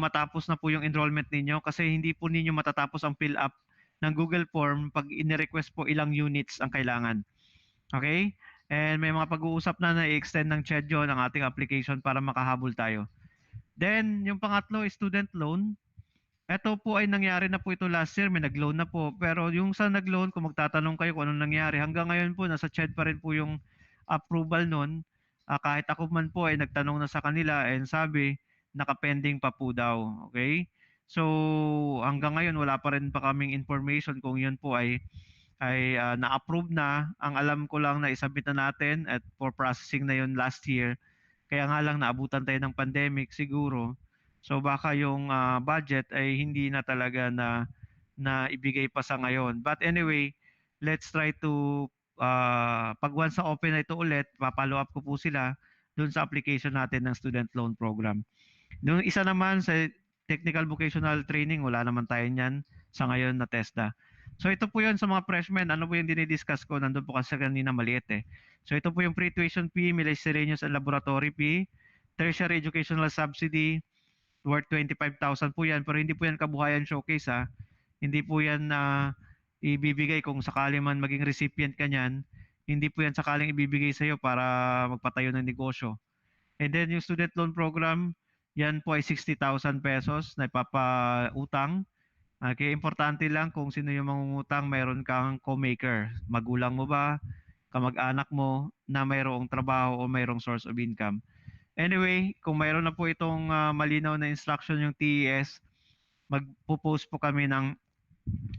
matapos na po yung enrollment ninyo kasi hindi po ninyo matatapos ang fill up ng Google form pag ini-request po ilang units ang kailangan. Okay? And may mga pag-uusap na i-extend ng CHED yun ang ating application para makahabol tayo. Then, yung pangatlo, student loan. Ito po ay nangyari na po ito last year, may nag-loan na po. Pero yung sa nag-loan, kung magtatanong kayo kung anong nangyari, hanggang ngayon po, nasa CHED pa rin po yung approval nun. Kahit ako man po ay nagtanong na sa kanila and sabi, nakapending pa po daw. Okay? So, hanggang ngayon, wala pa rin pa kaming information kung yun po ay na-approve na. Ang alam ko lang na isabit na natin at for processing na yun last year. Kaya nga lang naabutan tayo ng pandemic siguro. So baka yung budget ay hindi na talaga na ibigay pa sa ngayon. But anyway, let's try to pag once na open na ito ulit, pa-follow up ko po sila doon sa application natin ng student loan program. Yung isa naman sa technical vocational training, wala naman tayo niyan sa ngayon na TESDA. So ito po 'yon sa mga freshmen. Ano po yung dinidiscuss ko? Nandun po kasi kanina maliit eh. So ito po yung pre-tuition fee, miscellaneous and laboratory fee, tertiary educational subsidy worth 25,000 po yan. Pero hindi po yan kabuhayan showcase ha. Hindi po yan na ibibigay kung sakali man maging recipient ka niyan. Hindi po yan sakaling ibibigay sa iyo para magpatayo ng negosyo. And then yung student loan program, yan po ay 60,000 pesos na ipapautang. Okay, importante lang kung sino yung mangungutang, mayroon kang co-maker. Magulang mo ba, kamag-anak mo na mayroong trabaho o mayroong source of income. Anyway, kung mayroon na po itong malinaw na instruction yung TES, magpo-post po kami ng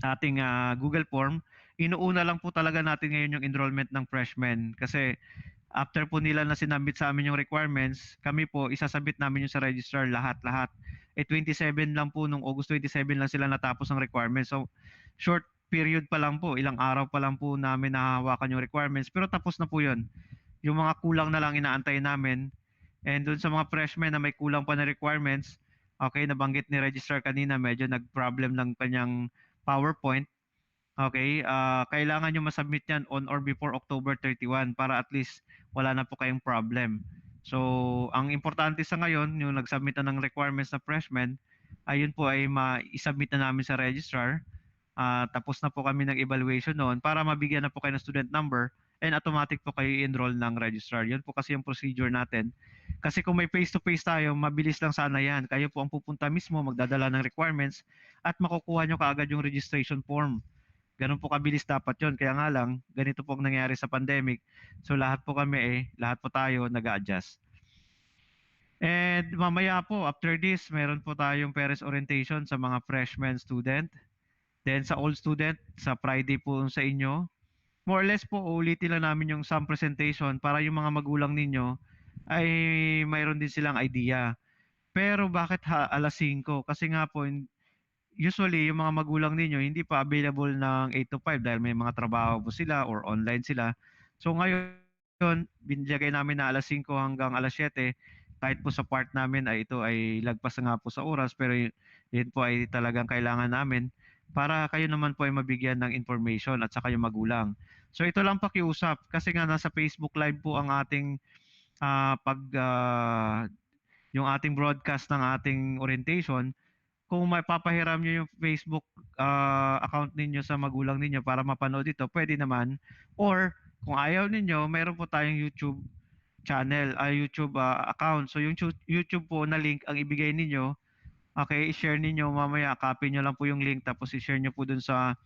ating Google form. Inuuna lang po talaga natin ngayon yung enrollment ng freshmen kasi after po nila na sinabit sa amin yung requirements, kami po isasabit namin yung sa registrar lahat-lahat. 27 lang po nung August 27 lang sila natapos ang requirements. So short period pa lang po, ilang araw pa lang po namin nahahawakan yung requirements pero tapos na po 'yon. Yung mga kulang na lang inaantay namin. And doon sa mga freshmen na may kulang pa na requirements, okay, nabanggit ni registrar kanina medyo nag-problem ng kanyang PowerPoint. Okay, kailangan nyo masubmit yan on or before October 31 para at least wala na po kayong problem. So, ang importante sa ngayon, yung nag-submit na ng requirements na freshmen, ayun po ay ma-submit na namin sa registrar. Tapos na po kami ng evaluation noon para mabigyan na po kayo ng student number and automatic po kayo i-enroll ng registrar. Yun po kasi yung procedure natin. Kasi kung may face-to-face tayo, mabilis lang sana yan. Kayo po ang pupunta mismo, magdadala ng requirements at makukuha nyo kaagad yung registration form. Ganun po kabilis dapat yon. Kaya nga lang, ganito po ang nangyari sa pandemic. So lahat po kami lahat po tayo nag-a-adjust. And mamaya po, after this, meron po tayong parents orientation sa mga freshman student. Then sa old student, sa Friday po sa inyo. More or less po, ulitin lang namin yung some presentation para yung mga magulang ninyo ay mayroon din silang idea. Pero bakit alas 5? Kasi nga po, usually yung mga magulang ninyo hindi pa available ng 8 to 5 dahil may mga trabaho po sila or online sila. So ngayon, binigay namin na alas 5 hanggang alas 7. Kahit po sa part namin ay ito ay lagpas na nga po sa oras pero yun po ay talagang kailangan namin para kayo naman po ay mabigyan ng information at saka yung magulang. So ito lang pakiusap kasi nga nasa Facebook Live po ang ating yung ating broadcast ng ating orientation. Kung mapapahiram niyo yung Facebook account ninyo sa magulang ninyo para mapanood ito, pwede naman. Or kung ayaw ninyo, mayroon po tayong YouTube channel, YouTube account. So yung YouTube po na link ang ibigay ninyo, okay, i-share ninyo mamaya, copy nyo lang po yung link tapos i-share nyo po dun sa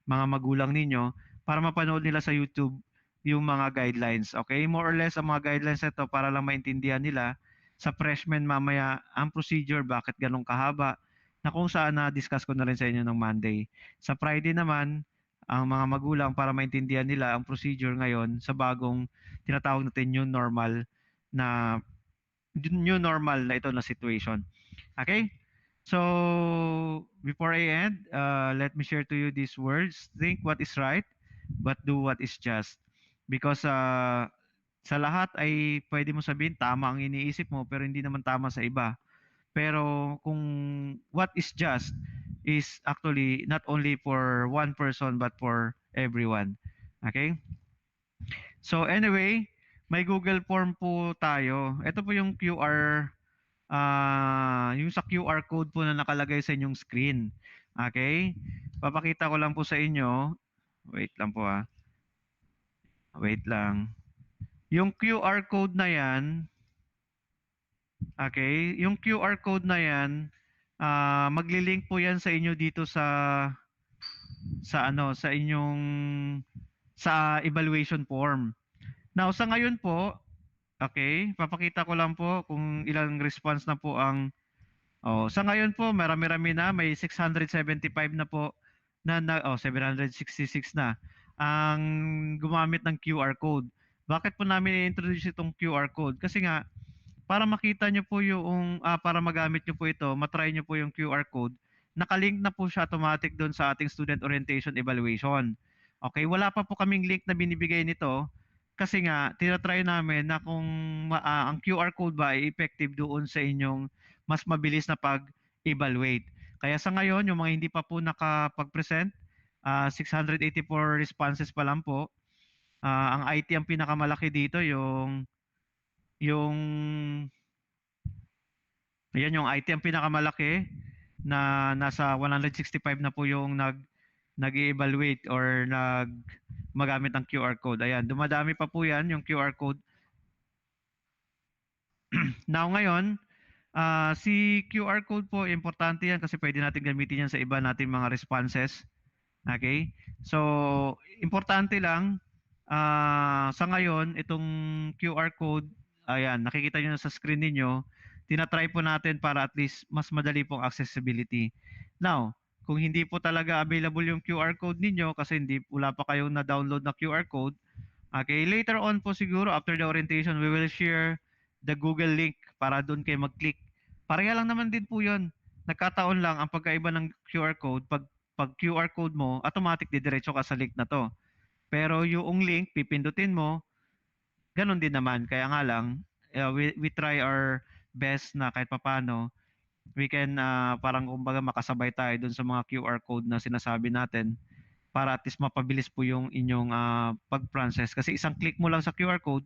mga magulang ninyo para mapanood nila sa YouTube yung mga guidelines. Okay, more or less ang mga guidelines ito para lang maintindihan nila sa freshman mamaya ang procedure, bakit ganun kahaba, na kung saan na-discuss ko na rin sa inyo ng Monday. Sa Friday naman, ang mga magulang para maintindihan nila ang procedure ngayon sa bagong tinatawag natin new normal na ito na situation. Okay? So, before I end, let me share to you these words. Think what is right, but do what is just. Because sa lahat ay pwede mo sabihin tama ang iniisip mo pero hindi naman tama sa iba. Pero kung what is just is actually not only for one person but for everyone. Okay? So anyway, may Google form po tayo. Ito po yung QR yung sa QR code po na nakalagay sa inyong screen. Okay? Papakita ko lang po sa inyo. Wait lang po Wait lang. Yung QR code na yan, okay, yung QR code na yan, magli-link po yan sa inyo dito sa inyong sa evaluation form. Now, sa ngayon po, okay, papakita ko lang po kung ilang response na po ang sa ngayon po, marami-rami na, may 675 na po 766 na ang gumamit ng QR code. Bakit po namin i-introduce itong QR code? Kasi nga para makita nyo po yung para magamit nyo po ito, matry nyo po yung QR code. Nakalink na po siya automatic doon sa ating student orientation evaluation. Okay, wala pa po kaming link na binibigay nito kasi nga tina-try namin na kung ang QR code ba ay effective doon sa inyong mas mabilis na pag-evaluate. Kaya sa ngayon, yung mga hindi pa po nakapag-present, 684 responses pa lang po. Ang IT ang pinakamalaki dito, yung ayan, yung IT ang pinakamalaki na nasa 165 na po yung nag-evaluate or magamit ng QR code. Ayan, dumadami pa po yan yung QR code. Now ngayon, si QR code po, importante yan kasi pwede natin gamitin yan sa iba nating mga responses. Okay? So, importante lang, sa ngayon, itong QR code, ayan, nakikita nyo na sa screen ninyo, tinatry po natin para at least mas madali pong accessibility. Now, kung hindi po talaga available yung QR code ninyo kasi wala pa kayong na-download na QR code, okay, later on po siguro after the orientation, we will share the Google link para doon kayo mag-click. Pareha lang naman din po yun. Nagkataon lang ang pagkaiba ng QR code, pag QR code mo, automatic didiretso ka sa link na to. Pero yung link, pipindutin mo, ganun din naman. Kaya nga lang, we try our best na kahit papano, we can parang kumbaga makasabay tayo dun sa mga QR code na sinasabi natin para at least mapabilis po yung inyong pag-process. Kasi isang click mo lang sa QR code,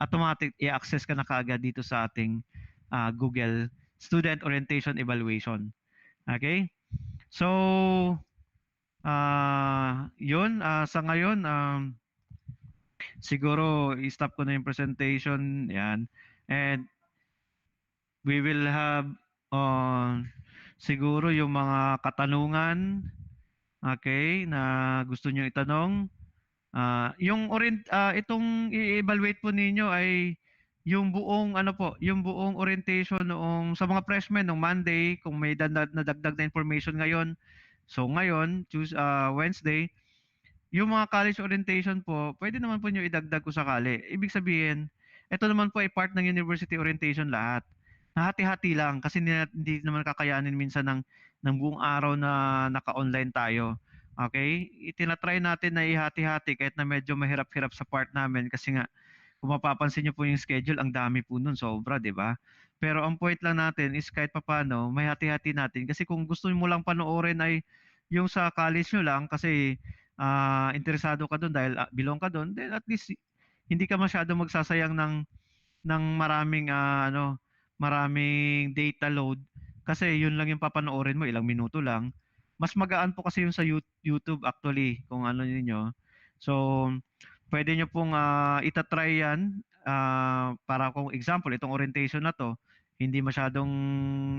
automatic i-access ka na kaagad dito sa ating Google Student Orientation Evaluation. Okay? So, yun, sa ngayon, siguro i-stop ko na yung presentation. Yan. And we will have siguro yung mga katanungan, okay, na gusto nyo itanong. Itong i-evaluate po ninyo ay yung buong ano po, yung buong orientation noong sa mga freshmen nung Monday kung may nadagdag na information ngayon. So ngayon, Wednesday, yung mga college orientation po, pwede naman po niyo idagdag kung sakali. Ibig sabihin, ito naman po ay part ng university orientation lahat. Nahati-hati lang kasi hindi naman kakayanin minsan ng buong araw na naka-online tayo. Okay? Itinatry natin na ihati-hati kahit na medyo mahirap-hirap sa part namin kasi nga kung mapapansin niyo po yung schedule, ang dami po nun, sobra, 'di ba? Pero ang point lang natin is kahit papaano, may hati-hati natin kasi kung gusto mo lang panoorin ay yung sa college nyo lang kasi interesado ka doon dahil belong ka doon, then at least hindi ka masyado magsasayang ng maraming data load kasi yun lang yung papanoorin mo, ilang minuto lang. Mas magaan po kasi yung sa YouTube actually kung ano niyo. So, pwede nyo pong itatry yan para kung example, itong orientation na to, hindi masyadong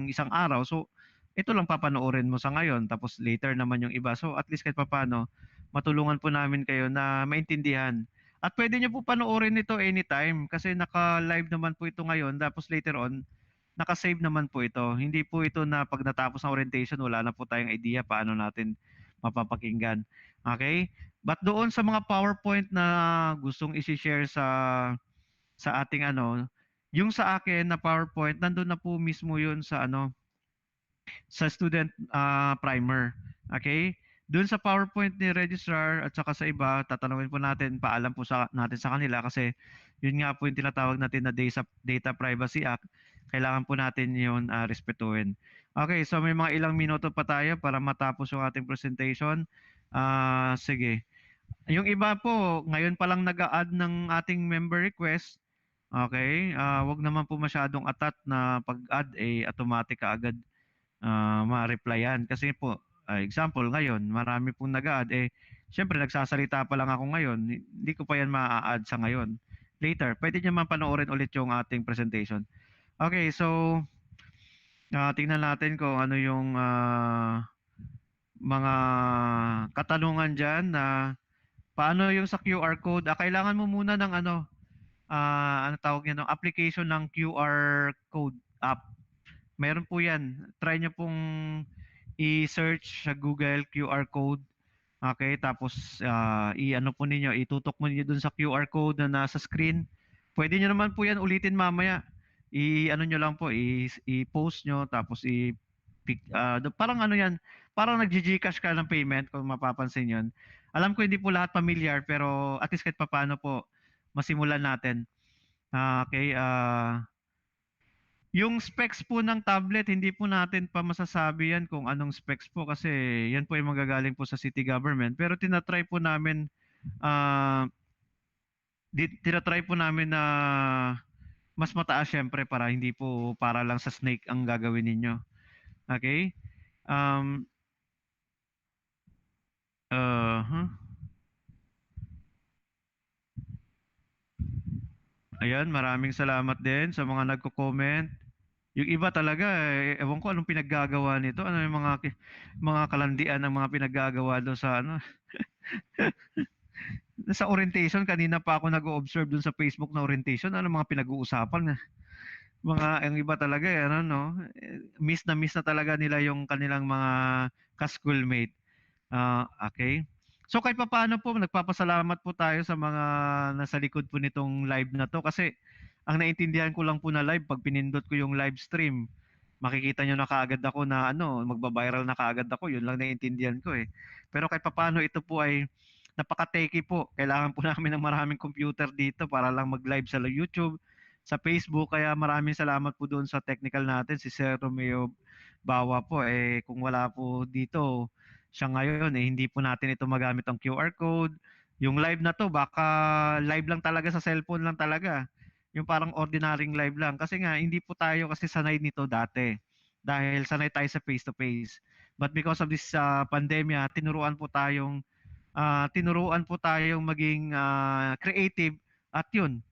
isang araw. So, ito lang papanoorin mo sa ngayon, tapos later naman yung iba. So, at least kahit papano, matulungan po namin kayo na maintindihan. At pwede nyo po panoorin ito anytime kasi naka-live naman po ito ngayon. Tapos later on, naka-save naman po ito. Hindi po ito na pag natapos ang orientation, wala na po tayong idea paano natin mapapakinggan. Okay? But doon sa mga PowerPoint na gustong i-share sa ating yung sa akin na PowerPoint, nandun na po mismo yun sa student primer. Okay? Doon sa PowerPoint ni Registrar at saka sa iba, tatanungin po natin, paalam po natin sa kanila kasi yun nga po yung tinatawag natin na Data Privacy Act. Kailangan po natin yun respetuhin. Okay, so may mga ilang minuto pa tayo para matapos yung ating presentation. Sige. Yung iba po, ngayon pa lang nag-a-add ng ating member request. Okay, wag naman po masyadong atat na pag-add automatic kaagad ma-replyan. Kasi po, example ngayon, marami pong nag-a-add syempre nagsasalita pa lang ako ngayon, hindi ko pa yan ma-add sa ngayon. Later, pwede niyo man panoorin ulit yung ating presentation. Okay, so tingnan natin kung ano yung mga katanungan dyan na paano yung sa QR code. Kailangan mo muna ng ano tawag niya, application ng QR code app. Meron po yan. Try nyo pong i-search sa Google QR code. Okay, tapos i-ano po ninyo, itutok mo niyo dun sa QR code na nasa screen. Pwede nyo naman po yan ulitin mamaya. I-ano nyo lang po, i-post nyo, tapos parang ano yan, parang nag-Gcash ka ng payment kung mapapansin yon. Alam ko hindi po lahat familiar pero at least kahit papaano po masimulan natin. Okay, yung specs po ng tablet, hindi po natin pa masasabi yan kung anong specs po kasi yan po ay magagaling po sa city government. Pero tinatry po namin, ah, tinatry po namin na mas mataas syempre para hindi po para lang sa snake ang gagawin ninyo. Okay? Um, huh? Ayan, maraming salamat din sa mga nagko-comment. Yung iba talaga, ewan ko anong pinaggagawa nito. Ano yung mga kalandian ng mga pinaggagawa doon sa ano. Sa orientation, kanina pa ako nag-o-observe doon sa Facebook na orientation. Ano mga pinag-uusapan. Ang iba talaga, ano, no? Miss na talaga nila yung kanilang mga ka-schoolmate. Okay. So kahit papaano po, nagpapasalamat po tayo sa mga nasa likod po nitong live na to kasi ang naintindihan ko lang po na live pag pinindot ko yung live stream, makikita nyo na kaagad ako na ano, magba-viral na kaagad ako, yun lang naintindihan ko eh. Pero kahit papaano ito po ay napaka-techy po. Kailangan po namin ng maraming computer dito para lang mag-live sa YouTube, sa Facebook. Kaya maraming salamat po doon sa technical natin, si Sir Romeo Bawa po. Kung wala po dito, siya ngayon, hindi po natin ito magamit ang QR code. Yung live na to, baka live lang talaga sa cellphone lang talaga. Yung parang ordinaryong live lang. Kasi nga, hindi po tayo kasi sanay nito dati. Dahil sanay tayo sa face-to-face. But because of this pandemya, tinuruan po tayong maging creative at yun,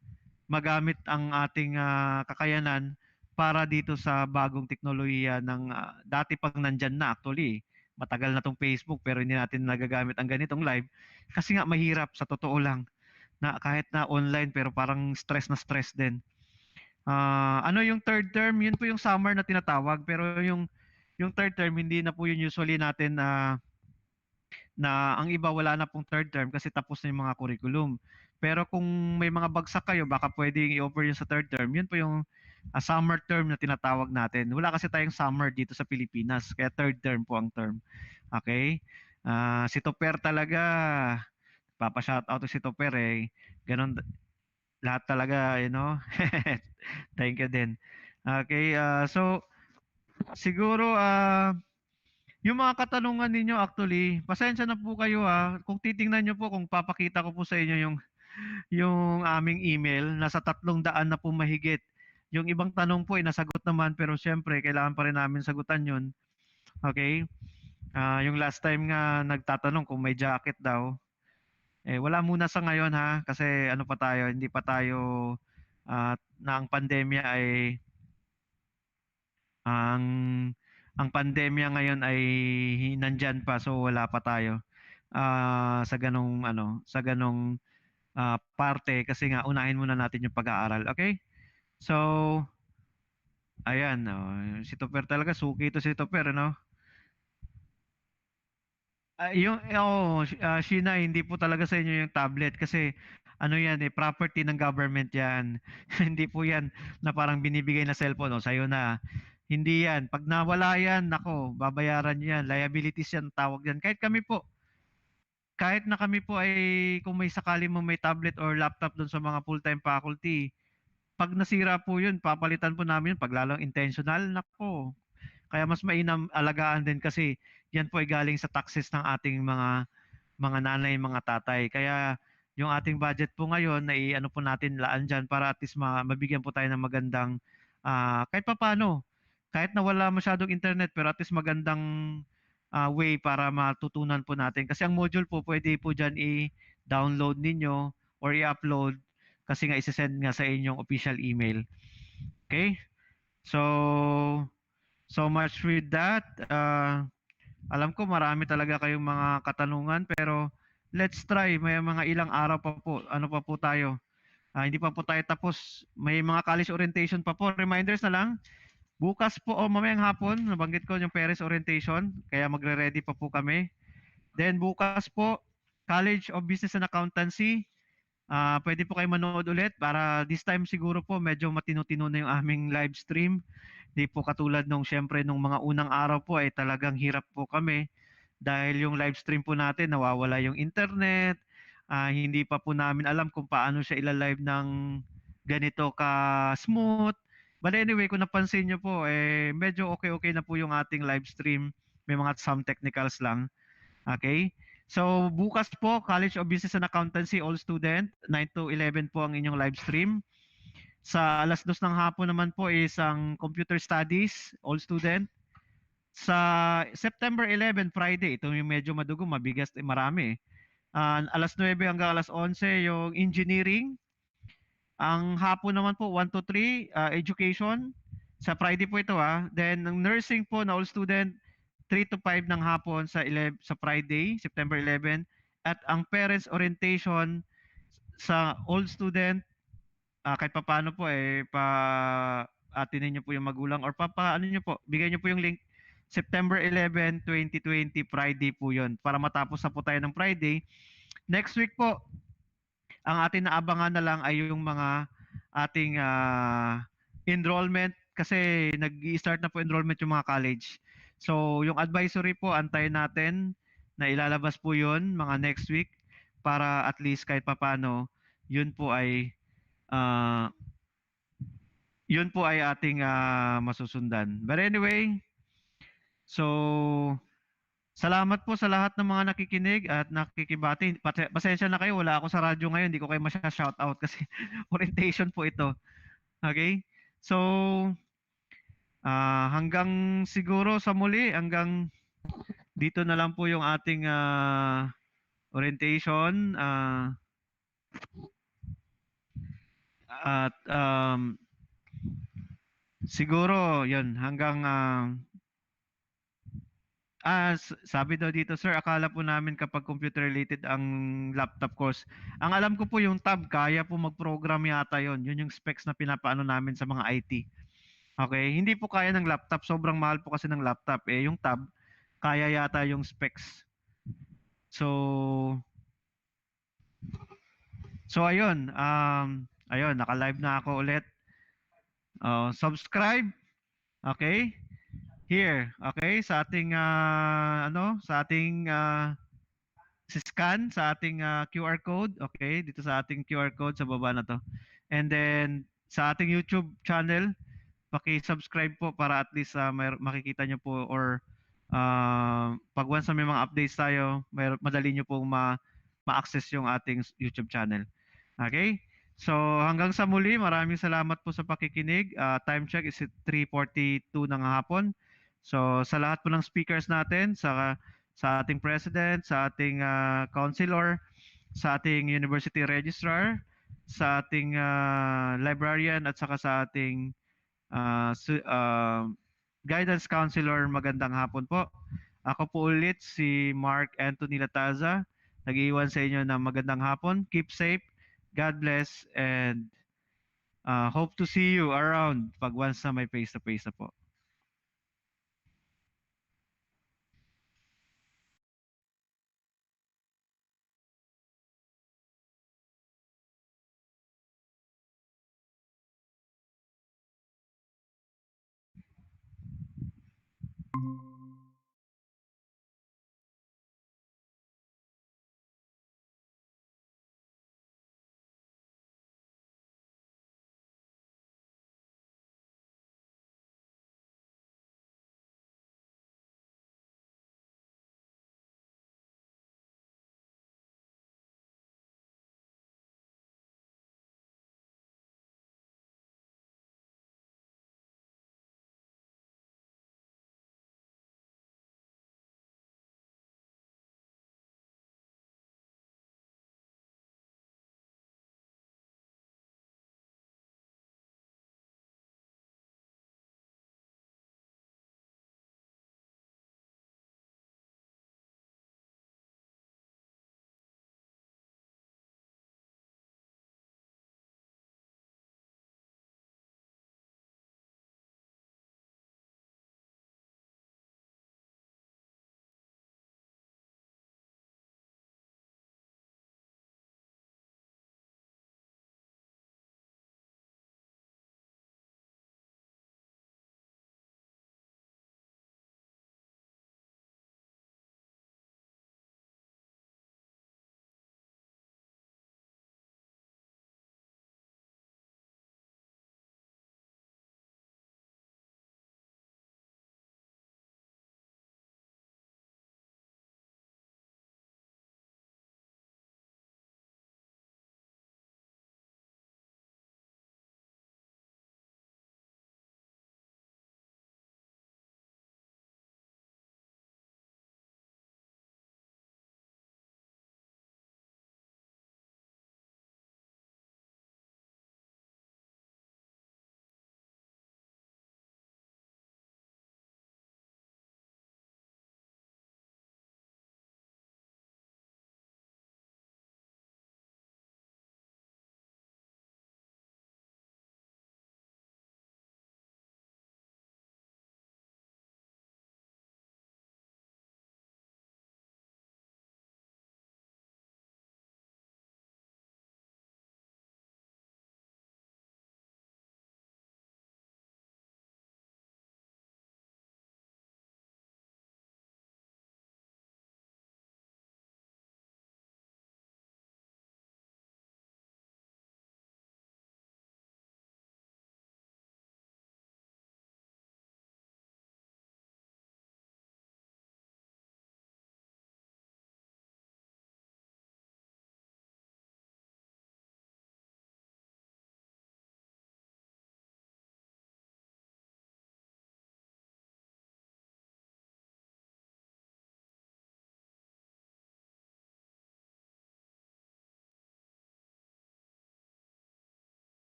magamit ang ating kakayanan para dito sa bagong teknolohiya ng dati pang nandyan na actually. Matagal na tong Facebook pero hindi natin nagagamit ang ganitong live kasi nga mahirap sa totoo lang na kahit na online pero parang stress na stress din. Ano yung third term? Yun po yung summer na tinatawag pero yung third term hindi na po yun usually natin na ang iba wala na pong third term kasi tapos na yung mga curriculum. Pero kung may mga bagsak kayo, baka pwedeng i-offer yun sa third term. Yun po yung summer term na tinatawag natin. Wala kasi tayong summer dito sa Pilipinas, kaya third term po ang term. Okay? Si Toper talaga, papa-shoutout to si Toper eh. Ganon, lahat talaga, you know. Thank you din. Okay, so siguro yung mga katanungan ninyo actually, pasensya na po kayo kung titingnan niyo po kung papakita ko po sa inyo yung aming email, nasa 300 na po mahigit. Yung ibang tanong po ay nasagot naman pero syempre kailangan pa rin namin sagutan 'yun. Okay? Yung last time nga nagtatanong kung may jacket daw. Wala muna sa ngayon kasi ano pa tayo, hindi pa tayo na ang pandemya ay ang ang pandemya ngayon ay nandyan pa so wala pa tayo sa ganong parte kasi nga unahin muna natin yung pag-aaral. Okay? So, ayan, si Topper talaga, suki ito si Topper, ano? Sheena, hindi po talaga sa inyo yung tablet kasi ano yan property ng government yan. Hindi po yan na parang binibigay na cellphone, sa'yo na. Hindi yan. Pag nawala yan, nako, babayaran yan. Liabilities yan, tawag yan. Kahit na kami po ay kung may sakali mo may tablet or laptop doon sa mga full-time faculty, pag nasira po yun, papalitan po namin yun. Pag lalong intentional, nako. Kaya mas mainam alagaan din kasi yan po ay galing sa taxes ng ating mga nanay, mga tatay. Kaya yung ating budget po ngayon na ano po natin laan dyan para at least mabigyan po tayo ng magandang kahit papaano, kahit na wala masyadong internet pero at least magandang way para matutunan po natin. Kasi ang module po pwede po dyan i-download ninyo or i-upload kasi nga isi-send nga sa inyong official email. Okay? So much with that. Alam ko marami talaga kayong mga katanungan pero let's try. May mga ilang araw pa po. Ano pa po tayo? Hindi pa po tayo tapos. May mga college orientation pa po. Reminders na lang. Bukas po o mamayang hapon, nabanggit ko yung Paris orientation. Kaya magre-ready pa po kami. Then bukas po, College of Business and Accountancy. Pwede po kayo manood ulit para this time siguro po medyo matino-tino na yung aming live stream. Di po katulad nung syempre nung mga unang araw po ay talagang hirap po kami dahil yung live stream po natin nawawala yung internet, hindi pa po namin alam kung paano siya ila-live ng ganito ka-smooth. But anyway, kung napansin niyo po, medyo okay-okay na po yung ating live stream. May mga some technicals lang. Okay? So, bukas po, College of Business and Accountancy, all student, 9 to 11 po ang inyong live stream. Sa alas 2 ng hapon naman po is ang Computer Studies, all student. Sa September 11, Friday, ito yung medyo madugo, mabigas, marami. Alas 9 hanggang alas 11 yung Engineering. Ang hapon naman po 1 to 3 education. Sa Friday po ito Then ang nursing po na all student 3 to 5 ng hapon sa 11 sa Friday, September 11 at ang parents orientation sa all student kahit papaano po atinin niyo po yung magulang or ano niyo po, bigay niyo po yung link September 11, 2020 Friday po 'yon para matapos na po tayo ng Friday. Next week po ang ating naabangan na lang ay yung mga ating enrollment kasi nag-i-start na po enrollment yung mga college. So, yung advisory po, antayin natin na ilalabas po yun mga next week para at least kahit papano, yun po ay uh, ating masusundan. But anyway, so salamat po sa lahat ng mga nakikinig at nakikibati. Pasensya na kayo, wala ako sa radyo ngayon, hindi ko kayo masya-shout out kasi orientation po ito. Okay? So, hanggang siguro sa muli, hanggang dito na lang po yung ating orientation. At siguro, yun, hanggang sabi daw dito, sir, akala po namin kapag computer related ang laptop course. Ang alam ko po yung tab, kaya po mag-program yata yon. Yun yung specs na pinapaano namin sa mga IT. Okay? Hindi po kaya ng laptop. Sobrang mahal po kasi ng laptop. Yung tab, kaya yata yung specs. So, ayun. Ayun, naka-live na ako ulit. Subscribe. Okay? Here, okay, sa ating sa ating scan sa ating QR code, okay, dito sa ating QR code sa baba na to. And then sa ating YouTube channel, paki-subscribe po para at least makikita nyo po or pag once na may mga updates tayo, madali nyo pong ma-access yung ating YouTube channel. Okay? So hanggang sa muli, maraming salamat po sa pakikinig. Time check is 3:42 ng hapon. So sa lahat po ng speakers natin, sa ating president, sa ating councilor, sa ating university registrar, sa ating librarian at saka sa ating guidance counselor, magandang hapon po. Ako po ulit si Mark Anthony Lataza. Nag-iwan sa inyo ng magandang hapon. Keep safe. God bless and hope to see you around pag once na may face-to-face na po.